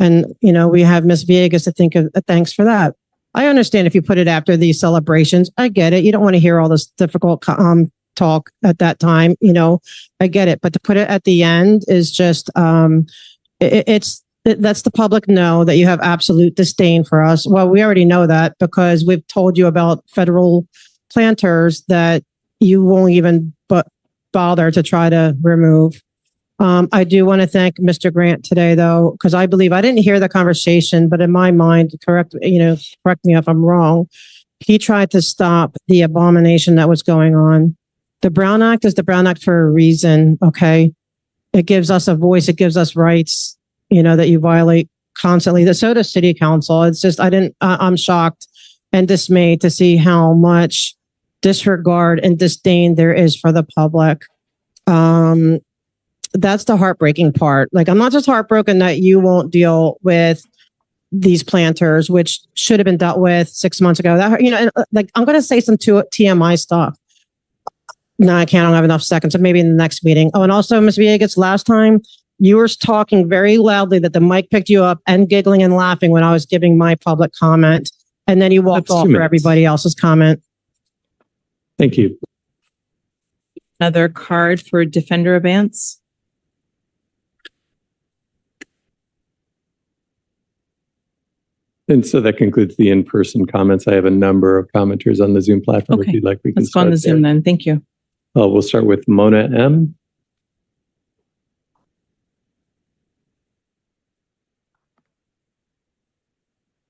And, we have Miss Villegas to think of. Thanks for that. I understand if you put it after these celebrations. I get it. You don't want to hear all this difficult talk at that time. I get it. But to put it at the end is just, that's the public know that you have absolute disdain for us. Well, we already know that because we've told you about federal planters that you won't even bother to try to remove. I do want to thank Mr. Grant today, though, because I believe I didn't hear the conversation, but in my mind, correct me if I'm wrong. He tried to stop the abomination that was going on. The Brown Act is the Brown Act for a reason. Okay. It gives us a voice. It gives us rights, that you violate constantly. So does City Council. It's just, I'm shocked and dismayed to see how much disregard and disdain there is for the public. That's the heartbreaking part. Like, I'm not just heartbroken that you won't deal with these planters, which should have been dealt with 6 months ago. That, I'm going to say some TMI stuff. No, I can't. I don't have enough seconds. So maybe in the next meeting. Oh, and also, Ms. Villegas, last time you were talking very loudly that the mic picked you up and giggling and laughing when I was giving my public comment. And then you walked off for everybody else's comment. Thank you. Another card for Defender Advance. And so that concludes the in-person comments. I have a number of commenters on the Zoom platform. Okay. If you'd like, we can Let's go on the Zoom then. Thank you. We'll start with Mona M.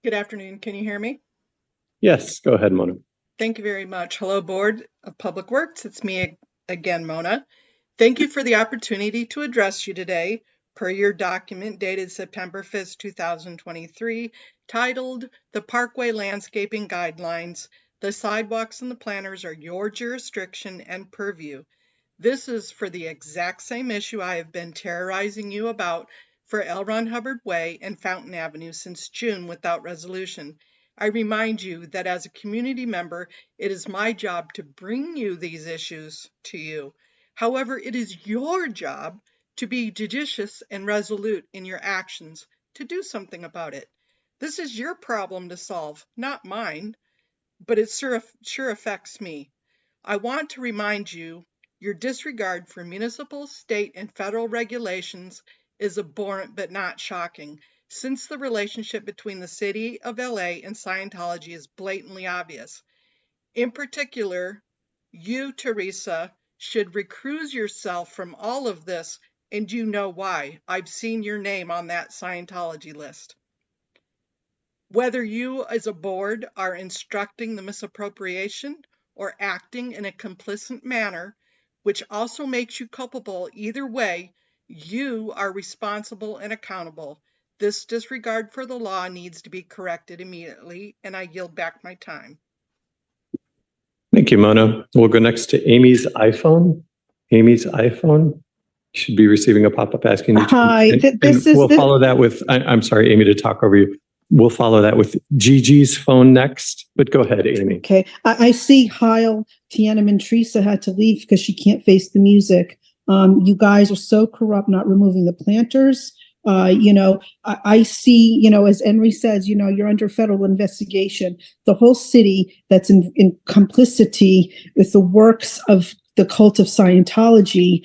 Good afternoon. Can you hear me? Yes, go ahead, Mona. Thank you very much. Hello, Board of Public Works. It's me again, Mona. Thank you for the opportunity to address you today per your document dated September 5th, 2023, titled The Parkway Landscaping Guidelines. The sidewalks and the planters are your jurisdiction and purview. This is for the exact same issue I have been terrorizing you about for L. Ron Hubbard Way and Fountain Avenue since June without resolution. I remind you that as a community member, it is my job to bring you these issues to you. However, it is your job to be judicious and resolute in your actions to do something about it. This is your problem to solve, not mine, but it sure affects me. I want to remind you, your disregard for municipal, state, and federal regulations is abhorrent but not shocking, since the relationship between the city of LA and Scientology is blatantly obvious. In particular, you, Teresa, should recuse yourself from all of this, and you know why. I've seen your name on that Scientology list. Whether you as a board are instructing the misappropriation or acting in a complicit manner, which also makes you culpable, either way, you are responsible and accountable. This disregard for the law needs to be corrected immediately, and I yield back my time. Thank you, Mona. We'll go next to Amy's iPhone. Amy's iPhone should be receiving a pop-up asking you to. Hi, and this is we'll follow that with, I'm sorry, Amy, to talk over you. We'll follow that with Gigi's phone next, but go ahead, Amy. Okay, I see Heil, Tiananmen Teresa had to leave because she can't face the music. You guys are so corrupt, not removing the planters. I see, as Henry says, you're under federal investigation. The whole city that's in complicity with the works of the cult of Scientology,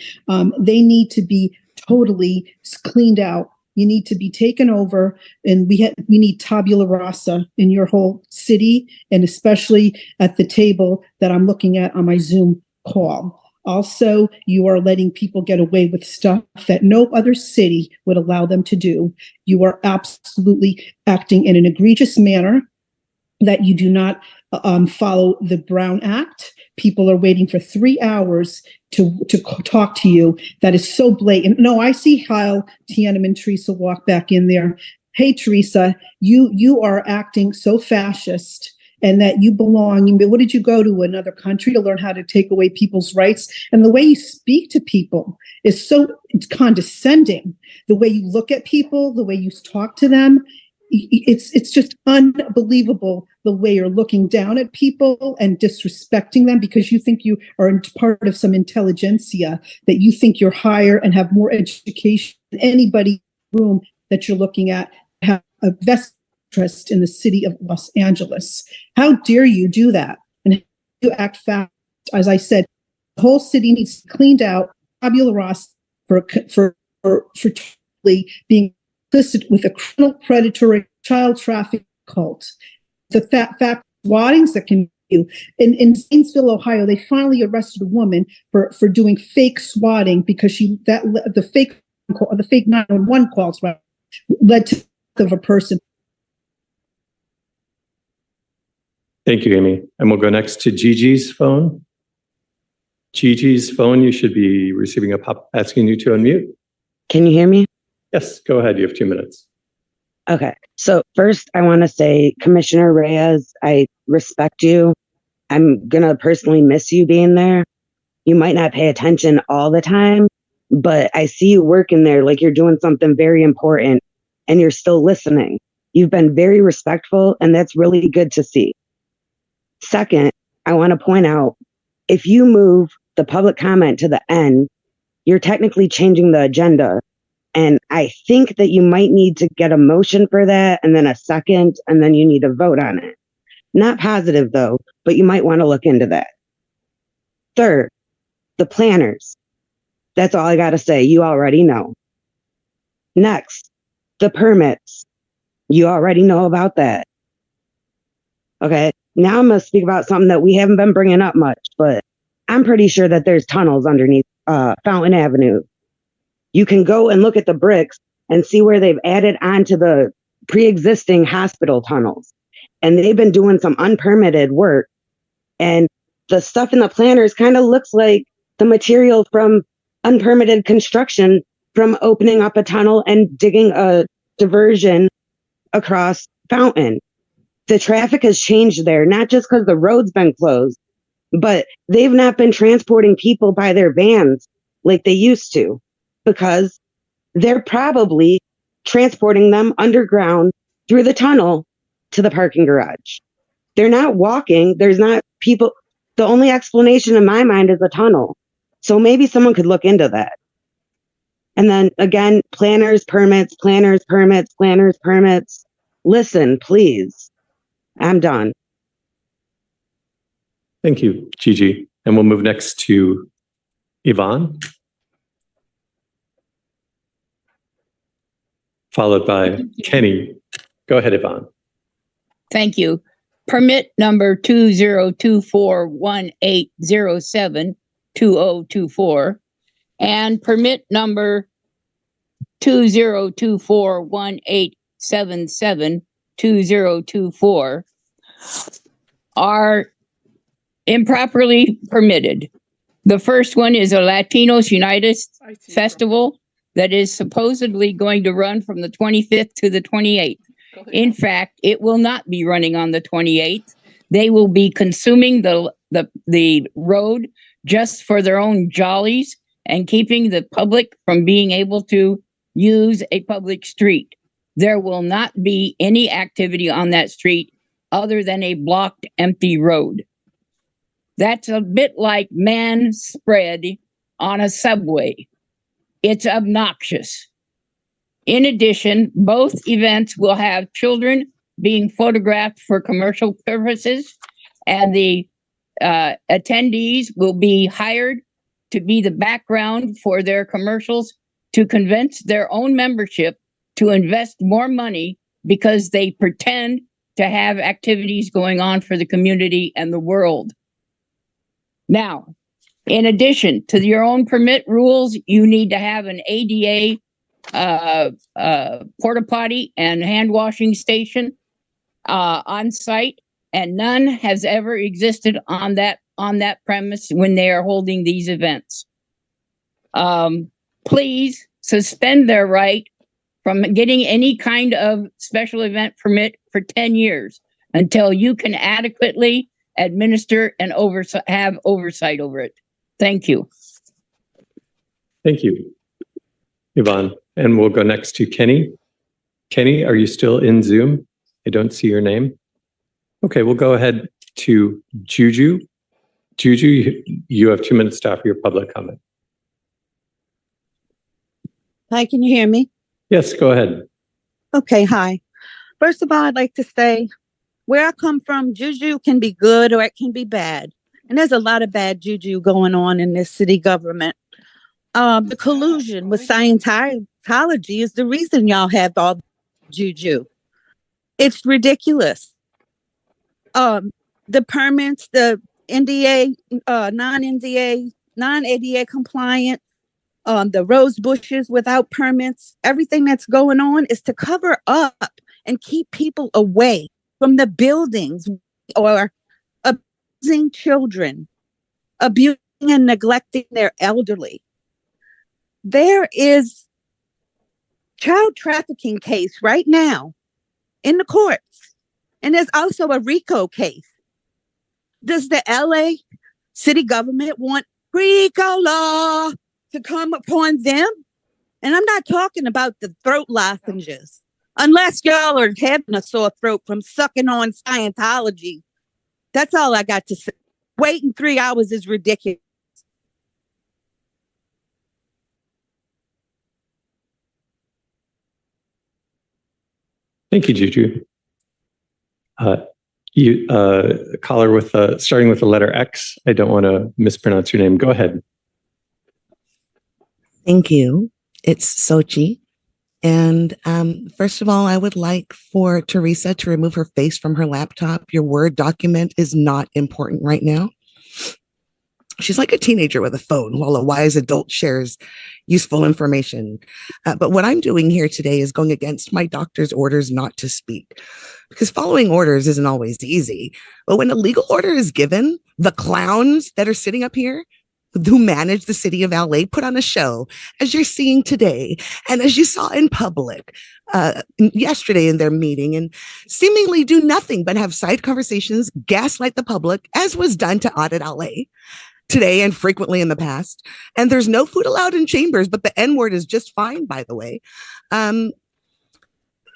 they need to be totally cleaned out. You need to be taken over, and we need tabula rasa in your whole city, and especially at the table that I'm looking at on my Zoom call. Also, you are letting people get away with stuff that no other city would allow them to do. You are absolutely acting in an egregious manner that you do not follow the Brown Act. People are waiting for 3 hours to talk to you. That is so blatant. No, I see Heil, Tiananmen Teresa walk back in there. Hey, Teresa, you are acting so fascist and that you belong. What did you go to another country to learn how to take away people's rights? And the way you speak to people is so condescending. The way you look at people, the way you talk to them, it's just unbelievable the way you're looking down at people and disrespecting them because you think you are part of some intelligentsia, that you think you're higher and have more education than anybody in the room that you're looking at, have a vested interest in the city of Los Angeles. How dare you do that? And you act fast. As I said, the whole city needs to be cleaned out, tabula rasa, for totally being complicit with a criminal, predatory, child trafficking cult. The fact swattings that can do in Zanesville, Ohio, they finally arrested a woman for doing fake swatting because the fake 911 calls led to the death of a person. Thank you, Amy. And we'll go next to Gigi's phone. Gigi's phone, you should be receiving a pop asking you to unmute. Can you hear me? Yes, go ahead. You have 2 minutes. Okay. So first, I want to say, Commissioner Reyes, I respect you. I'm going to personally miss you being there. You might not pay attention all the time, but I see you working there like you're doing something very important and you're still listening. You've been very respectful, and that's really good to see. Second, I want to point out, if you move the public comment to the end, you're technically changing the agenda. And I think that you might need to get a motion for that and then a second, and then you need to vote on it. Not positive though, but you might want to look into that. Third, the planners. That's all I got to say. You already know. Next, the permits. You already know about that. Okay, now I'm going to speak about something that we haven't been bringing up much, but I'm pretty sure that there's tunnels underneath Fountain Avenue. You can go and look at the bricks and see where they've added onto the pre-existing hospital tunnels. And they've been doing some unpermitted work. And the stuff in the planners kind of looks like the material from unpermitted construction from opening up a tunnel and digging a diversion across Fountain. The traffic has changed there, not just because the road's been closed, but they've not been transporting people by their vans like they used to, because they're probably transporting them underground through the tunnel to the parking garage. They're not walking. There's not people. The only explanation in my mind is a tunnel. So maybe someone could look into that. And then again, planners, permits, planners, permits, planners, permits. Listen, please. I'm done. Thank you, Gigi. And we'll move next to Yvonne, followed by Kenny. Go ahead, Yvonne. Thank you. Permit number 202418072024 and permit number 20241877 2024 are improperly permitted. The first one is a Latinos United Festival that is supposedly going to run from the 25th to the 28th. In fact, it will not be running on the 28th. They will be consuming the road just for their own jollies and keeping the public from being able to use a public street. There will not be any activity on that street other than a blocked, empty road. That's a bit like man spread on a subway. It's obnoxious. In addition, both events will have children being photographed for commercial purposes, and the attendees will be hired to be the background for their commercials to convince their own membership to invest more money because they pretend to have activities going on for the community and the world. Now, in addition to your own permit rules, you need to have an ADA porta potty and hand washing station on site, and none has ever existed on that premise when they are holding these events. Please suspend their right from getting any kind of special event permit for 10 years until you can adequately administer and have oversight over it. Thank you. Thank you, Yvonne. And we'll go next to Kenny. Kenny, are you still in Zoom? I don't see your name. Okay, we'll go ahead to Juju. Juju, you have 2 minutes to offer your public comment. Hi, can you hear me? Yes, go ahead. Okay, hi. First of all, I'd like to say where I come from, juju can be good or it can be bad. And there's a lot of bad juju going on in this city government. The collusion with Scientology is the reason y'all have all juju. It's ridiculous. The permits, the NDA, non-ADA compliant, the rose bushes without permits, everything that's going on is to cover up and keep people away from the buildings or abusing children, abusing and neglecting their elderly. There is child trafficking case right now in the courts, and there's also a RICO case. Does the LA city government want RICO law to come upon them? And I'm not talking about the throat lozenges. Unless y'all are having a sore throat from sucking on Scientology. That's all I got to say. Waiting 3 hours is ridiculous. Thank you, Juju. Caller with starting with the letter X. I don't want to mispronounce your name. Go ahead. Thank you. It's Sochi. And first of all, I would like for Teresa to remove her face from her laptop. Your Word document is not important right now. She's like a teenager with a phone while a wise adult shares useful information. But what I'm doing here today is going against my doctor's orders not to speak, because following orders isn't always easy. But when a legal order is given, the clowns that are sitting up here who manage the city of LA put on a show, as you're seeing today, and as you saw in public yesterday in their meeting, and seemingly do nothing but have side conversations, gaslight the public, as was done to Audit LA today and frequently in the past. And there's no food allowed in chambers, but the N-word is just fine, by the way.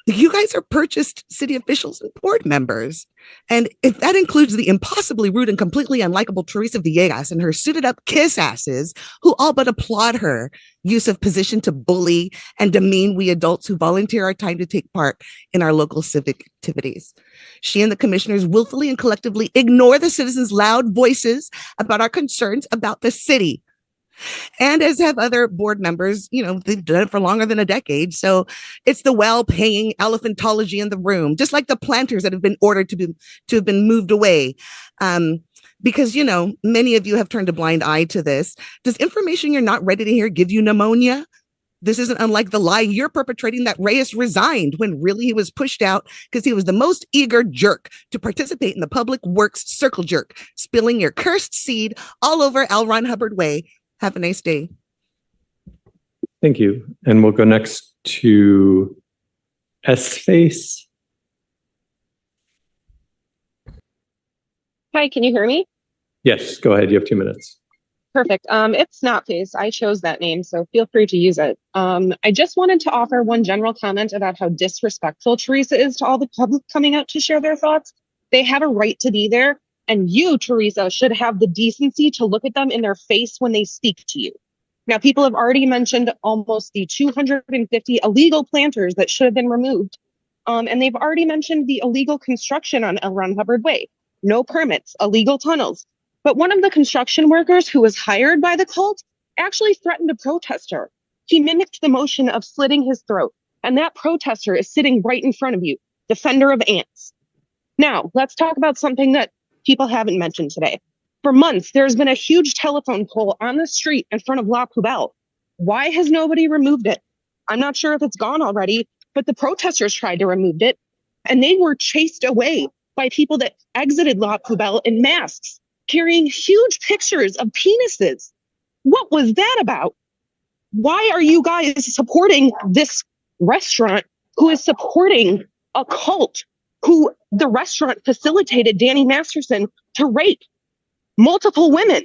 You guys are purchased city officials and board members. And if that includes the impossibly rude and completely unlikable Teresa Villegas and her suited up kiss asses, who all but applaud her use of position to bully and demean we adults who volunteer our time to take part in our local civic activities. She and the commissioners willfully and collectively ignore the citizens' loud voices about our concerns about the city. And as have other board members, you know, they've done it for longer than a decade. So it's the well-paying elephantology in the room, just like the planters that have been ordered to have been moved away. Because, you know, many of you have turned a blind eye to this. Does information you're not ready to hear give you pneumonia? This isn't unlike the lie you're perpetrating that Reyes resigned when really he was pushed out because he was the most eager jerk to participate in the public works circle jerk, spilling your cursed seed all over L. Ron Hubbard Way. Have a nice day. Thank you. And we'll go next to S-Face. Hi, can you hear me? Yes, go ahead. You have 2 minutes. Perfect. It's Snapface. I chose that name, so feel free to use it. I just wanted to offer one general comment about how disrespectful Teresa is to all the public coming out to share their thoughts. They have a right to be there, and you, Teresa, should have the decency to look at them in their face when they speak to you. Now, people have already mentioned almost the 250 illegal planters that should have been removed. And they've already mentioned the illegal construction on L. Ron Hubbard Way. No permits, illegal tunnels. But one of the construction workers who was hired by the cult actually threatened a protester. He mimicked the motion of slitting his throat. And that protester is sitting right in front of you, defender of ants. Now, let's talk about something that people haven't mentioned today. For months, there's been a huge telephone pole on the street in front of La Poubelle. Why has nobody removed it? I'm not sure if it's gone already, but the protesters tried to remove it, and they were chased away by people that exited La Poubelle in masks, carrying huge pictures of penises. What was that about? Why are you guys supporting this restaurant who is supporting a cult who the restaurant facilitated Danny Masterson to rape multiple women?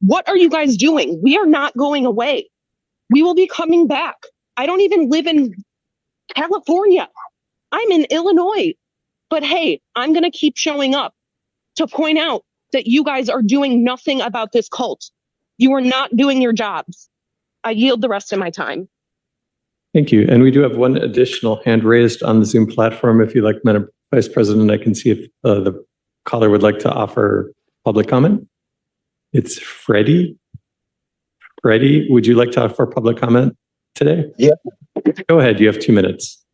What are you guys doing? We are not going away. We will be coming back. I don't even live in California. I'm in Illinois. But hey, I'm going to keep showing up to point out that you guys are doing nothing about this cult. You are not doing your jobs. I yield the rest of my time. Thank you. And we do have one additional hand raised on the Zoom platform. If you'd like, Madam Vice President, I can see if the caller would like to offer public comment. It's Freddie. Freddie, would you like to offer public comment today? Yeah. Go ahead. You have 2 minutes.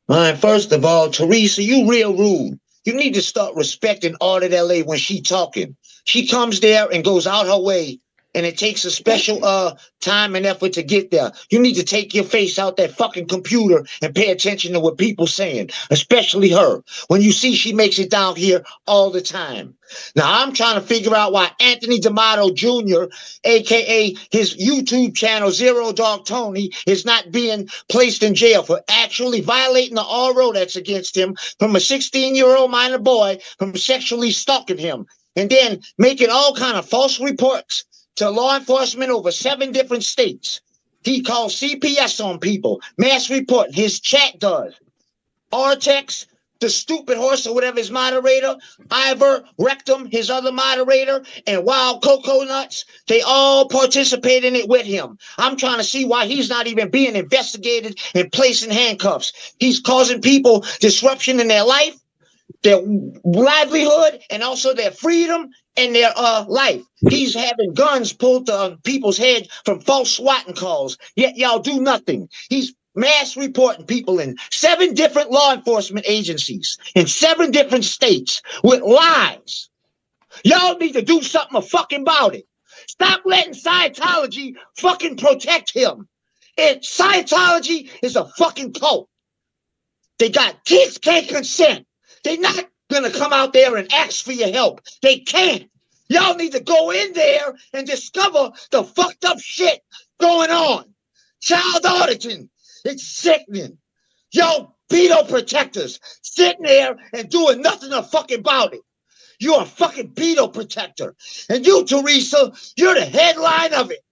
All right, first of all, Teresa, you real rude. You need to start respecting Audit LA when she talking. She comes there and goes out her way, and it takes a special time and effort to get there. You need to take your face out that fucking computer and pay attention to what people saying, especially her. When you see she makes it down here all the time. Now, I'm trying to figure out why Anthony D'Amato Jr., a.k.a. his YouTube channel, Zero Dog Tony, is not being placed in jail for actually violating the RO that's against him from a 16-year-old minor boy from sexually stalking him and then making all kind of false reports to law enforcement over 7 different states. He calls CPS on people, mass report, his chat does. Artex, the stupid horse or whatever his moderator, Ivor, Rectum, his other moderator, and Wild Cocoa Nuts, they all participate in it with him. I'm trying to see why he's not even being investigated and placed in handcuffs. He's causing people disruption in their life, their livelihood, and also their freedom and their life. He's having guns pulled to people's heads from false swatting calls, yet y'all do nothing. He's mass reporting people in 7 different law enforcement agencies in 7 different states with lies. Y'all need to do something fucking about it. Stop letting Scientology fucking protect him. Scientology is a fucking cult. They got kids can't consent. They're not gonna come out there and ask for your help. They can't. Y'all need to go in there and discover the fucked up shit going on. Child auditing. It's sickening. Yo, pedo protectors sitting there and doing nothing fucking about it. You're a fucking pedo protector. And you, Teresa, you're the headline of it.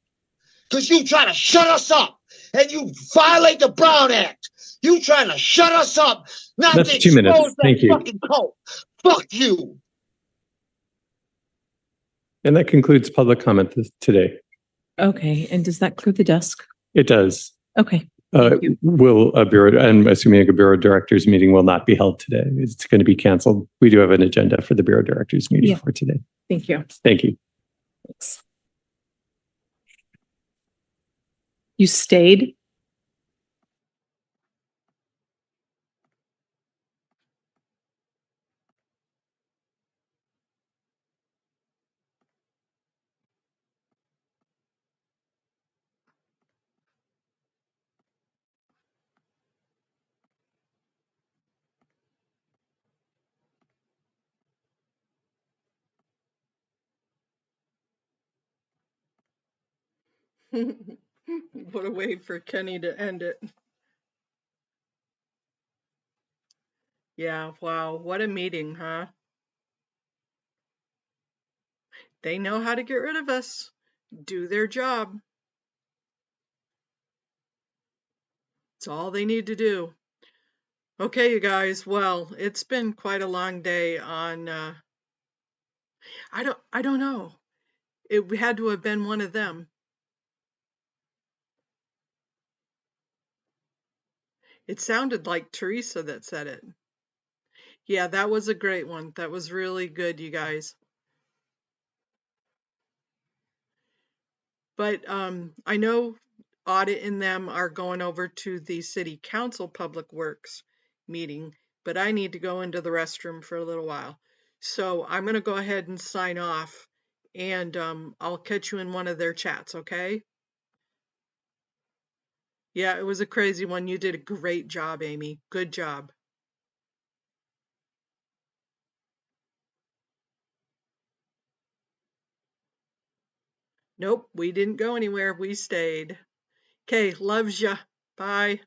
Because you trying to shut us up. And you violate the Brown Act. You trying to shut us up. Not That's to 2 minutes. expose that Thank you. fucking cult. Fuck you. And that concludes public comment today. Okay. And does that clear the desk? It does. Okay. Will a bureau, I'm assuming a bureau directors meeting will not be held today. It's going to be canceled. We do have an agenda for the bureau directors meeting for today. Thank you. Thank you. Thanks. You stayed? What a way for Kenny to end it. Yeah, wow, what a meeting, huh? They know how to get rid of us. Do their job. It's all they need to do. Okay, you guys, well, it's been quite a long day on I don't know. It had to have been one of them. It sounded like Teresa that said it. Yeah, that was a great one. That was really good, you guys. But I know Audit and them are going over to the City Council Public Works meeting, but I need to go into the restroom for a little while. So I'm going to go ahead and sign off, and I'll catch you in one of their chats, okay? Yeah, it was a crazy one. You did a great job, Amy. Good job. Nope, we didn't go anywhere. We stayed. Okay, loves ya. Bye.